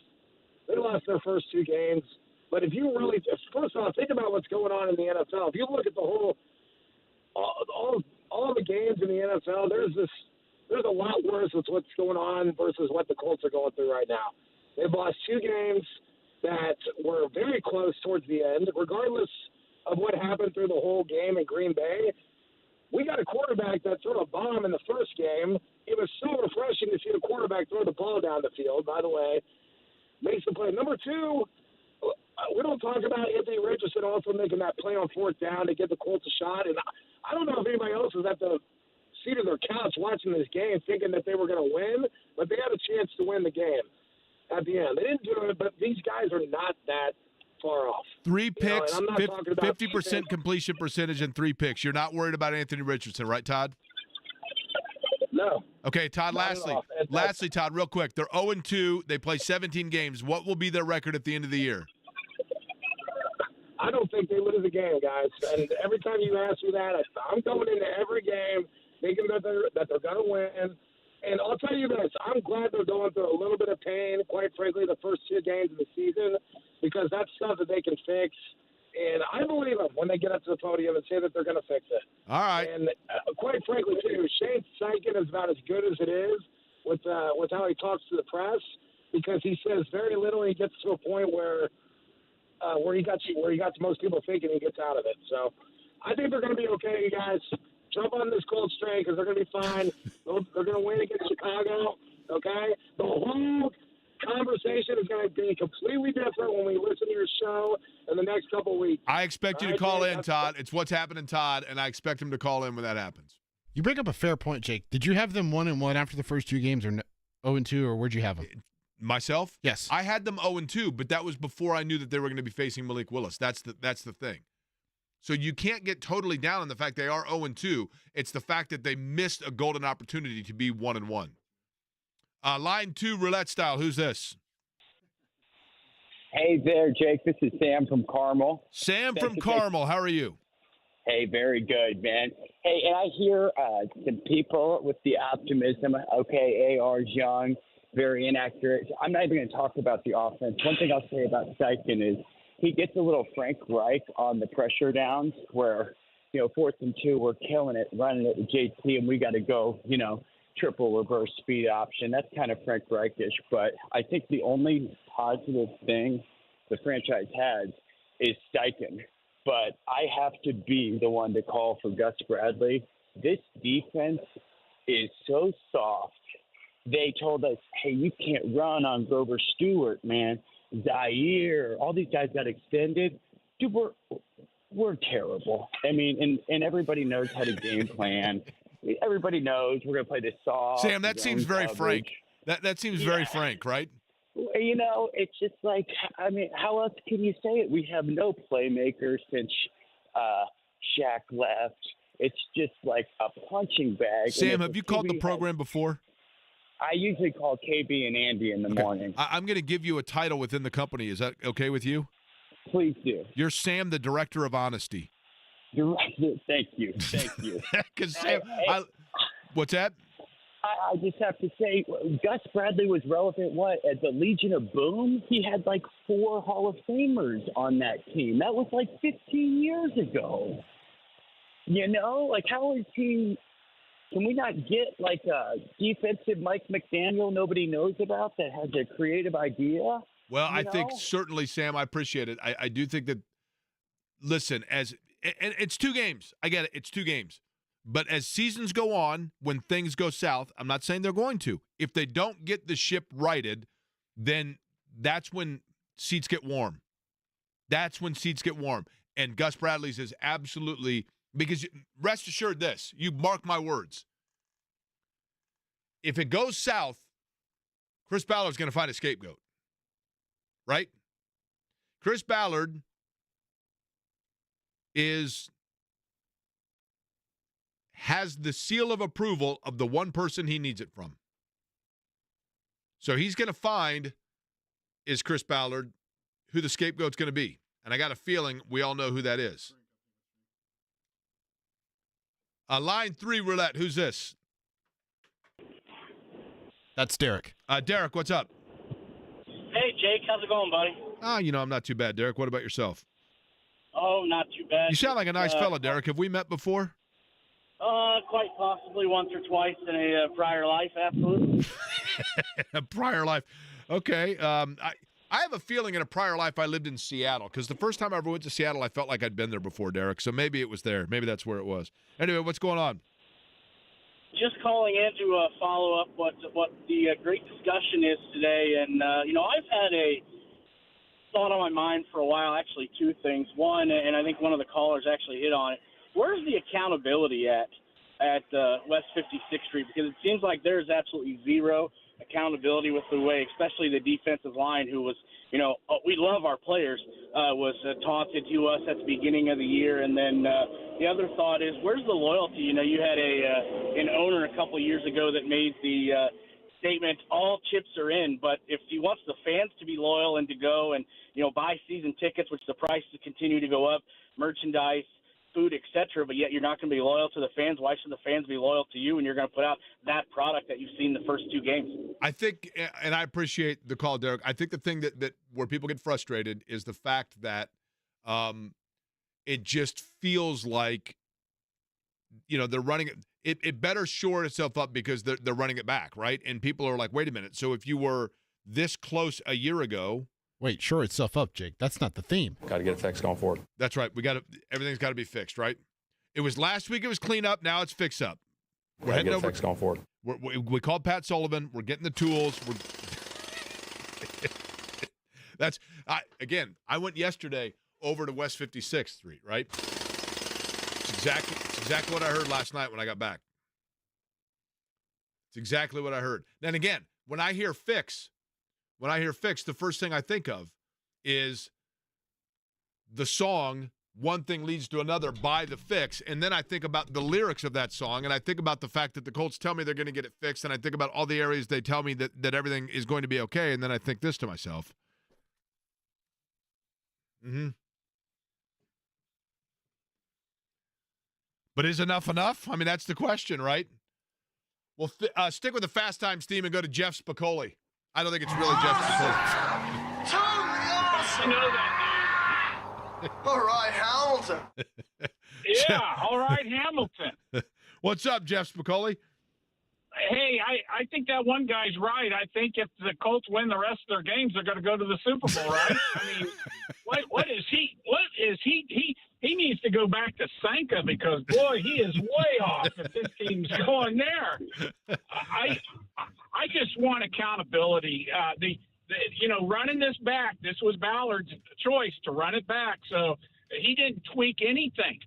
their first two games, but if you really, first off, think about what's going on in the NFL. If you look at the whole, all the games in the NFL, there's a lot worse with what's going on versus what the Colts are going through right now. They've lost two games that were very close towards the end. Regardless of what happened through the whole game in Green Bay, we got a quarterback that threw a bomb in the first game. It was so refreshing to see the quarterback throw the ball down the field, by the way. Makes the play. Number two, we don't talk about Anthony Richardson also making that play on fourth down to get the Colts a shot. And I don't know if anybody else was at the seat of their couch watching this game thinking that they were going to win, but they had a chance to win the game at the end. They didn't do it, but these guys are not that far off. 3 picks, 50% completion percentage and 3 picks. You're not worried about Anthony Richardson, right, Todd? No. Okay, Todd, lastly, Todd, real quick. They're 0-2. They play 17 games. What will be their record at the end of the year? I don't think they lose a game, guys. And every time you ask me that, I'm going into every game thinking that they're going to win. And I'll tell you this, I'm glad they're going through a little bit of pain, quite frankly, the first 2 games of the season, because that's stuff that they can fix. And I believe them when they get up to the podium and say that they're going to fix it. All right. And quite frankly, too, Shane Steichen is about as good as it is with how he talks to the press, because he says very little. He gets to a point where he got most people thinking he gets out of it. So I think they're going to be okay, you guys. Jump on this Colts train because they're going to be fine. They're going to win against Chicago, okay? The whole conversation is going to be completely different when we listen to your show in the next couple of weeks. I expect you to call in, Todd. It's what's happening, Todd, and I expect him to call in when that happens. You bring up a fair point, Jake. Did you have them 1-1 after the first 2 games, or 0-2, or where'd you have them? Myself? Yes. I had them 0-2, but that was before I knew that they were going to be facing Malik Willis. That's the thing. So you can't get totally down on the fact they are 0-2. It's the fact that they missed a golden opportunity to be 1-1. Line 2, roulette style. Who's this? Hey there, Jake. This is Sam from Carmel. Sam from Carmel. How are you? Hey, very good, man. Hey, and I hear some people with the optimism. Okay, AR's young. very inaccurate. I'm not even going to talk about the offense. One thing I'll say about Steichen is he gets a little Frank Reich on the pressure downs where, 4th and 2, we're killing it, running it with JT, and we got to go, triple reverse speed option. That's kind of Frank Reich-ish, but I think the only positive thing the franchise has is Steichen. But I have to be the one to call for Gus Bradley. This defense is so soft. They told us, hey, you can't run on Grover Stewart, man. Zaire, all these guys got extended. Dude, we're terrible. I mean, and everybody knows how to game plan. Everybody knows we're going to play this soft. Sam, that seems very coverage. frank. That seems very frank, right? It's just like, I mean, how else can you say it? We have no playmakers since Shaq left. It's just like a punching bag. Sam, have you called the program before? I usually call KB and Andy in the morning. I'm going to give you a title within the company. Is that okay with you? Please do. You're Sam, the Director of Honesty. Thank you. Because Sam, what's that? I just have to say, Gus Bradley was relevant, at the Legion of Boom? He had like 4 Hall of Famers on that team. That was like 15 years ago. How is he – can we not get like a defensive Mike McDaniel nobody knows about that has a creative idea? Well, I think certainly, Sam, I appreciate it. I do think that, listen, and it's 2 games. I get it. It's 2 games. But as seasons go on, when things go south, I'm not saying they're going to. If they don't get the ship righted, then that's when seats get warm. That's when seats get warm. And Gus Bradley's is absolutely – because rest assured this, you mark my words. If it goes south, Chris Ballard's going to find a scapegoat. Right? Chris Ballard has the seal of approval of the one person he needs it from. So he's going to find, is Chris Ballard, who the scapegoat's going to be. And I got a feeling we all know who that is. Line 3 roulette, who's this? That's Derek. Derek, what's up? Hey, Jake, how's it going, buddy? I'm not too bad, Derek. What about yourself? Oh, not too bad. You sound like a nice fella, Derek. Have we met before? Quite possibly once or twice in a prior life, absolutely. A prior life. Okay. I have a feeling in a prior life I lived in Seattle, because the first time I ever went to Seattle, I felt like I'd been there before, Derek. So maybe it was there. Maybe that's where it was. Anyway, what's going on? Just calling in to follow up what the great discussion is today. And, I've had a thought on my mind for a while, actually 2 things. One, and I think one of the callers actually hit on it, where's the accountability at West 56th Street? Because it seems like there's absolutely zero accountability with the way, especially the defensive line, who was, we love our players, was taunted to us at the beginning of the year. And then the other thought is, where's the loyalty? You had an owner a couple of years ago that made the statement, all chips are in, but if he wants the fans to be loyal and to go and, buy season tickets, which the prices continue to go up, merchandise, food, etc., but yet you're not going to be loyal to the fans. Why should the fans be loyal to you when you're going to put out that product that you've seen the first 2 games? I think, and I appreciate the call, Derek, I think the thing that where people get frustrated is the fact that it just feels like, they're running it. It better shore itself up because they're running it back, right? And people are like, wait a minute. So if you were this close a year ago. Wait, shore itself up, Jake. That's not the theme. Got to get it fixed going forward. That's right. Everything's got to be fixed, right? It was last week. It was clean up. Now it's fix up. We're heading over. Fixed going forward. We called Pat Sullivan. We're getting the tools. I went yesterday over to West 56th Street, right? It's exactly what I heard last night when I got back. It's exactly what I heard. Then again, when I hear fix, the first thing I think of is the song One Thing Leads to Another by The Fix, and then I think about the lyrics of that song, and I think about the fact that the Colts tell me they're going to get it fixed, and I think about all the areas they tell me that everything is going to be okay, and then I think this to myself. But is enough? I mean, that's the question, right? Well, stick with the Fast Times theme and go to Jeff Spicoli. I don't think it's really Jeff Spicoli. Totally awesome. I know that. All right, Hamilton. Yeah, all right, Hamilton. What's up, Jeff Spicoli? Hey, I think that one guy's right. I think if the Colts win the rest of their games, they're going to go to the Super Bowl, right? I mean, what is he? He needs to go back to Sanka because boy, he is way off if this team's going there. I just want accountability. Running this back. This was Ballard's choice to run it back, so he didn't tweak anything.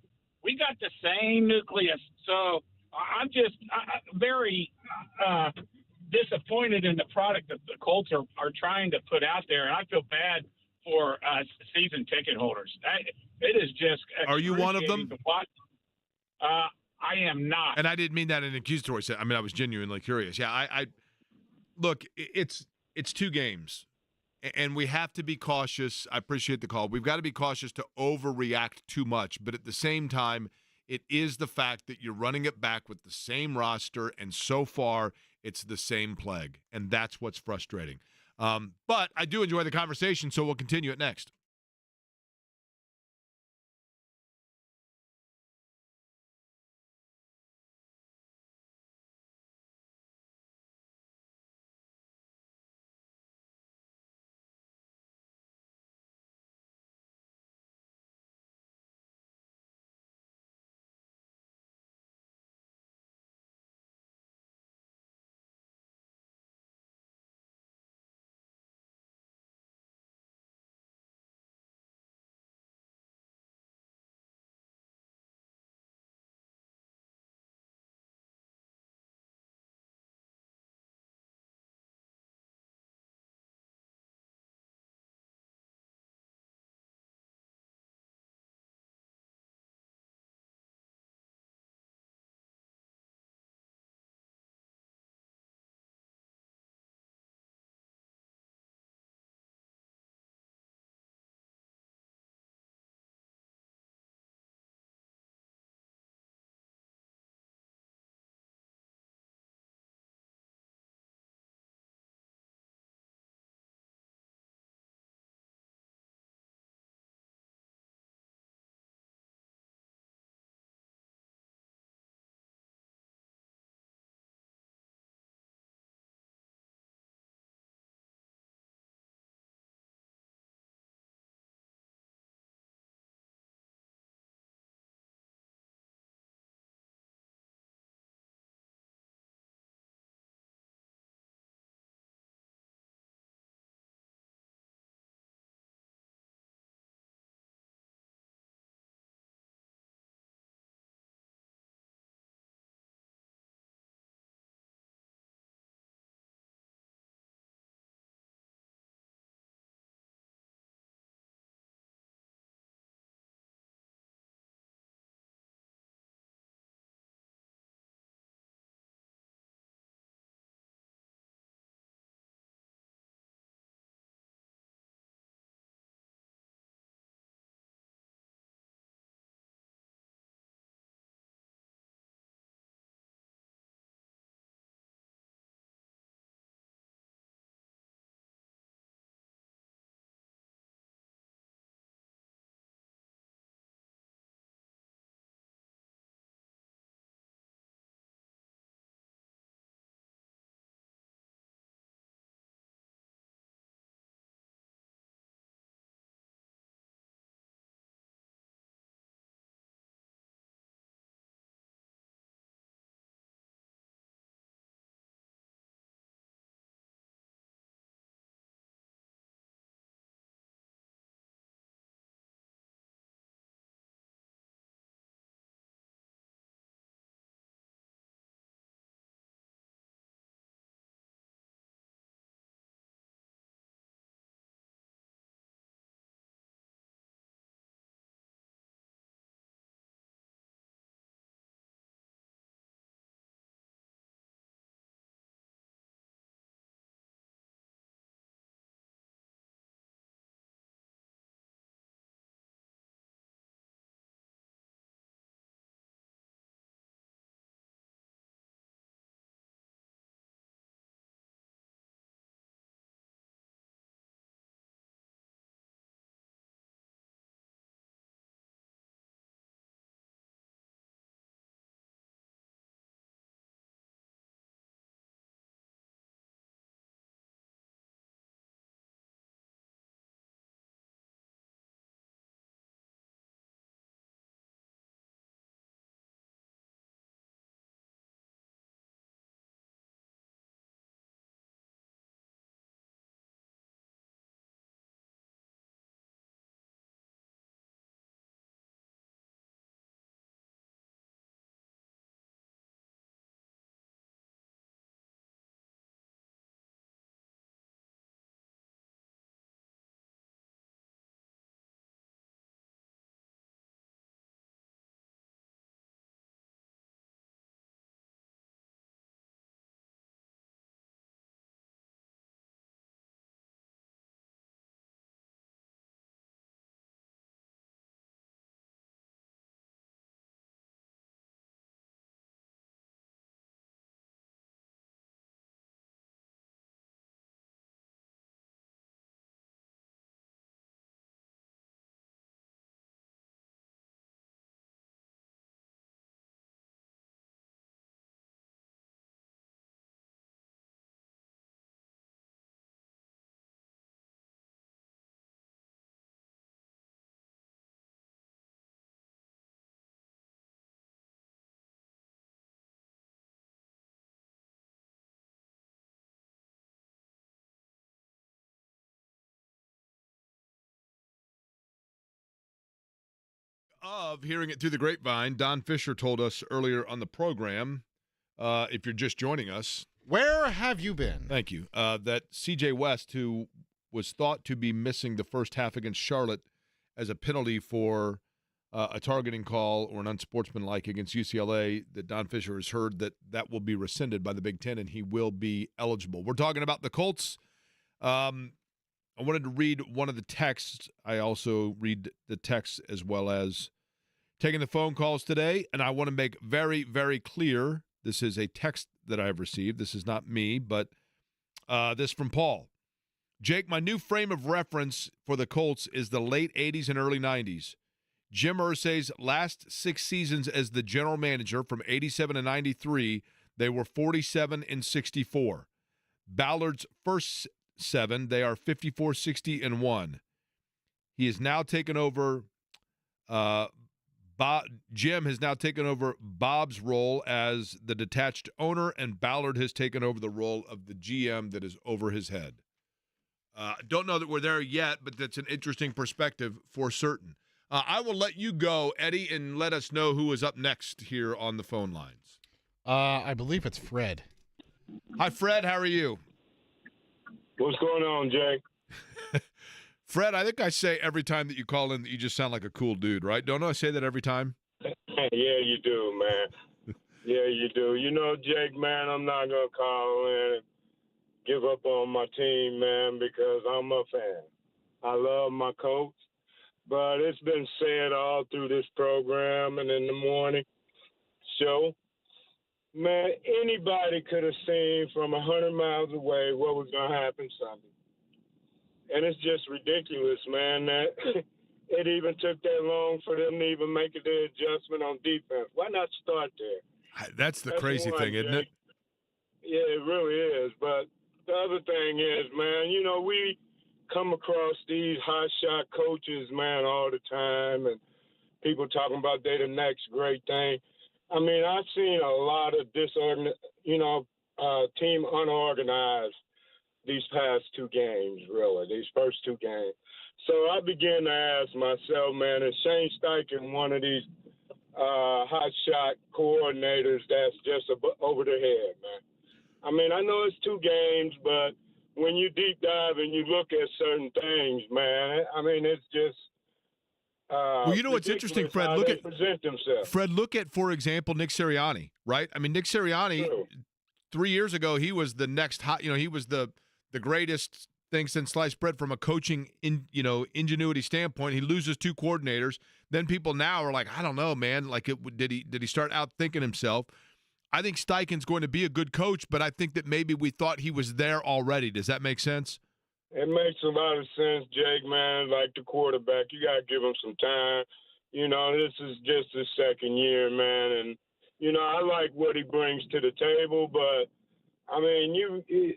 We got the same nucleus, so I'm just very disappointed in the product that the Colts are trying to put out there, and I feel bad for season ticket holders. It is just. Are you one of them? I am not. And I didn't mean that in an accusatory sense. I mean, I was genuinely curious. Yeah, I look. It's 2 games, and we have to be cautious. I appreciate the call. We've got to be cautious to overreact too much, but at the same time, it is the fact that you're running it back with the same roster, and so far it's the same plague, and that's what's frustrating. But I do enjoy the conversation, so we'll continue it next. of hearing it through the grapevine, Don Fischer told us earlier on the program, if you're just joining us. Where have you been? Thank you. That C.J. West, who was thought to be missing the first half against Charlotte as a penalty for a targeting call or an unsportsmanlike against UCLA, that Don Fischer has heard that will be rescinded by the Big Ten and he will be eligible. We're talking about the Colts. I wanted to read one of the texts. I also read the texts as well as taking the phone calls today, and I want to make very, very clear this is a text that I have received. This is not me, but this from Paul. Jake, my new frame of reference for the Colts is the late 80s and early 90s. Jim Irsay's last 6 seasons as the general manager from 87 to 93, they were 47 and 64. Ballard's first 7, they are 54, 60, and 1. He has now taken over Jim has now taken over Bob's role as the detached owner, and Ballard has taken over the role of the GM that is over his head. Don't know that we're there yet, but that's an interesting perspective for certain. I will let you go, Eddie, and let us know who is up next here on the phone lines. I believe it's Fred. Hi, Fred. How are you? What's going on, Jay? Fred, I think I say every time that you call in that you just sound like a cool dude, right? Don't I say that every time? Yeah, you do, man. Yeah, you do. You know, Jake, man, I'm not going to call in and give up on my team, man, because I'm a fan. I love my coach, but it's been said all through this program and in the morning show. Man, anybody could have seen from 100 miles away what was going to happen Sunday. And it's just ridiculous, man, that it even took that long for them to even make the adjustment on defense. Why not start there? That's the crazy thing, isn't it? Yeah, it really is. But the other thing is, man, you know, we come across these hotshot coaches, man, all the time, and people talking about they the next great thing. I mean, I've seen a lot of team unorganized these past 2 games, really, these first 2 games. So I began to ask myself, man, is Shane Steichen one of these hotshot coordinators that's just over the head, man? I mean, I know it's 2 games, but when you deep dive and you look at certain things, man, I mean, it's just well, you know what's interesting, Fred? Look at present themselves. Fred. Look at, for example, Nick Sirianni. Right? I mean, Nick Sirianni. True. 3 years ago, he was the next hot. You know, he was the greatest thing since sliced bread from a coaching ingenuity standpoint. He loses 2 coordinators. Then people now are like, I don't know, man. Like, did he start out thinking himself? I think Steichen's going to be a good coach, but I think that maybe we thought he was there already. Does that make sense? It makes a lot of sense, Jake, man. Like the quarterback, you got to give him some time. You know, this is just his 2nd year, man. And, you know, I like what he brings to the table. But, I mean,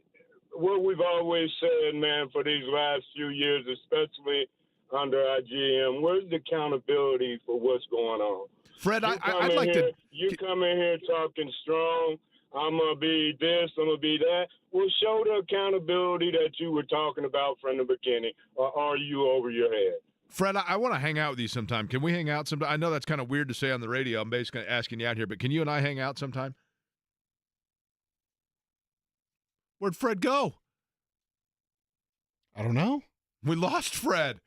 what we've always said, man, for these last few years, especially under our GM, where's the accountability for what's going on? Fred, I'd like to. You come in here talking strong. I'm going to be this, I'm going to be that. Well, show the accountability that you were talking about from the beginning, or are you over your head? Fred, I want to hang out with you sometime. Can we hang out sometime? I know that's kind of weird to say on the radio. I'm basically asking you out here, but can you and I hang out sometime? Where'd Fred go? I don't know. We lost Fred.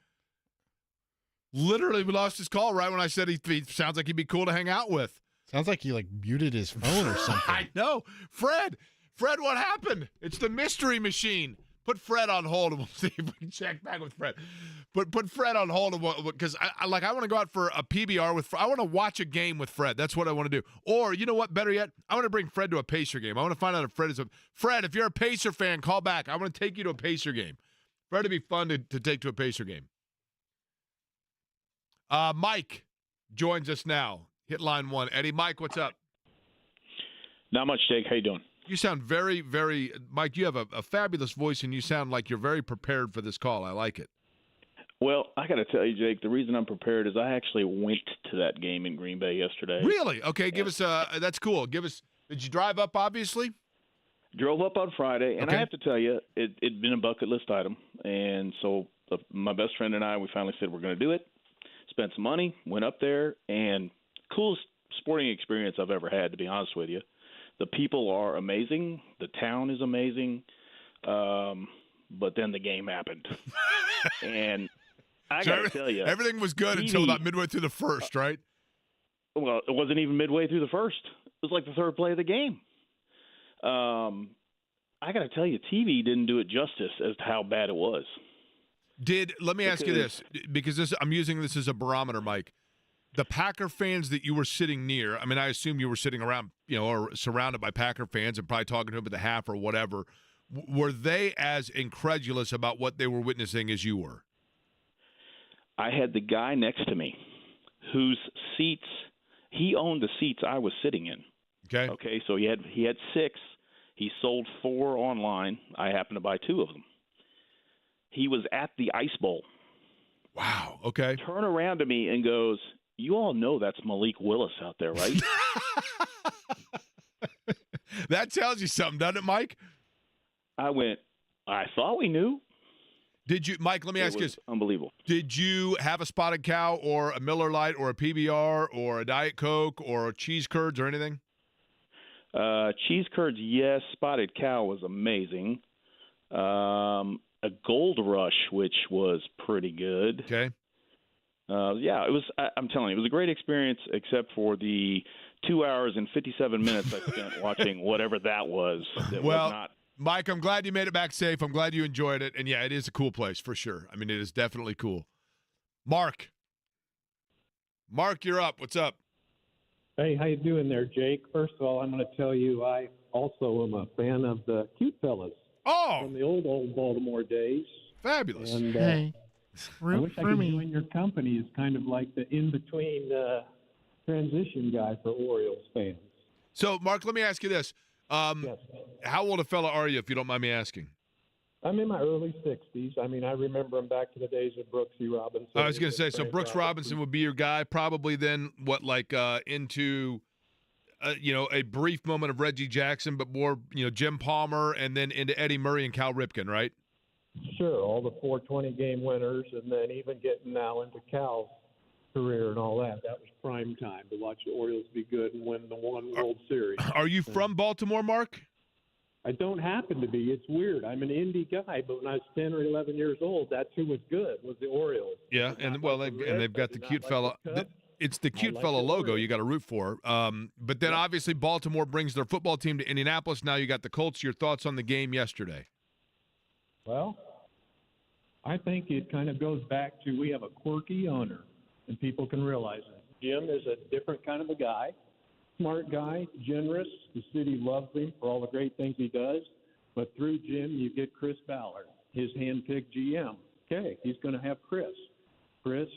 Literally, we lost his call right when I said he sounds like he'd be cool to hang out with. Sounds like he muted his phone or something. I know. Fred, what happened? It's the mystery machine. Put Fred on hold and we'll see if we can check back with Fred. Put Fred on hold because I want to go out for a PBR with Fred. I want to watch a game with Fred. That's what I want to do. Or, you know what, better yet, I want to bring Fred to a Pacer game. I want to find out if Fred is Fred, if you're a Pacer fan, call back. I want to take you to a Pacer game. Fred would be fun to take to a Pacer game. Mike joins us now. Hit line 1. Eddie, Mike, what's up? Not much, Jake. How you doing? You sound very, very – Mike, you have a fabulous voice, and you sound like you're very prepared for this call. I like it. Well, I got to tell you, Jake, the reason I'm prepared is I actually went to that game in Green Bay yesterday. Really? Okay, give us that's cool. Give us – did you drive up, obviously? Drove up on Friday, and Okay. I have to tell you, it'd been a bucket list item. And so my best friend and I, we finally said we're going to do it. spent some money, went up there, and coolest sporting experience I've ever had, to be honest with you. The people are amazing. The town is amazing. But then the game happened. And I got to tell you. Everything was good until about midway through the first, right? Well, it wasn't even midway through the first. It was like the third play of the game. I got to tell you, TV didn't do it justice as to how bad it was. Let me ask you this, because I'm using this as a barometer, Mike. The Packer fans that you were sitting near, I mean, I assume you were sitting around, or surrounded by Packer fans and probably talking to them at the half or whatever. Were they as incredulous about what they were witnessing as you were? I had the guy next to me whose seats, he owned the seats I was sitting in. Okay, so he had 6. He sold 4 online. I happened to buy 2 of them. He was at the Ice Bowl. Wow, okay. Turn around to me and goes, "You all know that's Malik Willis out there, right?" That tells you something, doesn't it, Mike? I went, "I thought we knew." Did you, Mike, let me ask you this. Unbelievable. Did you have a Spotted Cow or a Miller Lite or a PBR or a Diet Coke or cheese curds or anything? Cheese curds, yes. Spotted Cow was amazing. A Gold Rush, which was pretty good. Okay. Yeah, it was. I'm telling you, it was a great experience, except for the 2 hours and 57 minutes I spent watching whatever that was. That was not. Mike, I'm glad you made it back safe. I'm glad you enjoyed it. And, yeah, it is a cool place for sure. I mean, it is definitely cool. Mark, you're up. What's up? Hey, how you doing there, Jake? First of all, I'm going to tell you I also am a fan of the Cute Fellas. Oh! From the old Baltimore days. Fabulous. And, Hey, I root wish I for could me. join your company as kind of like the in-between transition guy for Orioles fans. So, Mark, let me ask you this. How old a fella are you, if you don't mind me asking? I'm in my early 60s. I mean, I remember them back to the days of Brooksy Robinson. I was going to say, so Brooks Robinson would be your guy, probably then, into, a brief moment of Reggie Jackson, but more, Jim Palmer, and then into Eddie Murray and Cal Ripken, right? Sure, all the 420 game winners, and then even getting now into Cal's career and all that. That was prime time to watch the Orioles be good and win the one World Series. Are you from Baltimore, Mark? I don't happen to be. It's weird. I'm an Indy guy, but when I was 10 or 11 years old, that's who was good, was the Orioles. Yeah, and they've got the cute fella. It's the cute fella logo you got to root for. But then obviously Baltimore brings their football team to Indianapolis. Now you got the Colts. Your thoughts on the game yesterday? Well, I think it kind of goes back to we have a quirky owner, and people can realize it. Jim is a different kind of a guy, smart guy, generous. The city loves him for all the great things he does. But through Jim, you get Chris Ballard, his hand-picked GM. Okay, he's going to have Chris. Chris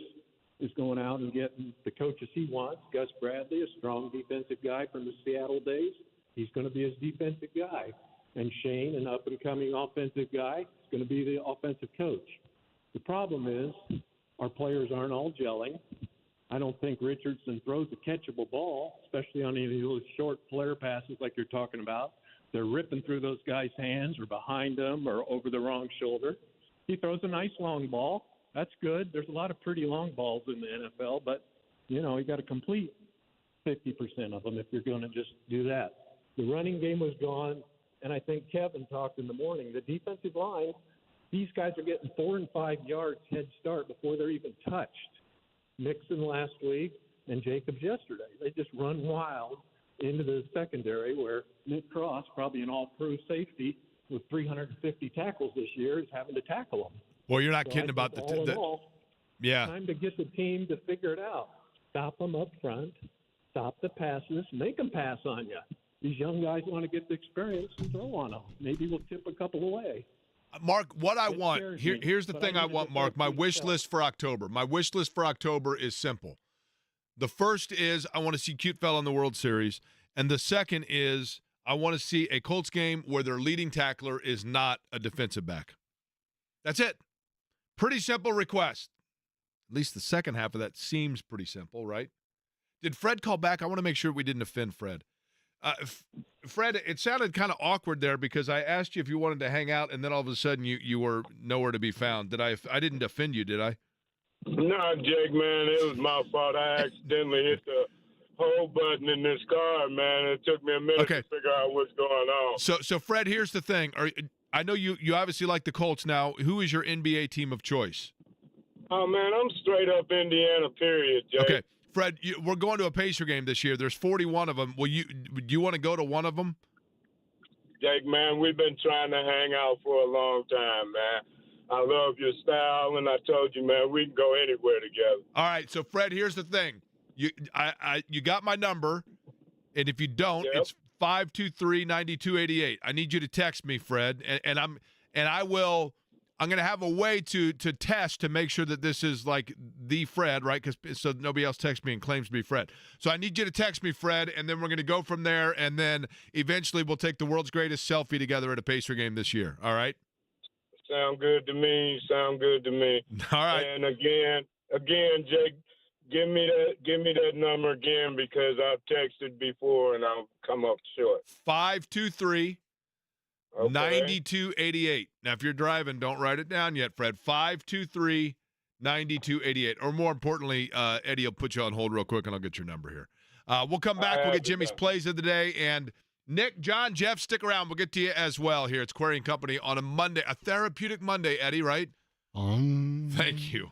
is going out and getting the coaches he wants. Gus Bradley, a strong defensive guy from the Seattle days. He's going to be his defensive guy. And Shane, an up-and-coming offensive guy, is going to be the offensive coach. The problem is our players aren't all gelling. I don't think Richardson throws a catchable ball, especially on any of those short flare passes like you're talking about. They're ripping through those guys' hands or behind them or over the wrong shoulder. He throws a nice long ball. That's good. There's a lot of pretty long balls in the NFL, but, you got to complete 50% of them if you're going to just do that. The running game was gone, and I think Kevin talked in the morning. The defensive line, these guys are getting 4 and 5 yards head start before they're even touched. Mixon last week and Jacobs yesterday. They just run wild into the secondary where Nick Cross, probably an all-pro safety with 350 tackles this year, is having to tackle them. Well, you're not kidding about yeah. Time to get the team to figure it out. Stop them up front. Stop the passes. Make them pass on you. These young guys want to get the experience and throw on them. Maybe we'll tip a couple away. Mark, what I want, here's the thing I want, Mark, my wish list for October. My wish list for October is simple. The first is I want to see Cute Fella in the World Series. And the second is I want to see a Colts game where their leading tackler is not a defensive back. That's it. Pretty simple request. At least the second half of that seems pretty simple, right? Did Fred call back? I want to make sure we didn't offend Fred. Fred, it sounded kind of awkward there because I asked you if you wanted to hang out, and then all of a sudden you were nowhere to be found. I didn't offend you, did I? Nah, Jake, man, it was my fault. I accidentally hit the hold button in this car, man. It took me a minute to figure out what's going on. So Fred, here's the thing. I know you obviously like the Colts now. Who is your NBA team of choice? Oh, man, I'm straight up Indiana, period, Jake. Okay, Fred, we're going to a Pacer game this year. There's 41 of them. Do you want to go to one of them? Jake, man, we've been trying to hang out for a long time, man. I love your style, and I told you, man, we can go anywhere together. All right, so Fred, here's the thing. You got my number, and if you don't, it's 523-9288. I need you to text me, Fred, I'm going to have a way to test to make sure that this is like the Fred, right? So nobody else texts me and claims to be Fred. So I need you to text me, Fred, and then we're going to go from there, and then eventually we'll take the world's greatest selfie together at a Pacer game this year. All right? Sound good to me. All right. And again, Jake, give me that number again because I've texted before and I'll come up short. 523-9288. Now, if you're driving, don't write it down yet, Fred. 523-9288. Or more importantly, Eddie will put you on hold real quick, and I'll get your number here. We'll come back. We'll get Jimmy's plays of the day. And Nick, John, Jeff, stick around. We'll get to you as well here. It's Query & Company on a Monday, a therapeutic Monday, Eddie, right? Thank you.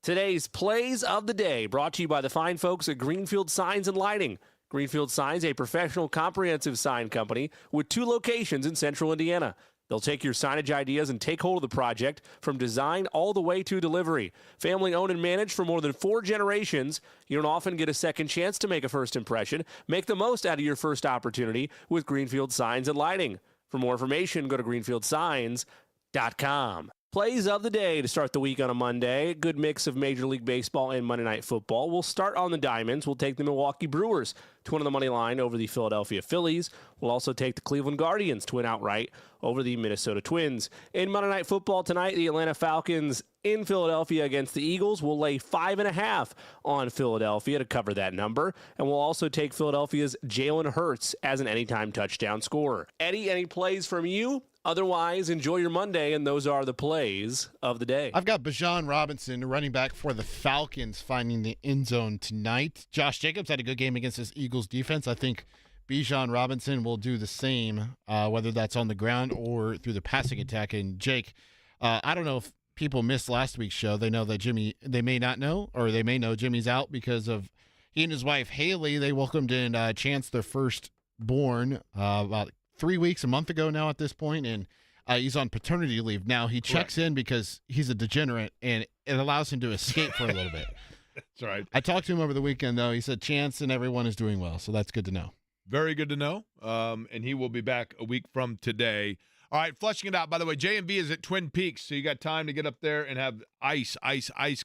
Today's Plays of the Day brought to you by the fine folks at Greenfield Signs and Lighting. Greenfield Signs, a professional comprehensive sign company with 2 locations in central Indiana. They'll take your signage ideas and take hold of the project from design all the way to delivery. Family owned and managed for more than 4 generations, you don't often get a second chance to make a first impression. Make the most out of your first opportunity with Greenfield Signs and Lighting. For more information, go to greenfieldsigns.com. Plays of the day to start the week on a Monday. Good mix of Major League Baseball and Monday Night Football. We'll start on the Diamonds. We'll take the Milwaukee Brewers to win on the money line over the Philadelphia Phillies. We'll also take the Cleveland Guardians to win outright over the Minnesota Twins. In Monday Night Football tonight, the Atlanta Falcons in Philadelphia against the Eagles will lay 5.5 on Philadelphia to cover that number. And we'll also take Philadelphia's Jalen Hurts as an anytime touchdown scorer. Eddie, any plays from you? Otherwise, enjoy your Monday, and those are the plays of the day. I've got Bijan Robinson, running back for the Falcons, finding the end zone tonight. Josh Jacobs had a good game against this Eagles defense. I think Bijan Robinson will do the same, whether that's on the ground or through the passing attack. And Jake, I don't know if people missed last week's show. They know that they may not know, or they may know Jimmy's out because of he and his wife, Haley, they welcomed in Chance, their firstborn, about 3 weeks, a month ago now at this point, and he's on paternity leave. Now, he checks in because he's a degenerate, and it allows him to escape for a little bit. That's right. I talked to him over the weekend, though. He said Chance and everyone is doing well, so that's good to know. Very good to know, and he will be back a week from today. All right, flushing it out. By the way, J&B is at Twin Peaks, so you got time to get up there and have ice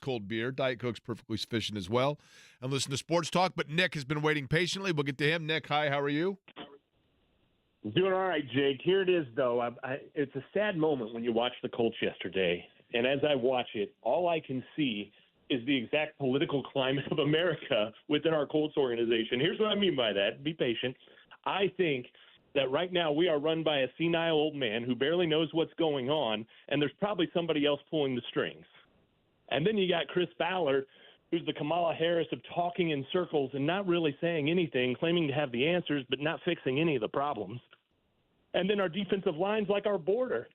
cold beer. Diet Coke's perfectly sufficient as well. And listen to Sports Talk, but Nick has been waiting patiently. We'll get to him. Nick, hi, how are you? Doing all right, Jake. Here it is, though. It's a sad moment when you watch the Colts yesterday, and as I watch it, all I can see is the exact political climate of America within our Colts organization. Here's what I mean by that. Be patient. I think that right now we are run by a senile old man who barely knows what's going on, and there's probably somebody else pulling the strings. And then you got Chris Fowler, who's the Kamala Harris of talking in circles and not really saying anything, claiming to have the answers but not fixing any of the problems. And then our defensive line's like our border.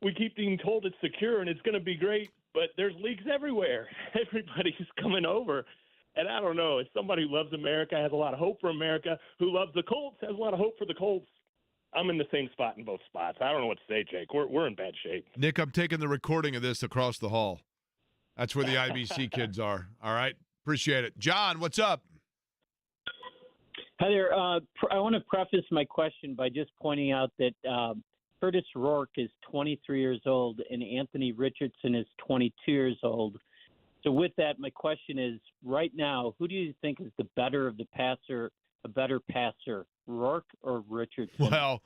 We keep being told it's secure and it's going to be great, but there's leaks everywhere. Everybody's coming over. And I don't know, as somebody who loves America, has a lot of hope for America, who loves the Colts, has a lot of hope for the Colts, I'm in the same spot in both spots. I don't know what to say, Jake. We're in bad shape. Nick, I'm taking the recording of this across the hall. That's where the IBC kids are. All right? Appreciate it. John, what's up? Hi there. I want to preface my question by just pointing out that Curtis Rourke is 23 years old and Anthony Richardson is 22 years old. So with that, my question is, right now, who do you think is the better passer, Rourke or Richardson? Well,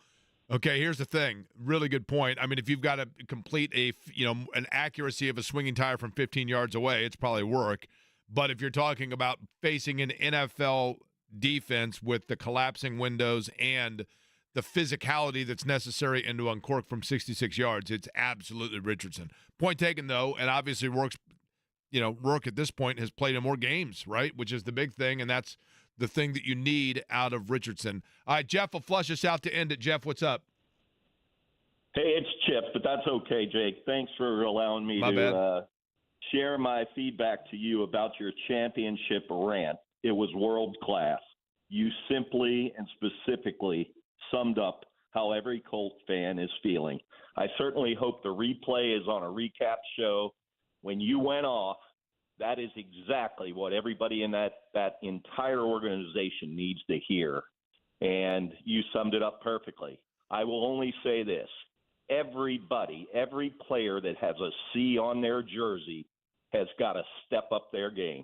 okay, here's the thing. Really good point. I mean, if you've got to complete an accuracy of a swinging tire from 15 yards away, it's probably Rourke. But if you're talking about facing an NFL defense with the collapsing windows and the physicality that's necessary and to uncork from 66 yards, it's absolutely Richardson. Point taken, though, and obviously Rourke at this point has played in more games, right, which is the big thing, and that's the thing that you need out of Richardson. All right, Jeff will flush us out to end it. Jeff, what's up? Hey, it's Chip, but that's okay, Jake. Thanks for allowing me to share my feedback to you about your championship rant. It was world class. You simply and specifically summed up how every Colt fan is feeling. I certainly hope the replay is on a recap show. When you went off, that is exactly what everybody in that entire organization needs to hear. And you summed it up perfectly. I will only say this. Everybody, every player that has a C on their jersey has got to step up their game.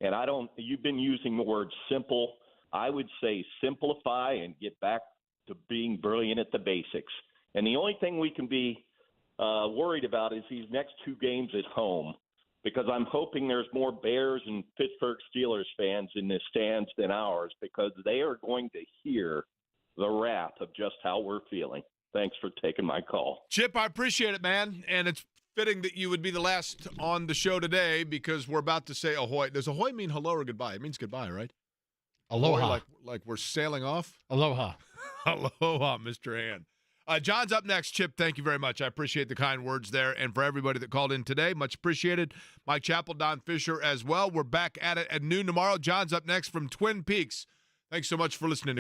And you've been using the word simple. I would say simplify and get back to being brilliant at the basics. And the only thing we can be worried about is these next 2 games at home, because I'm hoping there's more Bears and Pittsburgh Steelers fans in the stands than ours, because they are going to hear the wrath of just how we're feeling. Thanks for taking my call. Chip, I appreciate it, man. And it's fitting that you would be the last on the show today because we're about to say ahoy. Does ahoy mean hello or goodbye? It means goodbye, right? Aloha. Ahoy, like we're sailing off? Aloha. Aloha, Mr. Hand. John's up next. Chip, thank you very much. I appreciate the kind words there. And for everybody that called in today, much appreciated. Mike Chappell, Don Fischer as well. We're back at it at noon tomorrow. John's up next from Twin Peaks. Thanks so much for listening to